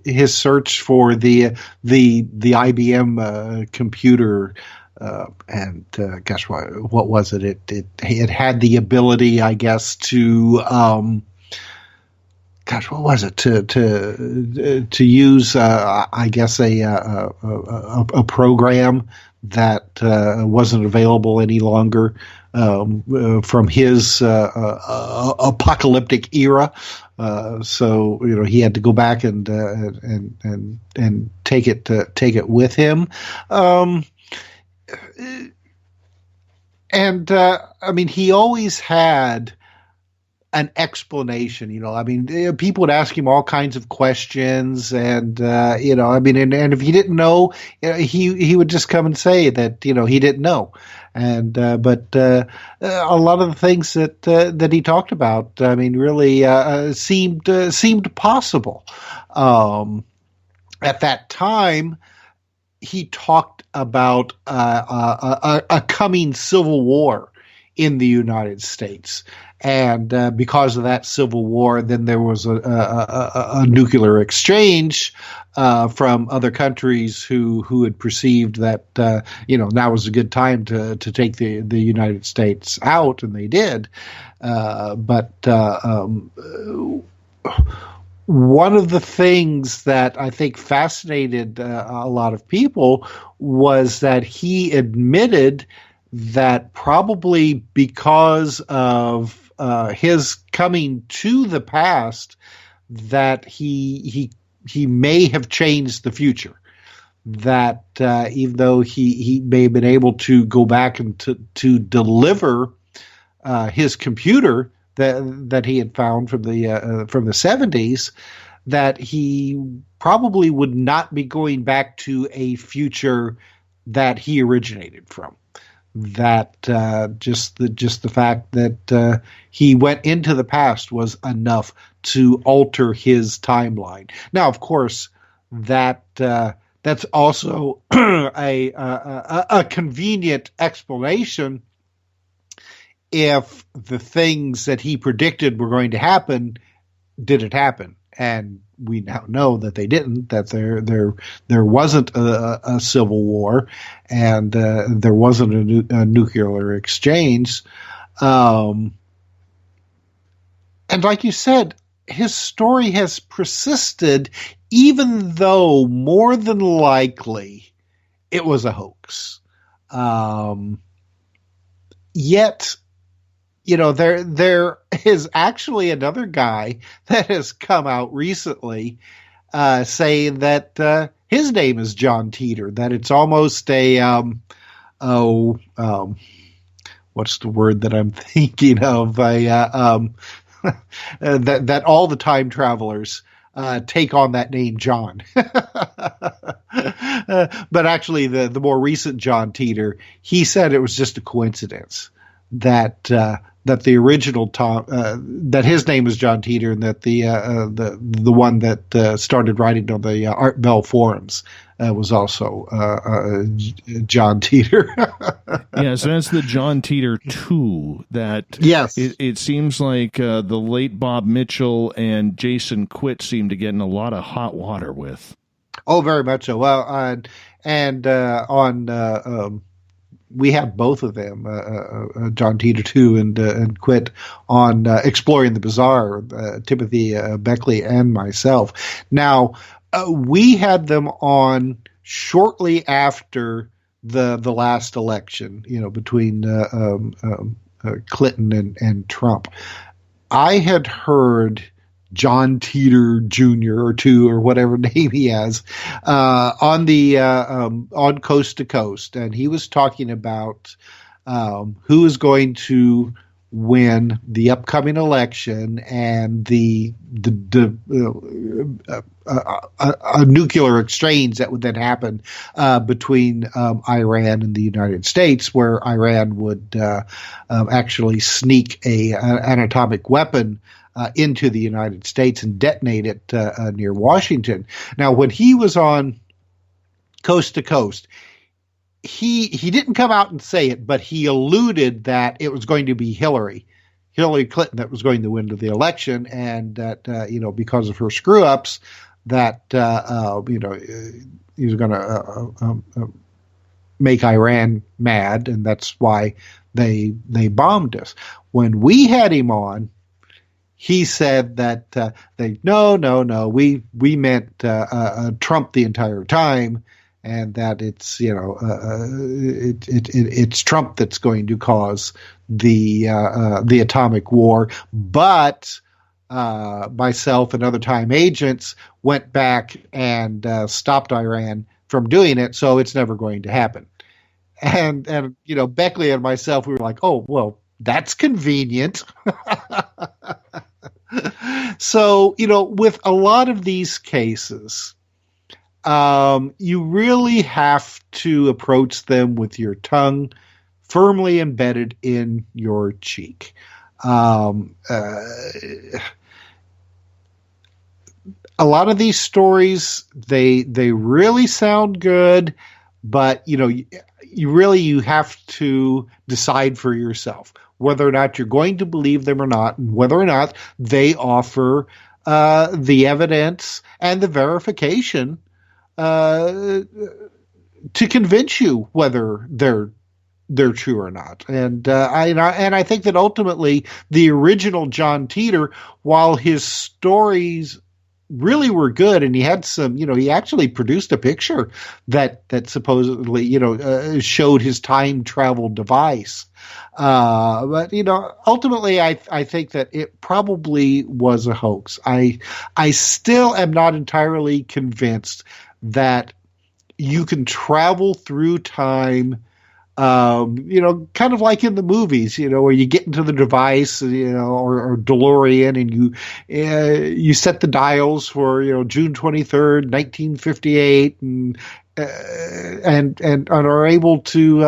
Speaker 4: His search for the IBM computer. And gosh, what was it? It had the ability, I guess, to what was it? To use, I guess, a program that wasn't available any longer from his apocalyptic era. So, you know, he had to go back and take it with him. I mean, he always had an explanation. I mean, people would ask him all kinds of questions, and and if he didn't know, he would just come and say that he didn't know. And but a lot of the things that he talked about, I mean, really seemed possible. At that time, he talked about a coming civil war in the United States. And because of that civil war, then there was a nuclear exchange from other countries who had perceived that now was a good time to take the United States out, and they did. But one of the things that I think fascinated a lot of people was that he admitted that probably because of his coming to the past, that he may have changed the future. That even though he may have been able to go back and to deliver his computer that he had found from the 70s, that he probably would not be going back to a future that he originated from. That just the fact that he went into the past was enough to alter his timeline. Now, of course, that's also a convenient explanation if the things that he predicted were going to happen didn't happen. And we now know that they didn't, that there wasn't a civil war, and there wasn't a nuclear exchange. And like you said, his story has persisted, even though more than likely it was a hoax. Yet, there is actually another guy that has come out recently saying that his name is John Teeter, that it's almost what's the word that I'm thinking of? That all the time travelers take on that name, John. But actually, the more recent John Teeter, he said it was just a coincidence that the original Tom, that his name was John Teeter, and that the one that started writing on the Art Bell forums was also John Teeter.
Speaker 3: Yes, that's the John Teeter 2 that
Speaker 4: yes.
Speaker 3: It seems like the late Bob Mitchell and Jason Quitt seem to get in a lot of hot water with.
Speaker 4: Oh, very much so. Well, we have both of them, John Teeter 2 and Quitt, on Exploring the Bizarre, Timothy Beckley and myself. Now, we had them on shortly after the last election, between Clinton and Trump. I had heard John Teeter Jr. or 2 or whatever name he has on Coast to Coast, and he was talking about who is going to win the upcoming election and the nuclear exchange that would then happen between Iran and the United States, where Iran would actually sneak an atomic weapon into the United States and detonate it near Washington. Now, when he was on Coast to Coast, he didn't come out and say it, but he alluded that it was going to be Hillary Clinton that was going to win the election, and that because of her screw ups, that he was going to make Iran mad, and that's why they bombed us. When we had him on, he said that no, we meant Trump the entire time, and that it's it's Trump that's going to cause the atomic war. But myself and other time agents went back and stopped Iran from doing it, so it's never going to happen. And Beckley and myself, we were like, oh well, that's convenient. So, with a lot of these cases, you really have to approach them with your tongue firmly embedded in your cheek. A lot of these stories, they really sound good, but you have to decide for yourself whether or not you're going to believe them or not, and whether or not they offer the evidence and the verification to convince you whether they're true or not. And I think that ultimately the original John Teeter, while his stories really were good, and he had some, he actually produced a picture that supposedly, showed his time travel device. But ultimately I think that it probably was a hoax. I still am not entirely convinced that you can travel through time, kind of like in the movies, where you get into the device, or DeLorean, and you set the dials for, June 23rd, 1958, and are able to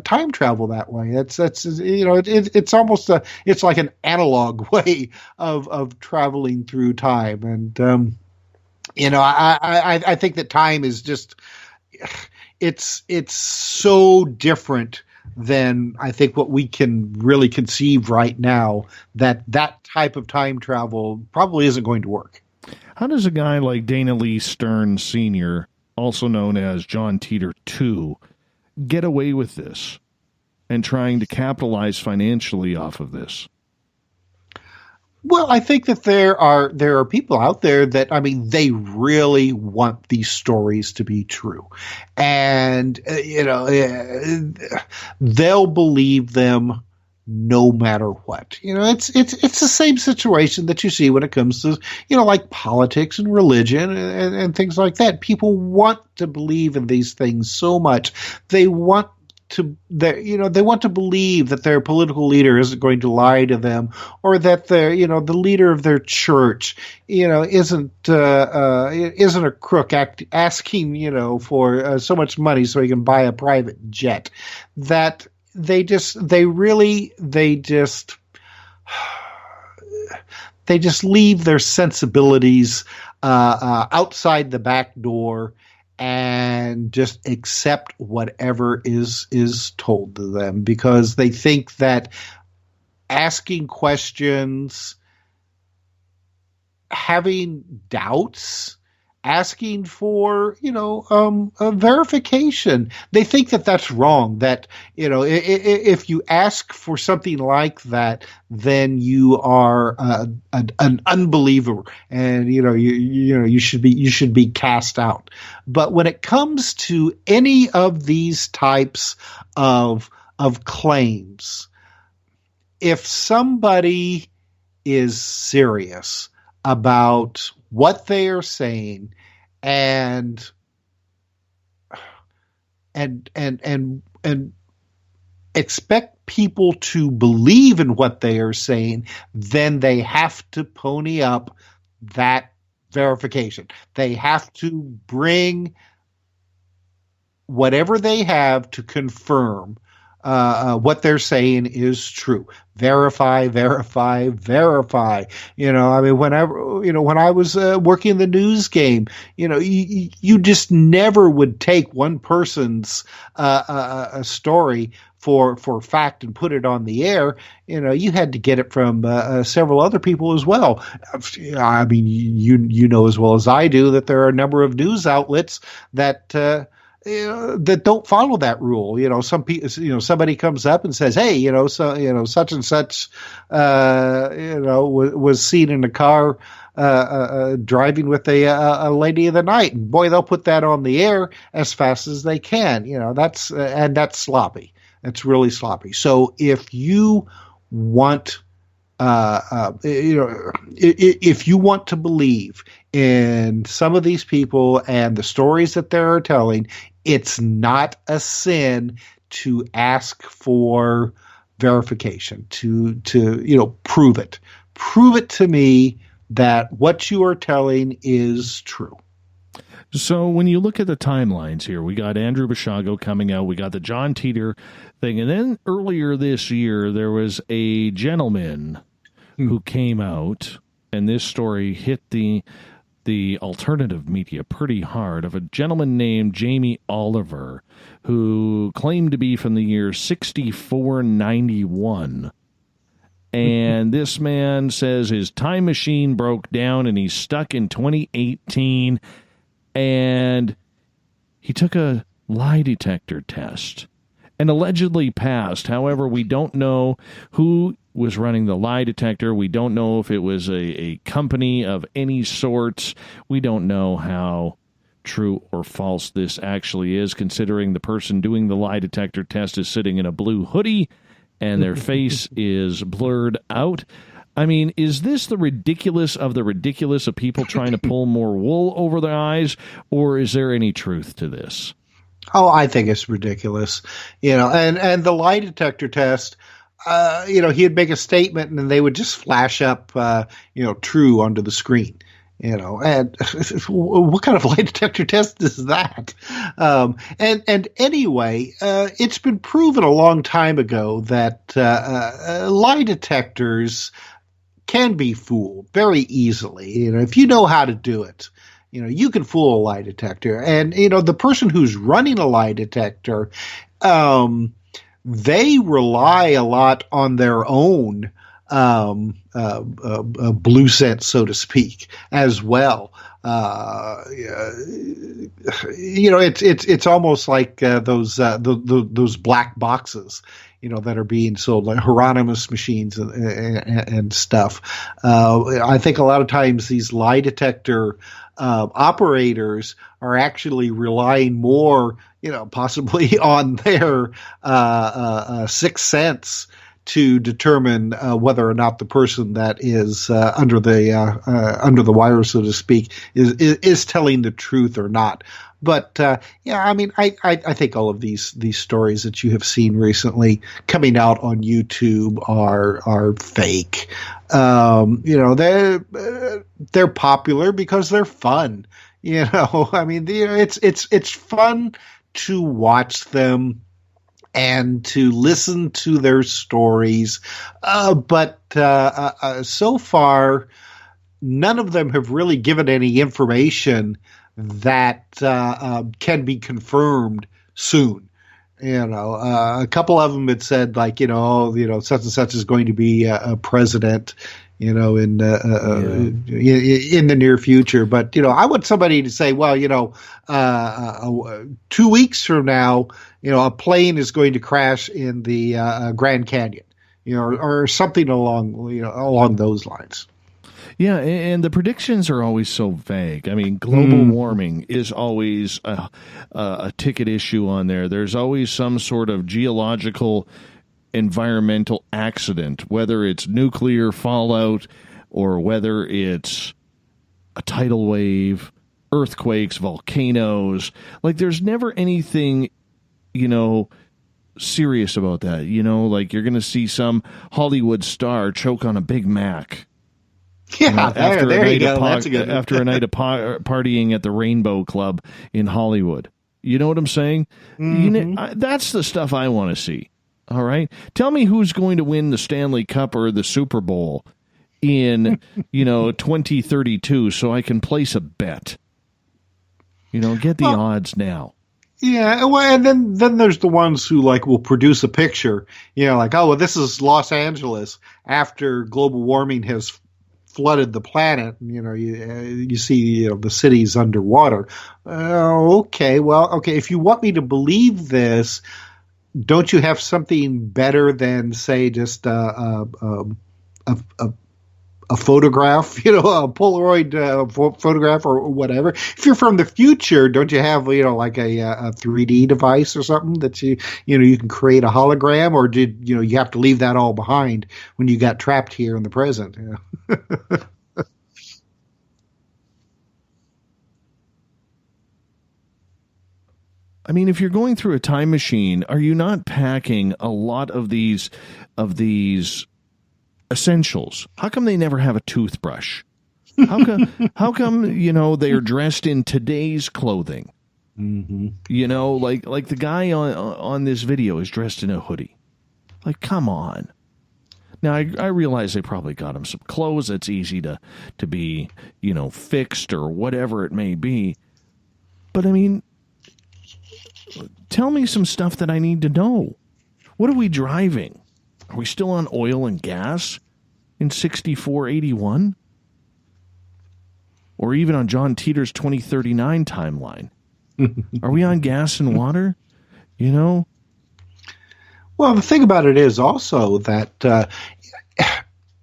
Speaker 4: time travel that way. It's it's almost it's like an analog way of traveling through time, and I think that time is just it's so different than I think what we can really conceive right now, that type of time travel probably isn't going to work.
Speaker 3: How does a guy like Dana Lee Stern Sr., also known as John Teeter II, get away with this and trying to capitalize financially off of this?
Speaker 4: Well, I think that there are people out there that, they really want these stories to be true, and they'll believe them no matter what. It's the same situation that you see when it comes to like politics and religion and things like that. People want to believe in these things so much. They want to believe that their political leader isn't going to lie to them, or that the leader of their church isn't a crook asking for so much money so he can buy a private jet. That they just leave their sensibilities outside the back door and just accept whatever is told to them, because they think that asking questions, having doubts, asking for a verification, they think that that's wrong. That if you ask for something like that, then you are an unbeliever, and you should be cast out. But when it comes to any of these types of claims, if somebody is serious about what they are saying and expect people to believe in what they are saying, then they have to pony up that verification. They have to bring whatever they have to confirm what they're saying is true. Verify. When I was working the news game, you just never would take one person's a story for fact and put it on the air. You had to get it from several other people as well. You know as well as I do that there are a number of news outlets that don't follow that rule. Some people, somebody comes up and says, "Hey, such and such, was seen in a car driving with a lady of the night," and boy, they'll put that on the air as fast as they can. That's sloppy. That's really sloppy. So if you want, if you want to believe in some of these people and the stories that they're telling, it's not a sin to ask for verification, to prove it. prove it to me that what you are telling is true.
Speaker 3: So when you look at the timelines here, we got Andrew Bashago coming out, we got the John Teeter thing, and then earlier this year there was a gentleman who came out, and this story hit the alternative media pretty hard, of a gentleman named Jamie Oliver, who claimed to be from the year 6491. And this man says his time machine broke down and he's stuck in 2018, and he took a lie detector test and allegedly passed. However, we don't know who was running the lie detector. We don't know if it was a company of any sorts. We don't know how true or false this actually is, considering the person doing the lie detector test is sitting in a blue hoodie and their face is blurred out. I mean, is this the ridiculous of the ridiculous of people trying to pull more wool over their eyes, or is there any truth to this?
Speaker 4: Oh, I think it's ridiculous. And the lie detector test, he'd make a statement and then they would just flash up, true onto the screen. And what kind of lie detector test is that? And anyway, it's been proven a long time ago that lie detectors can be fooled very easily. If you know how to do it, you can fool a lie detector. And the person who's running a lie detector, they rely a lot on their own blue scent, so to speak, as well. It's almost like those black boxes, that are being sold, like Hieronymus machines and stuff. I think a lot of times these lie detector operators are actually relying more, possibly on their sixth sense to determine whether or not the person that is under the wire, so to speak, is telling the truth or not. But I think all of these stories that you have seen recently coming out on YouTube are fake. They're popular because they're fun. It's fun to watch them and to listen to their stories. But so far, none of them have really given any information that can be confirmed soon. A couple of them had said, like, such and such is going to be a president, in the near future. But, I want somebody to say, well, 2 weeks from now, a plane is going to crash in the Grand Canyon, or something along those lines.
Speaker 3: Yeah, and the predictions are always so vague. I mean, global warming is always a ticket issue on there. There's always some sort of geological environmental accident, whether it's nuclear fallout or whether it's a tidal wave, earthquakes, volcanoes. Like, there's never anything, serious about that. Like, you're going to see some Hollywood star choke on a Big Mac.
Speaker 4: Yeah, there you go. That's a good one.
Speaker 3: After a night of partying at the Rainbow Club in Hollywood. You know what I'm saying?
Speaker 4: Mm-hmm.
Speaker 3: That's the stuff I want to see. All right? Tell me who's going to win the Stanley Cup or the Super Bowl in, 2032 so I can place a bet. Get the odds now.
Speaker 4: Yeah, well, and then there's the ones who will produce a picture, this is Los Angeles after global warming has flooded the planet. You see, the city's underwater. Okay. If you want me to believe this, don't you have something better than, say, just a photograph, a Polaroid photograph or whatever? If you're from the future, don't you have, like a 3D device or something that you can create a hologram, or did you have to leave that all behind when you got trapped here in the present?
Speaker 3: I mean, if you're going through a time machine, are you not packing a lot of these essentials. How come they never have a toothbrush? How come, they are dressed in today's clothing? Mm-hmm. Like the guy on this video is dressed in a hoodie. Like, come on. Now, I realize they probably got him some clothes that's easy to be, fixed or whatever it may be. But, I mean, tell me some stuff that I need to know. What are we driving? Are we still on oil and gas in 6481? Or even on John Teeter's 2039 timeline? Are we on gas and water?
Speaker 4: Well, the thing about it is also that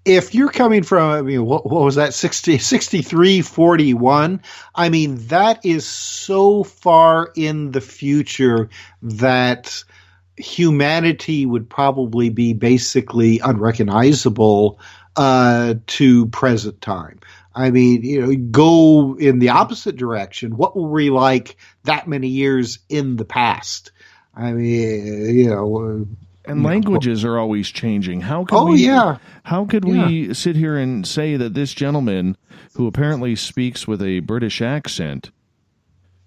Speaker 4: if you're coming from, what was that, 6341? I mean, that is so far in the future that humanity would probably be basically unrecognizable to present time. I mean, go in the opposite direction. What were we like that many years in the past? I mean,
Speaker 3: and languages are always changing. How could we sit here and say that this gentleman, who apparently speaks with a British accent,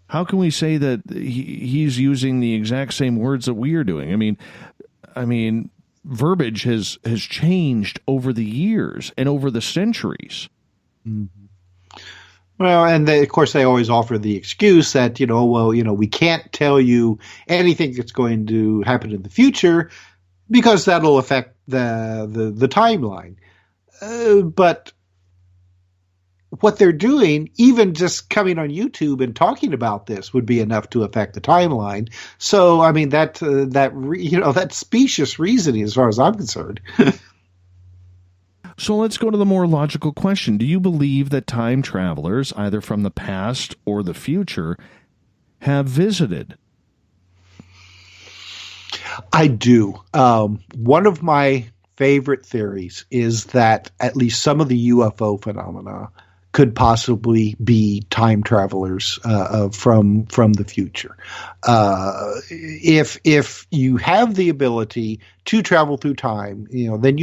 Speaker 3: how can we say that he's using the exact same words that we are doing? I mean, verbiage has changed over the years and over the centuries.
Speaker 4: Mm-hmm. Well, and of course they always offer the excuse that, we can't tell you anything that's going to happen in the future because that'll affect the timeline. But what they're doing, even just coming on YouTube and talking about this, would be enough to affect the timeline. So, I mean, that's specious reasoning as far as I'm concerned.
Speaker 3: So let's go to the more logical question. Do you believe that time travelers, either from the past or the future, have visited?
Speaker 4: I do. One of my favorite theories is that at least some of the UFO phenomena could possibly be time travelers from the future. If you have the ability to travel through time, then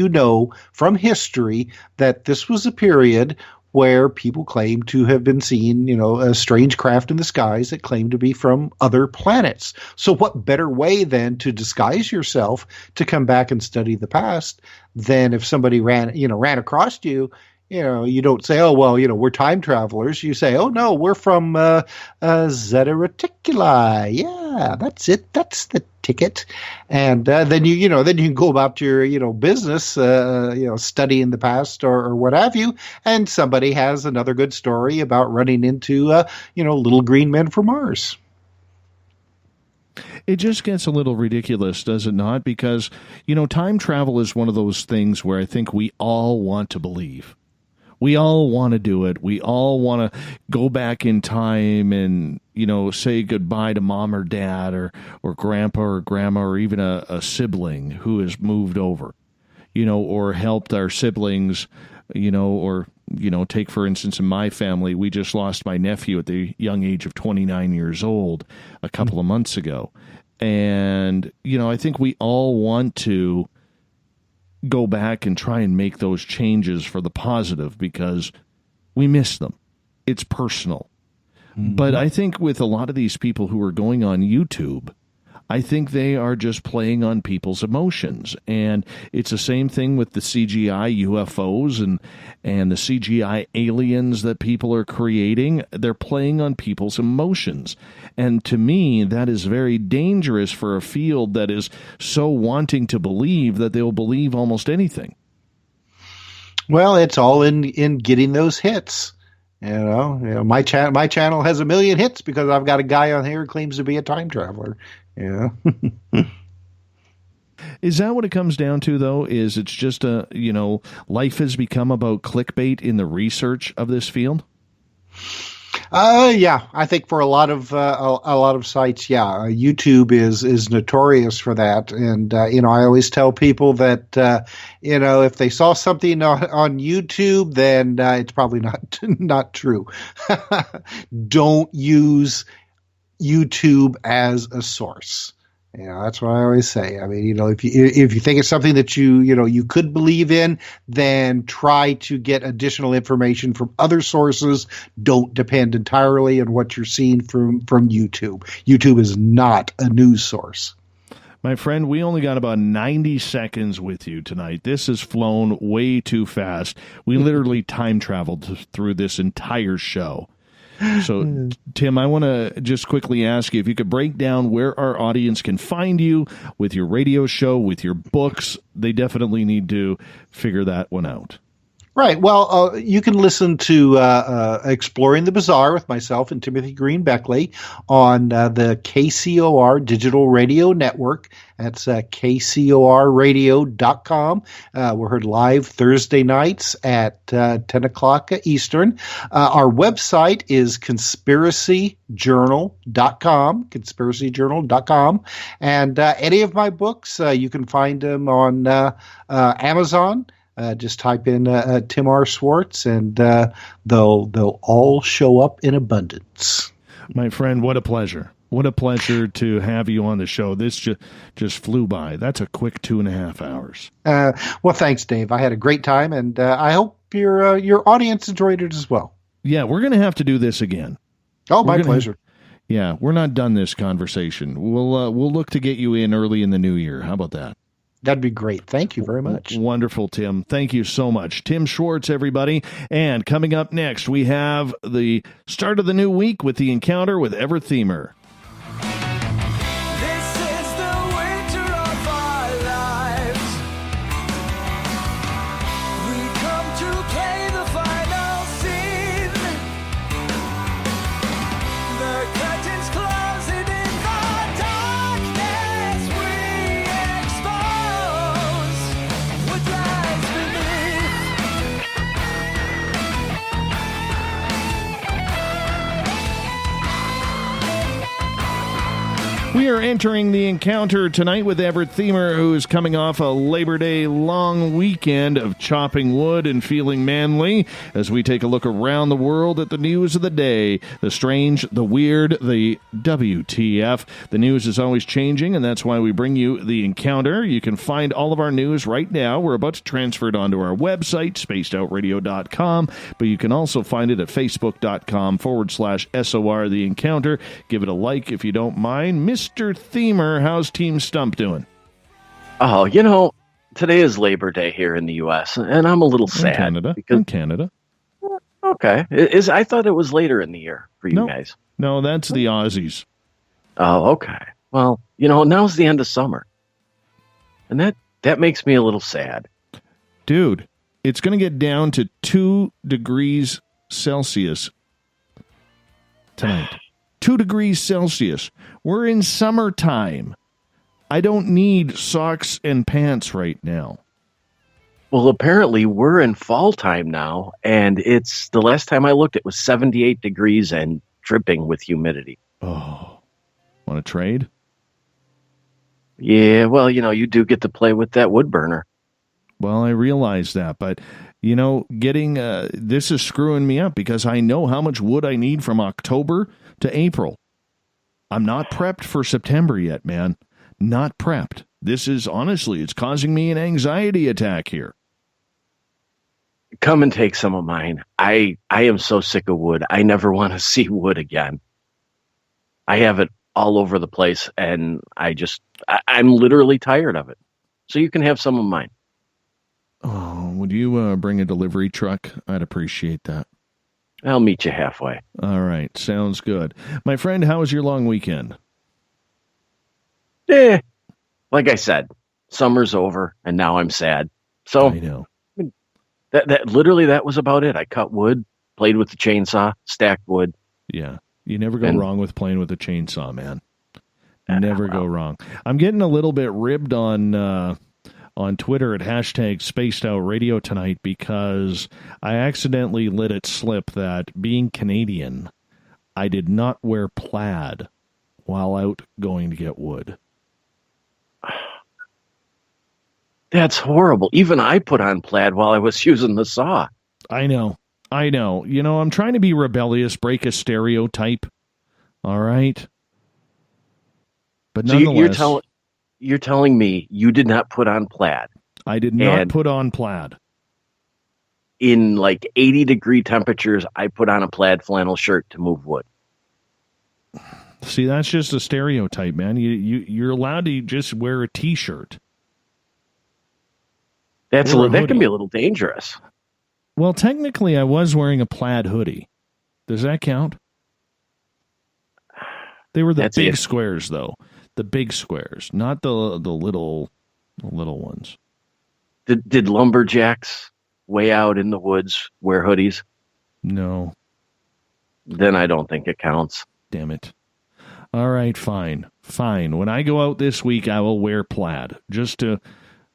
Speaker 4: from history that this was a period where people claim to have been seeing, a strange craft in the skies that claimed to be from other planets. So what better way then to disguise yourself to come back and study the past than if somebody ran across you? You don't say, oh, well, we're time travelers. You say, oh, no, we're from Zeta Reticuli. Yeah, that's it. That's the ticket. And then you can go about your, business, studying the past or what have you. And somebody has another good story about running into, little green men from Mars.
Speaker 3: It just gets a little ridiculous, does it not? Because, time travel is one of those things where I think we all want to believe. We all want to do it. We all want to go back in time and, say goodbye to mom or dad or grandpa or grandma or even a sibling who has moved over, or helped our siblings, take, for instance, in my family, we just lost my nephew at the young age of 29 years old a couple of months ago. And, I think we all want to go back and try and make those changes for the positive because we miss them. It's personal. Mm-hmm. But I think with a lot of these people who are going on YouTube, I think they are just playing on people's emotions. And it's the same thing with the CGI UFOs and the CGI aliens that people are creating. They're playing on people's emotions. And to me, that is very dangerous for a field that is so wanting to believe that they'll believe almost anything.
Speaker 4: Well, it's all in getting those hits. My channel has 1 million hits because I've got a guy on here who claims to be a time traveler. Yeah.
Speaker 3: Is that what it comes down to, though? Is it's just life has become about clickbait in the research of this field?
Speaker 4: Yeah, I think for a lot of sites, yeah, YouTube is notorious for that, and I always tell people that if they saw something on YouTube, then it's probably not true. Don't use YouTube as a source. That's what I always say. I mean, if you think it's something that you could believe in, then try to get additional information from other sources. Don't depend entirely on what you're seeing from YouTube. YouTube is not a news source.
Speaker 3: My friend, we only got about 90 seconds with you tonight. This has flown way too fast. We literally time traveled through this entire show. So, Tim, I want to just quickly ask you if you could break down where our audience can find you with your radio show, with your books. They definitely need to figure that one out.
Speaker 4: Right. Well, you can listen to Exploring the Bizarre with myself and Timothy Green Beckley on the KCOR Digital Radio Network. That's KCORradio.com. We're heard live Thursday nights at 10 o'clock Eastern. Our website is conspiracyjournal.com, conspiracyjournal.com. And any of my books, you can find them on Amazon. Just type in Tim R. Swartz, and they'll all show up in abundance.
Speaker 3: My friend, what a pleasure. What a pleasure to have you on the show. This just flew by. That's a quick 2.5 hours.
Speaker 4: Well, thanks, Dave. I had a great time, and I hope your audience enjoyed it as well.
Speaker 3: Yeah, we're going to have to do this again.
Speaker 4: Oh, my pleasure.
Speaker 3: Yeah, we're not done this conversation. We'll look to get you in early in the new year. How about that?
Speaker 4: That'd be great. Thank you very much.
Speaker 3: Wonderful, Tim. Thank you so much. Tim Swartz, everybody. And coming up next, we have the start of the new week with the encounter with Everthemer.
Speaker 2: This is the winter of our lives. We come to play the final scene. The curtains closing in the darkness we expose what lies beneath.
Speaker 3: We are entering the encounter tonight with Everthemer, who is coming off a Labor Day long weekend of chopping wood and feeling manly, as we take a look around the world at the news of the day. The strange, the weird, the WTF. The news is always changing, and that's why we bring you the encounter. You can find all of our news right now. We're about to transfer it onto our website, spacedoutradio.com, but you can also find it at facebook.com/SOR The Encounter. Give it a like if you don't mind. Mr. Themer, how's Team Stump doing?
Speaker 17: Oh, today is Labor Day here in the U.S., and I'm a little sad.
Speaker 3: In Canada.
Speaker 17: Okay. I thought it was later in the year for you guys.
Speaker 3: No, that's the Aussies.
Speaker 17: Oh, okay. Well, now's the end of summer. And that makes me a little sad.
Speaker 3: Dude, it's going to get down to 2 degrees Celsius tonight. 2 degrees Celsius. We're in summertime. I don't need socks and pants right now.
Speaker 17: Well, apparently we're in fall time now, and it's the last time I looked, it was 78 degrees and dripping with humidity.
Speaker 3: Oh, want to trade?
Speaker 17: Yeah, well, you do get to play with that wood burner.
Speaker 3: Well, I realize that, but getting this is screwing me up because I know how much wood I need from October to April. I'm not prepped for September yet, man. Not prepped. This is honestly, it's causing me an anxiety attack here.
Speaker 17: Come and take some of mine. I am so sick of wood. I never want to see wood again. I have it all over the place, and I'm literally tired of it. So you can have some of mine.
Speaker 3: Oh, would you bring a delivery truck? I'd appreciate that.
Speaker 17: I'll meet you halfway.
Speaker 3: All right. Sounds good. My friend, how was your long weekend?
Speaker 17: Like I said, summer's over, and now I'm sad. So
Speaker 3: I know.
Speaker 17: That was about it. I cut wood, played with the chainsaw, stacked wood.
Speaker 3: Yeah. You never go wrong with playing with a chainsaw, man. Never go wrong. I'm getting a little bit ribbed on Twitter at #SpacedOutRadio tonight because I accidentally let it slip that being Canadian, I did not wear plaid while out going to get wood.
Speaker 17: That's horrible. Even I put on plaid while I was using the saw.
Speaker 3: I know. I'm trying to be rebellious, break a stereotype. All right. But
Speaker 17: So
Speaker 3: nonetheless,
Speaker 17: you're telling me you did not put on plaid?
Speaker 3: I did not put on plaid.
Speaker 17: In like 80-degree temperatures, I put on a plaid flannel shirt to move wood.
Speaker 3: See, that's just a stereotype, man. You're allowed to just wear a T-shirt.
Speaker 17: That can be a little dangerous.
Speaker 3: Well, technically, I was wearing a plaid hoodie. Does that count? They were the big squares, though. The big squares, not the little ones.
Speaker 17: Did lumberjacks way out in the woods wear hoodies?
Speaker 3: No.
Speaker 17: Then I don't think it counts.
Speaker 3: Damn it. All right, fine. When I go out this week, I will wear plaid just to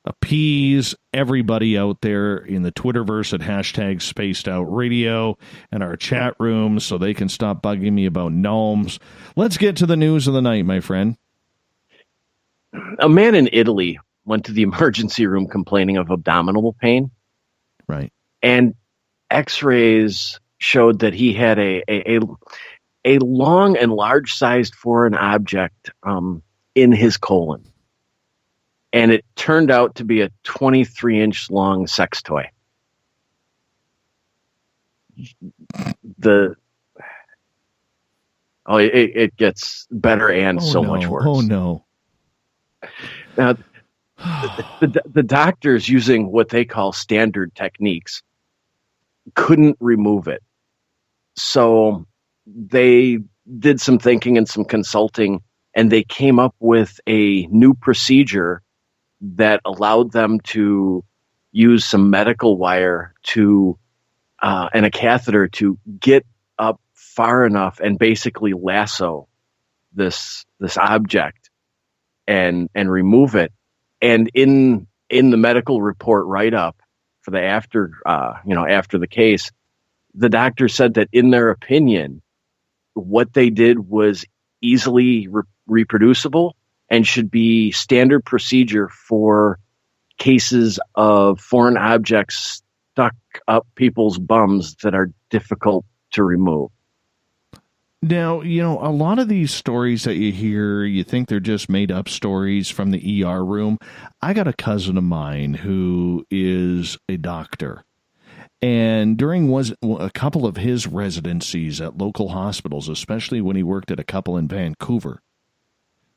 Speaker 3: appease everybody out there in the Twitterverse at #SpacedOutRadio and our chat room so they can stop bugging me about gnomes. Let's get to the news of the night, my friend.
Speaker 17: A man in Italy went to the emergency room complaining of abdominal pain.
Speaker 3: Right.
Speaker 17: And x-rays showed that he had a long and large-sized foreign object in his colon. And it turned out to be a 23-inch long sex toy. It gets better and much worse.
Speaker 3: Oh, no.
Speaker 17: Now, the doctors, using what they call standard techniques, couldn't remove it. So they did some thinking and some consulting, and they came up with a new procedure that allowed them to use some medical wire and a catheter to get up far enough and basically lasso this object and remove it. And in the medical report write-up for the after the case, the doctor said that in their opinion, what they did was easily reproducible and should be standard procedure for cases of foreign objects stuck up people's bums that are difficult to remove.
Speaker 3: Now, a lot of these stories that you hear, you think they're just made up stories from the ER room. I got a cousin of mine who is a doctor. And during a couple of his residencies at local hospitals, especially when he worked at a couple in Vancouver,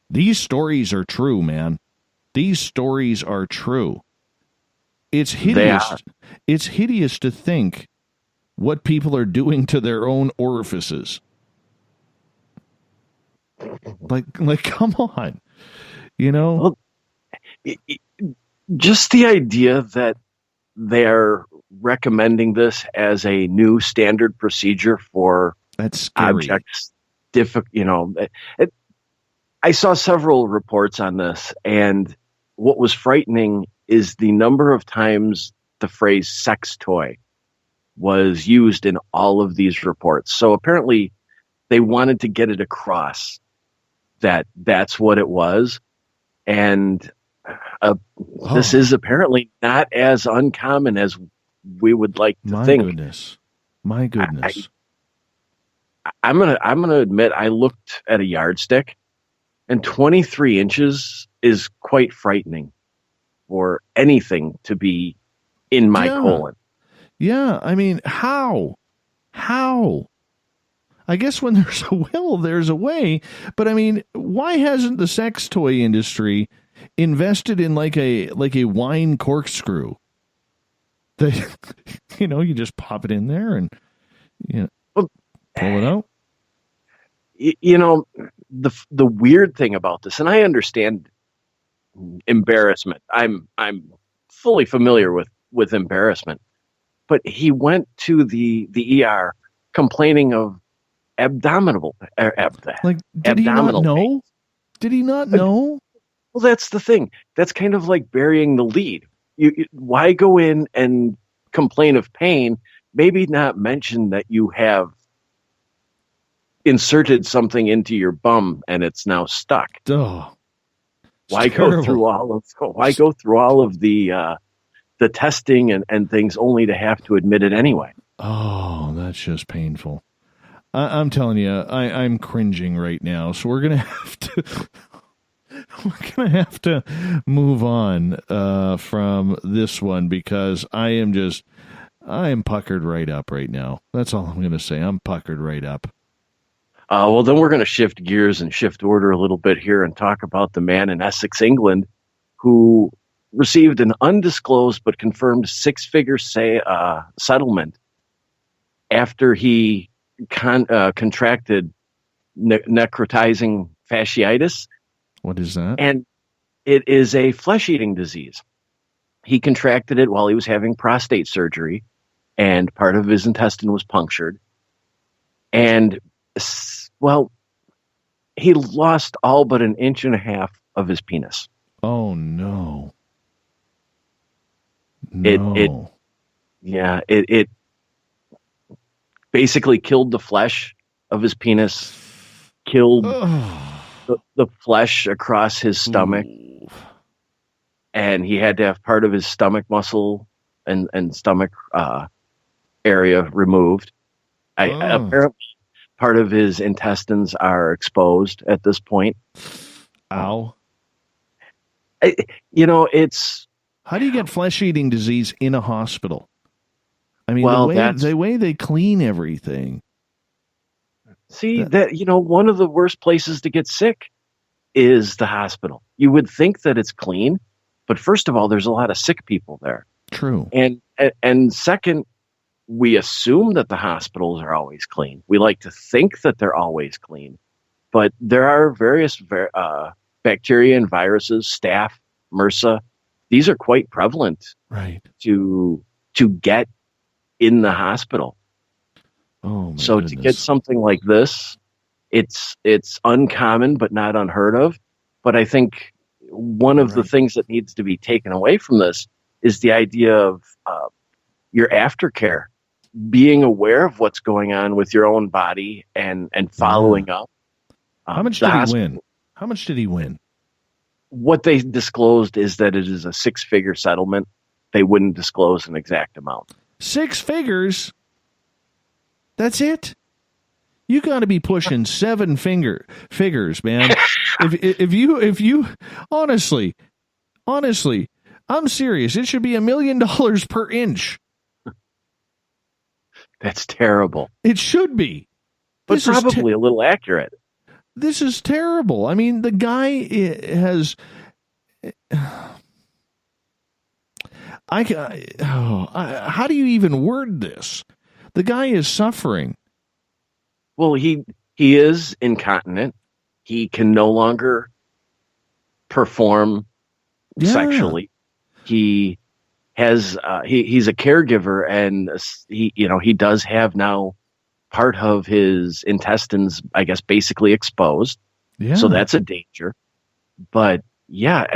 Speaker 3: these stories are true, man. These stories are true. It's hideous. It's hideous to think what people are doing to their own orifices. Like, come on,
Speaker 17: Well, just the idea that they're recommending this as a new standard procedure for objects. I saw several reports on this, and what was frightening is the number of times the phrase sex toy was used in all of these reports. So apparently they wanted to get it across that that's what it was. And this is apparently not as uncommon as we would like to think.
Speaker 3: My goodness.
Speaker 17: I'm gonna admit I looked at a yardstick, and 23 inches is quite frightening for anything to be in my colon.
Speaker 3: Yeah, I mean, how? I guess when there's a will, there's a way. But I mean, why hasn't the sex toy industry invested in like a wine corkscrew? You just pop it in there and pull it out.
Speaker 17: The weird thing about this, and I understand embarrassment. I'm fully familiar with embarrassment, but he went to the ER complaining of abdominal.
Speaker 3: Did he not know? Did he not know?
Speaker 17: Well, that's the thing. That's kind of like burying the lead. Why go in and complain of pain? Maybe not mention that you have inserted something into your bum and it's now stuck.
Speaker 3: Oh,
Speaker 17: why go through all of the testing and things only to have to admit it anyway?
Speaker 3: Oh, that's just painful. I'm telling you, I'm cringing right now. So we're gonna have to. We're going to have to move on from this one because I am puckered right up right now. That's all I'm going to say. I'm puckered right up.
Speaker 10: Well, then we're going to shift gears and shift order a little bit here and talk about the man in Essex, England, who received an undisclosed but confirmed six-figure settlement after he contracted necrotizing fasciitis.
Speaker 3: What is that?
Speaker 10: And it is a flesh-eating disease. He contracted it while he was having prostate surgery, and part of his intestine was punctured. And, well, he lost all but an inch and a half of his penis.
Speaker 3: Oh, no.
Speaker 10: It basically killed the flesh of his penis, killed the flesh across his stomach, and he had to have part of his stomach muscle and stomach area removed. Apparently, part of his intestines are exposed at this point.
Speaker 3: Ow.
Speaker 10: It's...
Speaker 3: How do you get flesh-eating disease in a hospital? I mean,
Speaker 10: well,
Speaker 3: the way they clean everything.
Speaker 10: See, one of the worst places to get sick is the hospital. You would think that it's clean, but first of all, there's a lot of sick people there.
Speaker 3: True.
Speaker 10: And second, we assume that the hospitals are always clean. We like to think that they're always clean, but there are various bacteria and viruses, staph, MRSA. These are quite prevalent,
Speaker 3: right?
Speaker 10: To get in the hospital.
Speaker 3: Oh, my
Speaker 10: so
Speaker 3: goodness.
Speaker 10: To get something like this, it's uncommon but not unheard of. But I think one of the things that needs to be taken away from this is the idea of your aftercare, being aware of what's going on with your own body and following up.
Speaker 3: How much did he win? How much did he win?
Speaker 10: What they disclosed is that it is a six-figure settlement. They wouldn't disclose an exact amount.
Speaker 3: 6 figures? That's it? You got to be pushing 7 figures, man. if you honestly, I'm serious. It should be $1 million per inch.
Speaker 10: That's terrible.
Speaker 3: It should be,
Speaker 10: but probably a little accurate.
Speaker 3: This is terrible. I mean, the guy has. How do you even word this? The guy is suffering.
Speaker 10: Well, he is incontinent. He can no longer perform sexually. He has he's a caregiver, and he does have now part of his intestines, I guess, basically exposed.
Speaker 3: Yeah.
Speaker 10: So that's a danger. But yeah,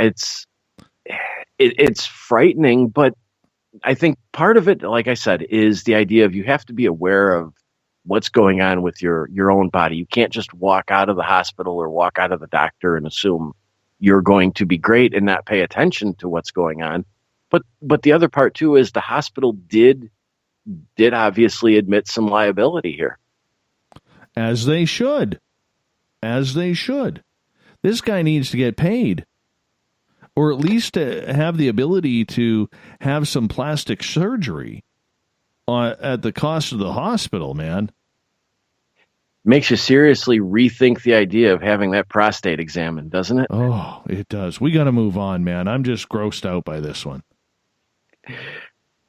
Speaker 10: it's frightening. But I think part of it, like I said, is the idea of you have to be aware of what's going on with your own body. You can't just walk out of the hospital or walk out of the doctor and assume you're going to be great and not pay attention to what's going on. But the other part too is the hospital did obviously admit some liability here.
Speaker 3: As they should. This guy needs to get paid. Or at least have the ability to have some plastic surgery at the cost of the hospital, man.
Speaker 10: Makes you seriously rethink the idea of having that prostate examined, doesn't it?
Speaker 3: Oh, it does. We got to move on, man. I'm just grossed out by this one.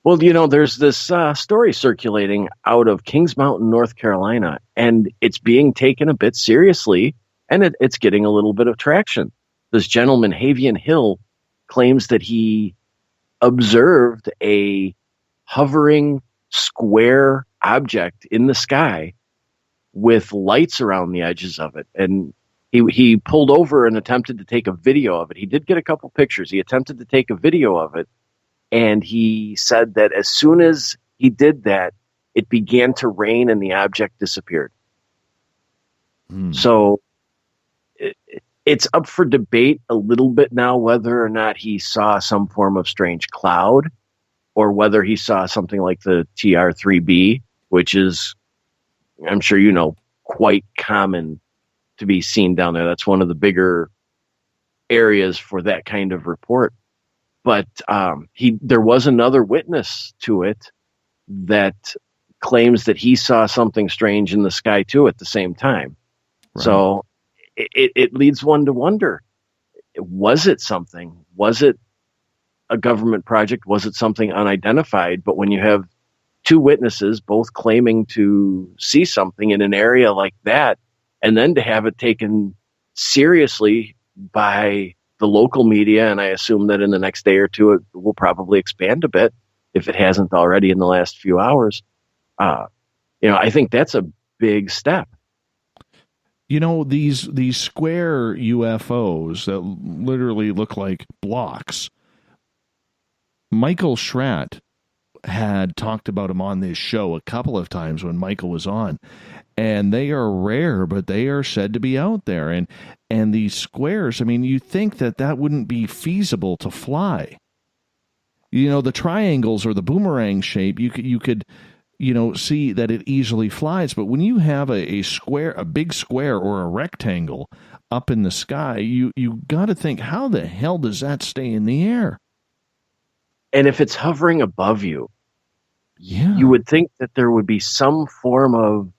Speaker 10: Well, there's this story circulating out of Kings Mountain, North Carolina, and it's being taken a bit seriously, and it's getting a little bit of traction. This gentleman, Havian Hill, claims that he observed a hovering square object in the sky with lights around the edges of it. And he pulled over and attempted to take a video of it. He did get a couple pictures. He attempted to take a video of it. And he said that as soon as he did that, it began to rain and the object disappeared. So it's up for debate a little bit now whether or not he saw some form of strange cloud or whether he saw something like the TR3B, which is, I'm sure quite common to be seen down there. That's one of the bigger areas for that kind of report. But there was another witness to it that claims that he saw something strange in the sky too at the same time. Right. So it leads one to wonder, was it something? Was it a government project? Was it something unidentified? But when you have two witnesses both claiming to see something in an area like that, and then to have it taken seriously by the local media, and I assume that in the next day or two it will probably expand a bit if it hasn't already in the last few hours. I think that's a big step.
Speaker 3: These square UFOs that literally look like blocks. Michael Schratt had talked about them on this show a couple of times when Michael was on, and they are rare, but they are said to be out there. And these squares, I mean, you think that wouldn't be feasible to fly. The triangles or the boomerang shape, you could see that it easily flies. But when you have a square, a big square or a rectangle up in the sky, you got to think, how the hell does that stay in the air?
Speaker 10: And if it's hovering above you, you would think that there would be some form of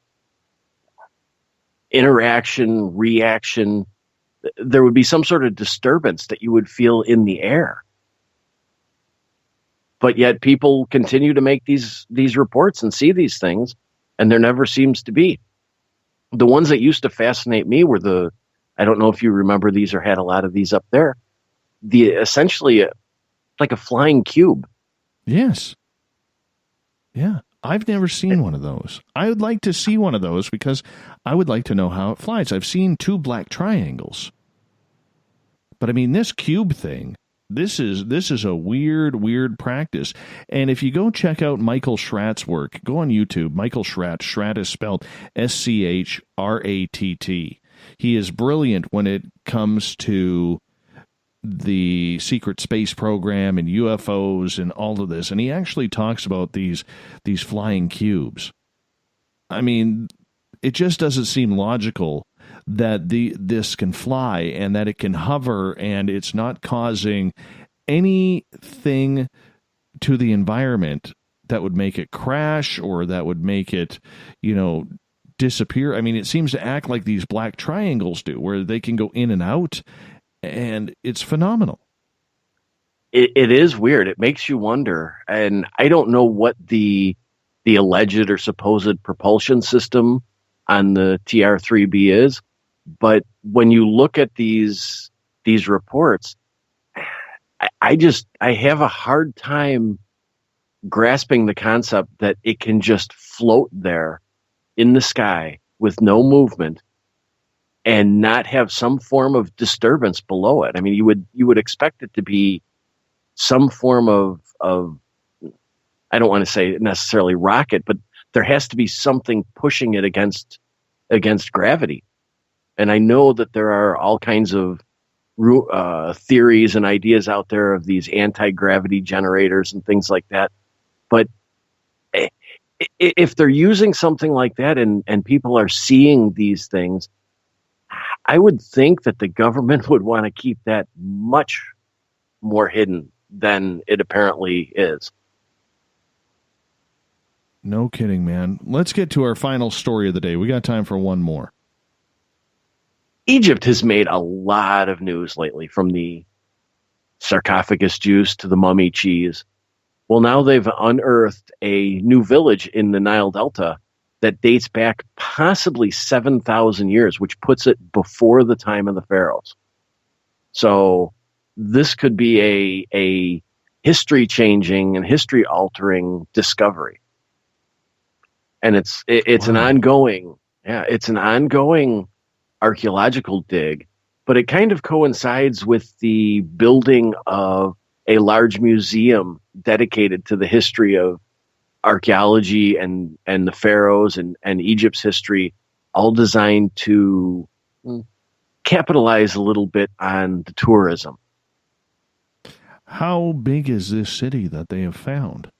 Speaker 10: interaction, reaction. There would be some sort of disturbance that you would feel in the air. But yet people continue to make these reports and see these things, and there never seems to be. The ones that used to fascinate me were I don't know if you remember these or had a lot of these up there, essentially like a flying cube.
Speaker 3: Yes. Yeah. I've never seen one of those. I would like to see one of those because I would like to know how it flies. I've seen two black triangles. But I mean, this cube thing, this is a weird practice. And if you go check out Michael Schratt's work, go on YouTube, Michael Schratt. Schratt is spelled Schratt. He is brilliant when it comes to the secret space program and UFOs and all of this. And he actually talks about these flying cubes. I mean, it just doesn't seem logical that this can fly and that it can hover and it's not causing anything to the environment that would make it crash or that would make it, disappear. I mean, it seems to act like these black triangles do, where they can go in and out. And it's phenomenal.
Speaker 10: It is weird. It makes you wonder. And I don't know what the alleged or supposed propulsion system on the TR-3B is, but when you look at these reports, I have a hard time grasping the concept that it can just float there in the sky with no movement and not have some form of disturbance below it. I mean, you would expect it to be some form of I don't want to say necessarily rocket, but there has to be something pushing it against gravity. And I know that there are all kinds of theories and ideas out there of these anti-gravity generators and things like that. But if they're using something like that and people are seeing these things, I would think that the government would want to keep that much more hidden than it apparently is.
Speaker 3: No kidding, man. Let's get to our final story of the day. We got time for one more.
Speaker 10: Egypt has made a lot of news lately, from the sarcophagus juice to the mummy cheese. Well, now they've unearthed a new village in the Nile Delta that dates back possibly 7,000 years, which puts it before the time of the pharaohs. So this could be a history-changing and history-altering discovery. And it's an ongoing archaeological dig, but it kind of coincides with the building of a large museum dedicated to the history of archaeology and the pharaohs and Egypt's history, all designed to capitalize a little bit on the tourism.
Speaker 3: How big is this city that they have found?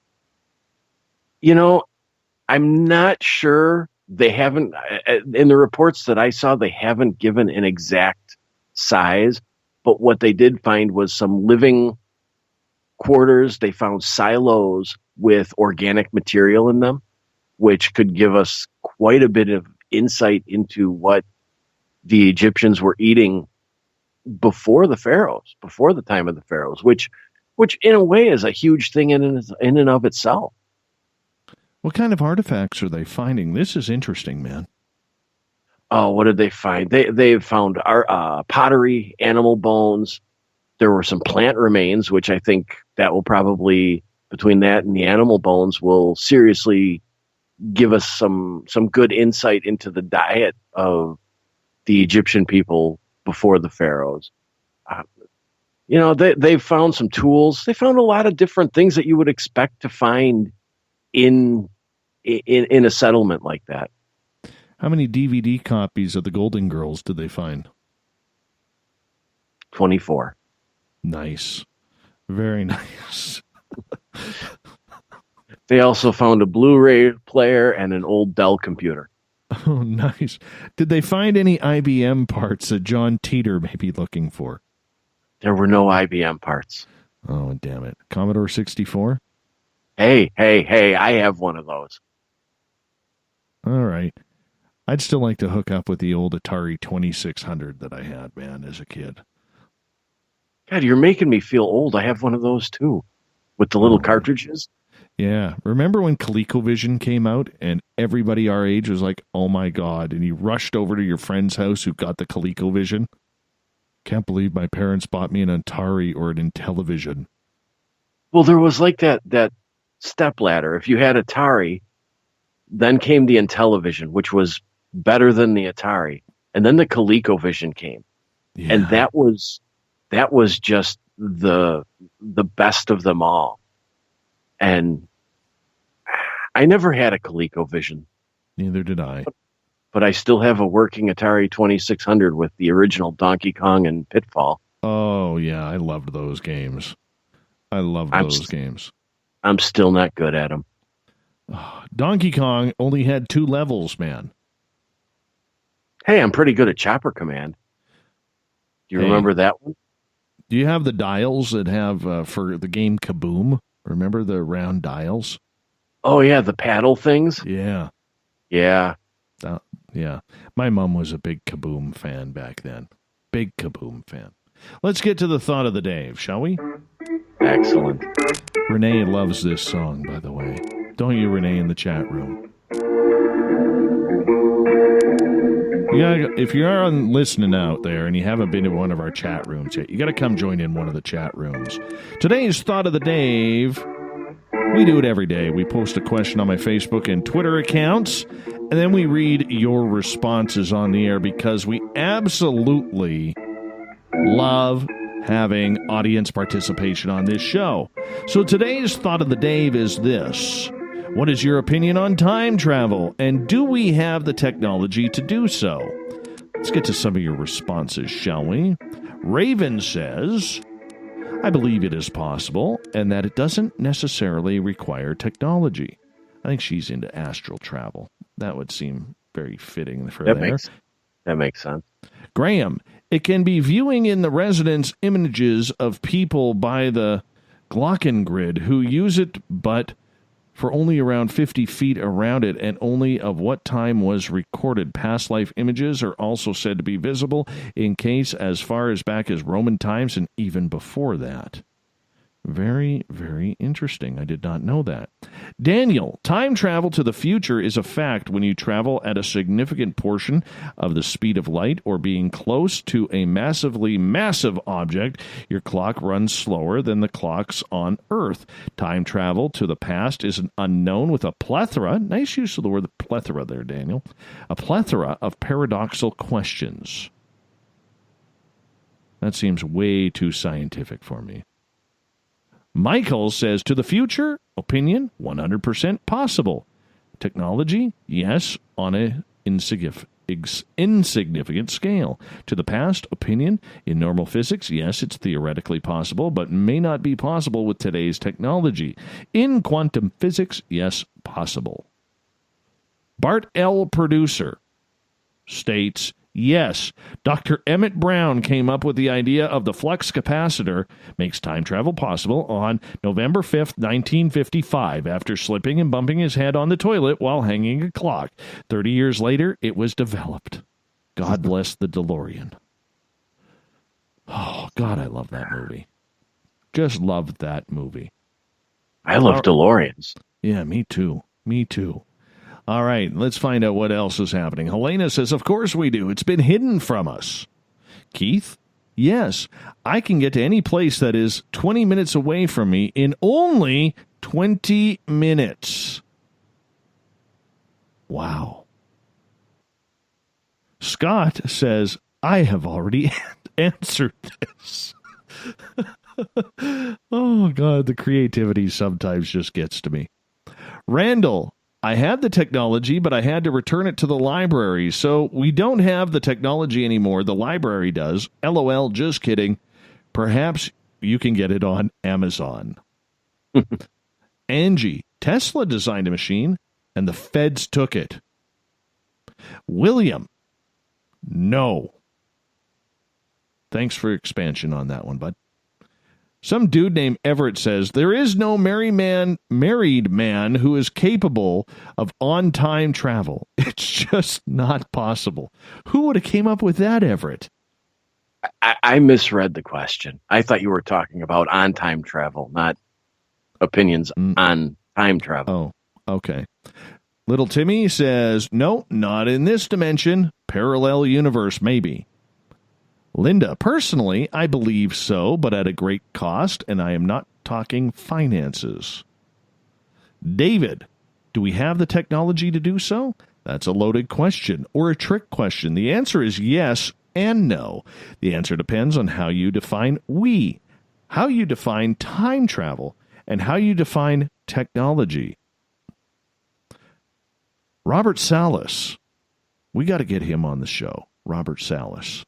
Speaker 10: I'm not sure. They haven't, in the reports that I saw, they haven't given an exact size, But what they did find was some living quarters. They found silos with organic material in them, which could give us quite a bit of insight into what the Egyptians were eating before the pharaohs, before the time of the pharaohs, which in a way is a huge thing in and of itself.
Speaker 3: What kind of artifacts are they finding? This is interesting, man.
Speaker 10: Oh, what did they find? They found pottery, animal bones. There were some plant remains, which I think that will probably, between that and the animal bones, will seriously give us some good insight into the diet of the Egyptian people before the pharaohs. They found some tools. They found a lot of different things that you would expect to find in a settlement like that.
Speaker 3: How many DVD copies of the Golden Girls did they find?
Speaker 10: 24.
Speaker 3: Nice. Very nice.
Speaker 10: They also found a Blu-ray player and an old Dell computer.
Speaker 3: Oh, nice. Did they find any IBM parts that John Teeter may be looking for?
Speaker 10: There were no IBM parts.
Speaker 3: Oh, damn it. Commodore 64?
Speaker 10: Hey, I have one of those.
Speaker 3: All right. I'd still like to hook up with the old Atari 2600 that I had, man, as a kid.
Speaker 10: God, you're making me feel old. I have one of those, too, with the little cartridges.
Speaker 3: Yeah. Remember when ColecoVision came out and everybody our age was like, oh, my God, and you rushed over to your friend's house who got the ColecoVision? Can't believe my parents bought me an Atari or an Intellivision.
Speaker 10: Well, there was like that step ladder. If you had Atari, then came the Intellivision, which was better than the Atari. And then the ColecoVision came. Yeah. And that was just the best of them all. And I never had a ColecoVision.
Speaker 3: Neither did I.
Speaker 10: But I still have a working Atari 2600 with the original Donkey Kong and Pitfall.
Speaker 3: Oh, yeah. I loved those games. Those games.
Speaker 10: I'm still not good at them.
Speaker 3: Donkey Kong only had 2 levels, man.
Speaker 10: Hey, I'm pretty good at Chopper Command. Do you remember that one?
Speaker 3: Do you have the dials that have for the game Kaboom? Remember the round dials?
Speaker 10: Oh, yeah, the paddle things?
Speaker 3: Yeah.
Speaker 10: Yeah.
Speaker 3: Yeah. My mom was a big Kaboom fan back then. Big Kaboom fan. Let's get to the thought of the day, shall we?
Speaker 10: Excellent.
Speaker 3: Renee loves this song, by the way. Don't you, Renee, in the chat room? If you're listening out there and you haven't been in one of our chat rooms yet, you got to come join in one of the chat rooms. Today's Thought of the Dave, we do it every day. We post a question on my Facebook and Twitter accounts, and then we read your responses on the air because we absolutely love having audience participation on this show. So today's Thought of the Dave is this. What is your opinion on time travel, and do we have the technology to do so? Let's get to some of your responses, shall we? Raven says, I believe it is possible, and that it doesn't necessarily require technology. I think she's into astral travel. That would seem very fitting for
Speaker 10: that
Speaker 3: there.
Speaker 10: That makes sense.
Speaker 3: Graham, it can be viewing in the residence images of people by the Glockengrid who use it, but for only around 50 feet around it, and only of what time was recorded. Past life images are also said to be visible in case as far as back as Roman times and even before that. Very, very interesting. I did not know that. Daniel, time travel to the future is a fact when you travel at a significant portion of the speed of light or being close to a massively massive object. Your clock runs slower than the clocks on Earth. Time travel to the past is an unknown with a plethora, nice use of the word plethora there, Daniel, a plethora of paradoxical questions. That seems way too scientific for me. Michael says, to the future, opinion, 100% possible. Technology, yes, on an insignificant scale. To the past, opinion, in normal physics, yes, it's theoretically possible, but may not be possible with today's technology. In quantum physics, yes, possible. Bart L. Producer states, Yes, Dr. Emmett Brown came up with the idea of the flux capacitor, makes time travel possible, on November 5th, 1955, after slipping and bumping his head on the toilet while hanging a clock. 30 years later, it was developed. God bless the DeLorean. Oh, God, I love that movie. Just loved that movie.
Speaker 21: I love DeLoreans.
Speaker 3: Yeah, me too. Me too. All right, let's find out what else is happening. Helena says, of course we do. It's been hidden from us. Keith? Yes, I can get to any place that is 20 minutes away from me in only 20 minutes. Wow. Scott says, I have already answered this. Oh, God, the creativity sometimes just gets to me. Randall, I had the technology, but I had to return it to the library, so we don't have the technology anymore. The library does. LOL, just kidding. Perhaps you can get it on Amazon. Angie, Tesla designed a machine, and the feds took it. William, no. Thanks for expansion on that one, bud. Some dude named Everett says, there is no married man who is capable of on-time travel. It's just not possible. Who would have came up with that, Everett?
Speaker 21: I misread the question. I thought you were talking about on-time travel, not opinions on time travel.
Speaker 3: Oh, okay. Little Timmy says, no, not in this dimension. Parallel universe, maybe. Linda, personally, I believe so, but at a great cost, and I am not talking finances. David, do we have the technology to do so? That's a loaded question, or a trick question. The answer is yes and no. The answer depends on how you define we, how you define time travel, and how you define technology. Robert Salas, we got to get him on the show. Robert Salas.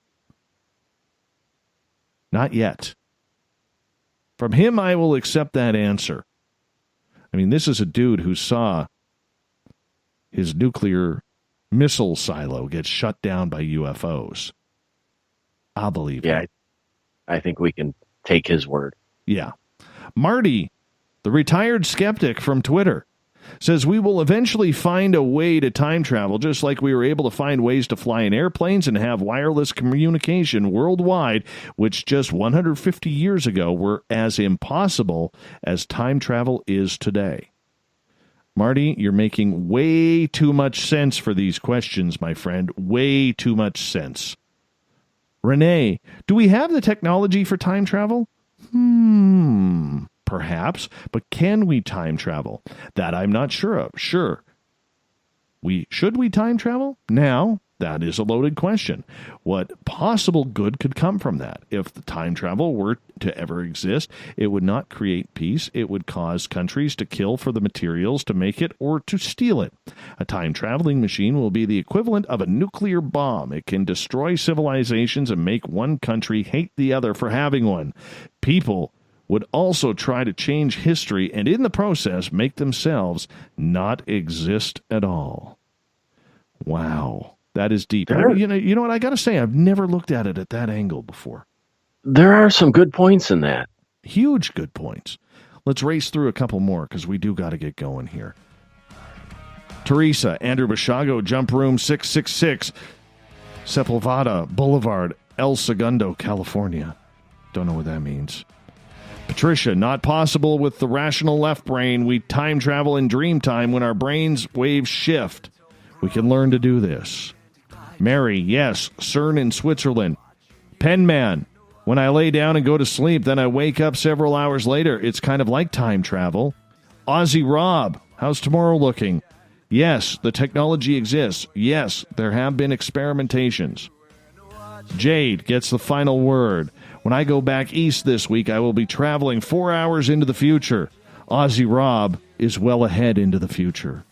Speaker 3: Not yet. From him, I will accept that answer. I mean, this is a dude who saw his nuclear missile silo get shut down by UFOs. I'll believe him.
Speaker 21: Yeah, I think we can take his word.
Speaker 3: Yeah. Marty, the retired skeptic from Twitter, says we will eventually find a way to time travel, just like we were able to find ways to fly in airplanes and have wireless communication worldwide, which just 150 years ago were as impossible as time travel is today. Marty, you're making way too much sense for these questions, my friend. Way too much sense. Renee, do we have the technology for time travel? Perhaps, but can we time travel? That I'm not sure of. Sure. Should we time travel? Now, that is a loaded question. What possible good could come from that? If the time travel were to ever exist, it would not create peace. It would cause countries to kill for the materials to make it or to steal it. A time-traveling machine will be the equivalent of a nuclear bomb. It can destroy civilizations and make one country hate the other for having one. People would also try to change history and in the process make themselves not exist at all. Wow. That is deep. You know what? I got to say, I've never looked at it at that angle before.
Speaker 21: There are some good points in that.
Speaker 3: Huge good points. Let's race through a couple more because we do got to get going here. Teresa, Andrew Bashago, Jump Room 666, Sepulveda Boulevard, El Segundo, California. Don't know what that means. Patricia, not possible with the rational left brain. We time travel in dream time when our brains waves shift. We can learn to do this. Mary, yes, CERN in Switzerland. Penman, when I lay down and go to sleep, then I wake up several hours later. It's kind of like time travel. Aussie Rob, how's tomorrow looking? Yes, the technology exists. Yes, there have been experimentations. Jade gets the final word. When I go back east this week, I will be traveling 4 hours into the future. Aussie Rob is well ahead into the future.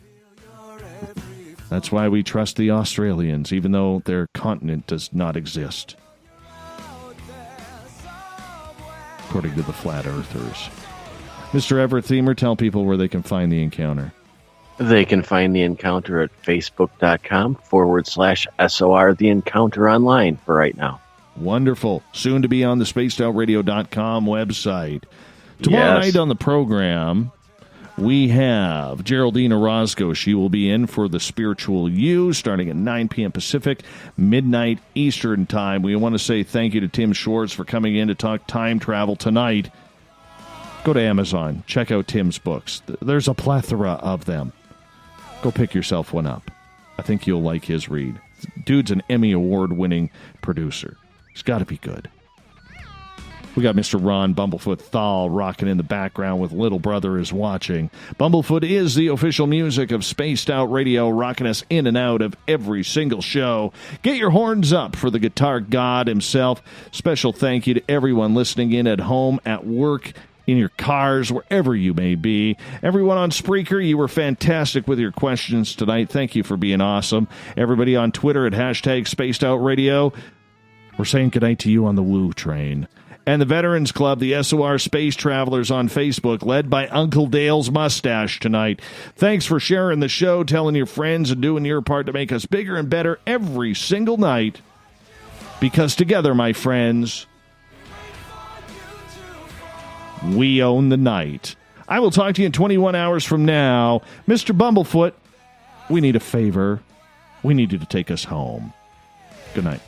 Speaker 3: That's why we trust the Australians, even though their continent does not exist. According to the Flat Earthers. Mr. Everett Themer, tell people where they can find the encounter.
Speaker 21: They can find The Encounter at facebook.com/SOR The Encounter online for right now.
Speaker 3: Wonderful. Soon to be on the spacedoutradio.com website. Tomorrow night on the program, we have Geraldine Orozco. She will be in for The Spiritual You starting at 9 p.m. Pacific, midnight Eastern Time. We want to say thank you to Tim Swartz for coming in to talk time travel tonight. Go to Amazon. Check out Tim's books. There's a plethora of them. Go pick yourself one up. I think you'll like his read. Dude's an Emmy Award-winning producer. He's got to be good. We got Mr. Ron Bumblefoot THAL rocking in the background with Little Brother is Watching. Bumblefoot is the official music of Spaced Out Radio, rocking us in and out of every single show. Get your horns up for the guitar god himself. Special thank you to everyone listening in at home, at work, in your cars, wherever you may be. Everyone on Spreaker, you were fantastic with your questions tonight. Thank you for being awesome. Everybody on Twitter at #SpacedOutRadio, we're saying goodnight to you on the Woo train. And the Veterans Club, the SOR Space Travelers on Facebook, led by Uncle Dale's mustache tonight. Thanks for sharing the show, telling your friends, and doing your part to make us bigger and better every single night. Because together, my friends, we own the night. I will talk to you in 21 hours from now. Mr. Bumblefoot, we need a favor. We need you to take us home. Good night.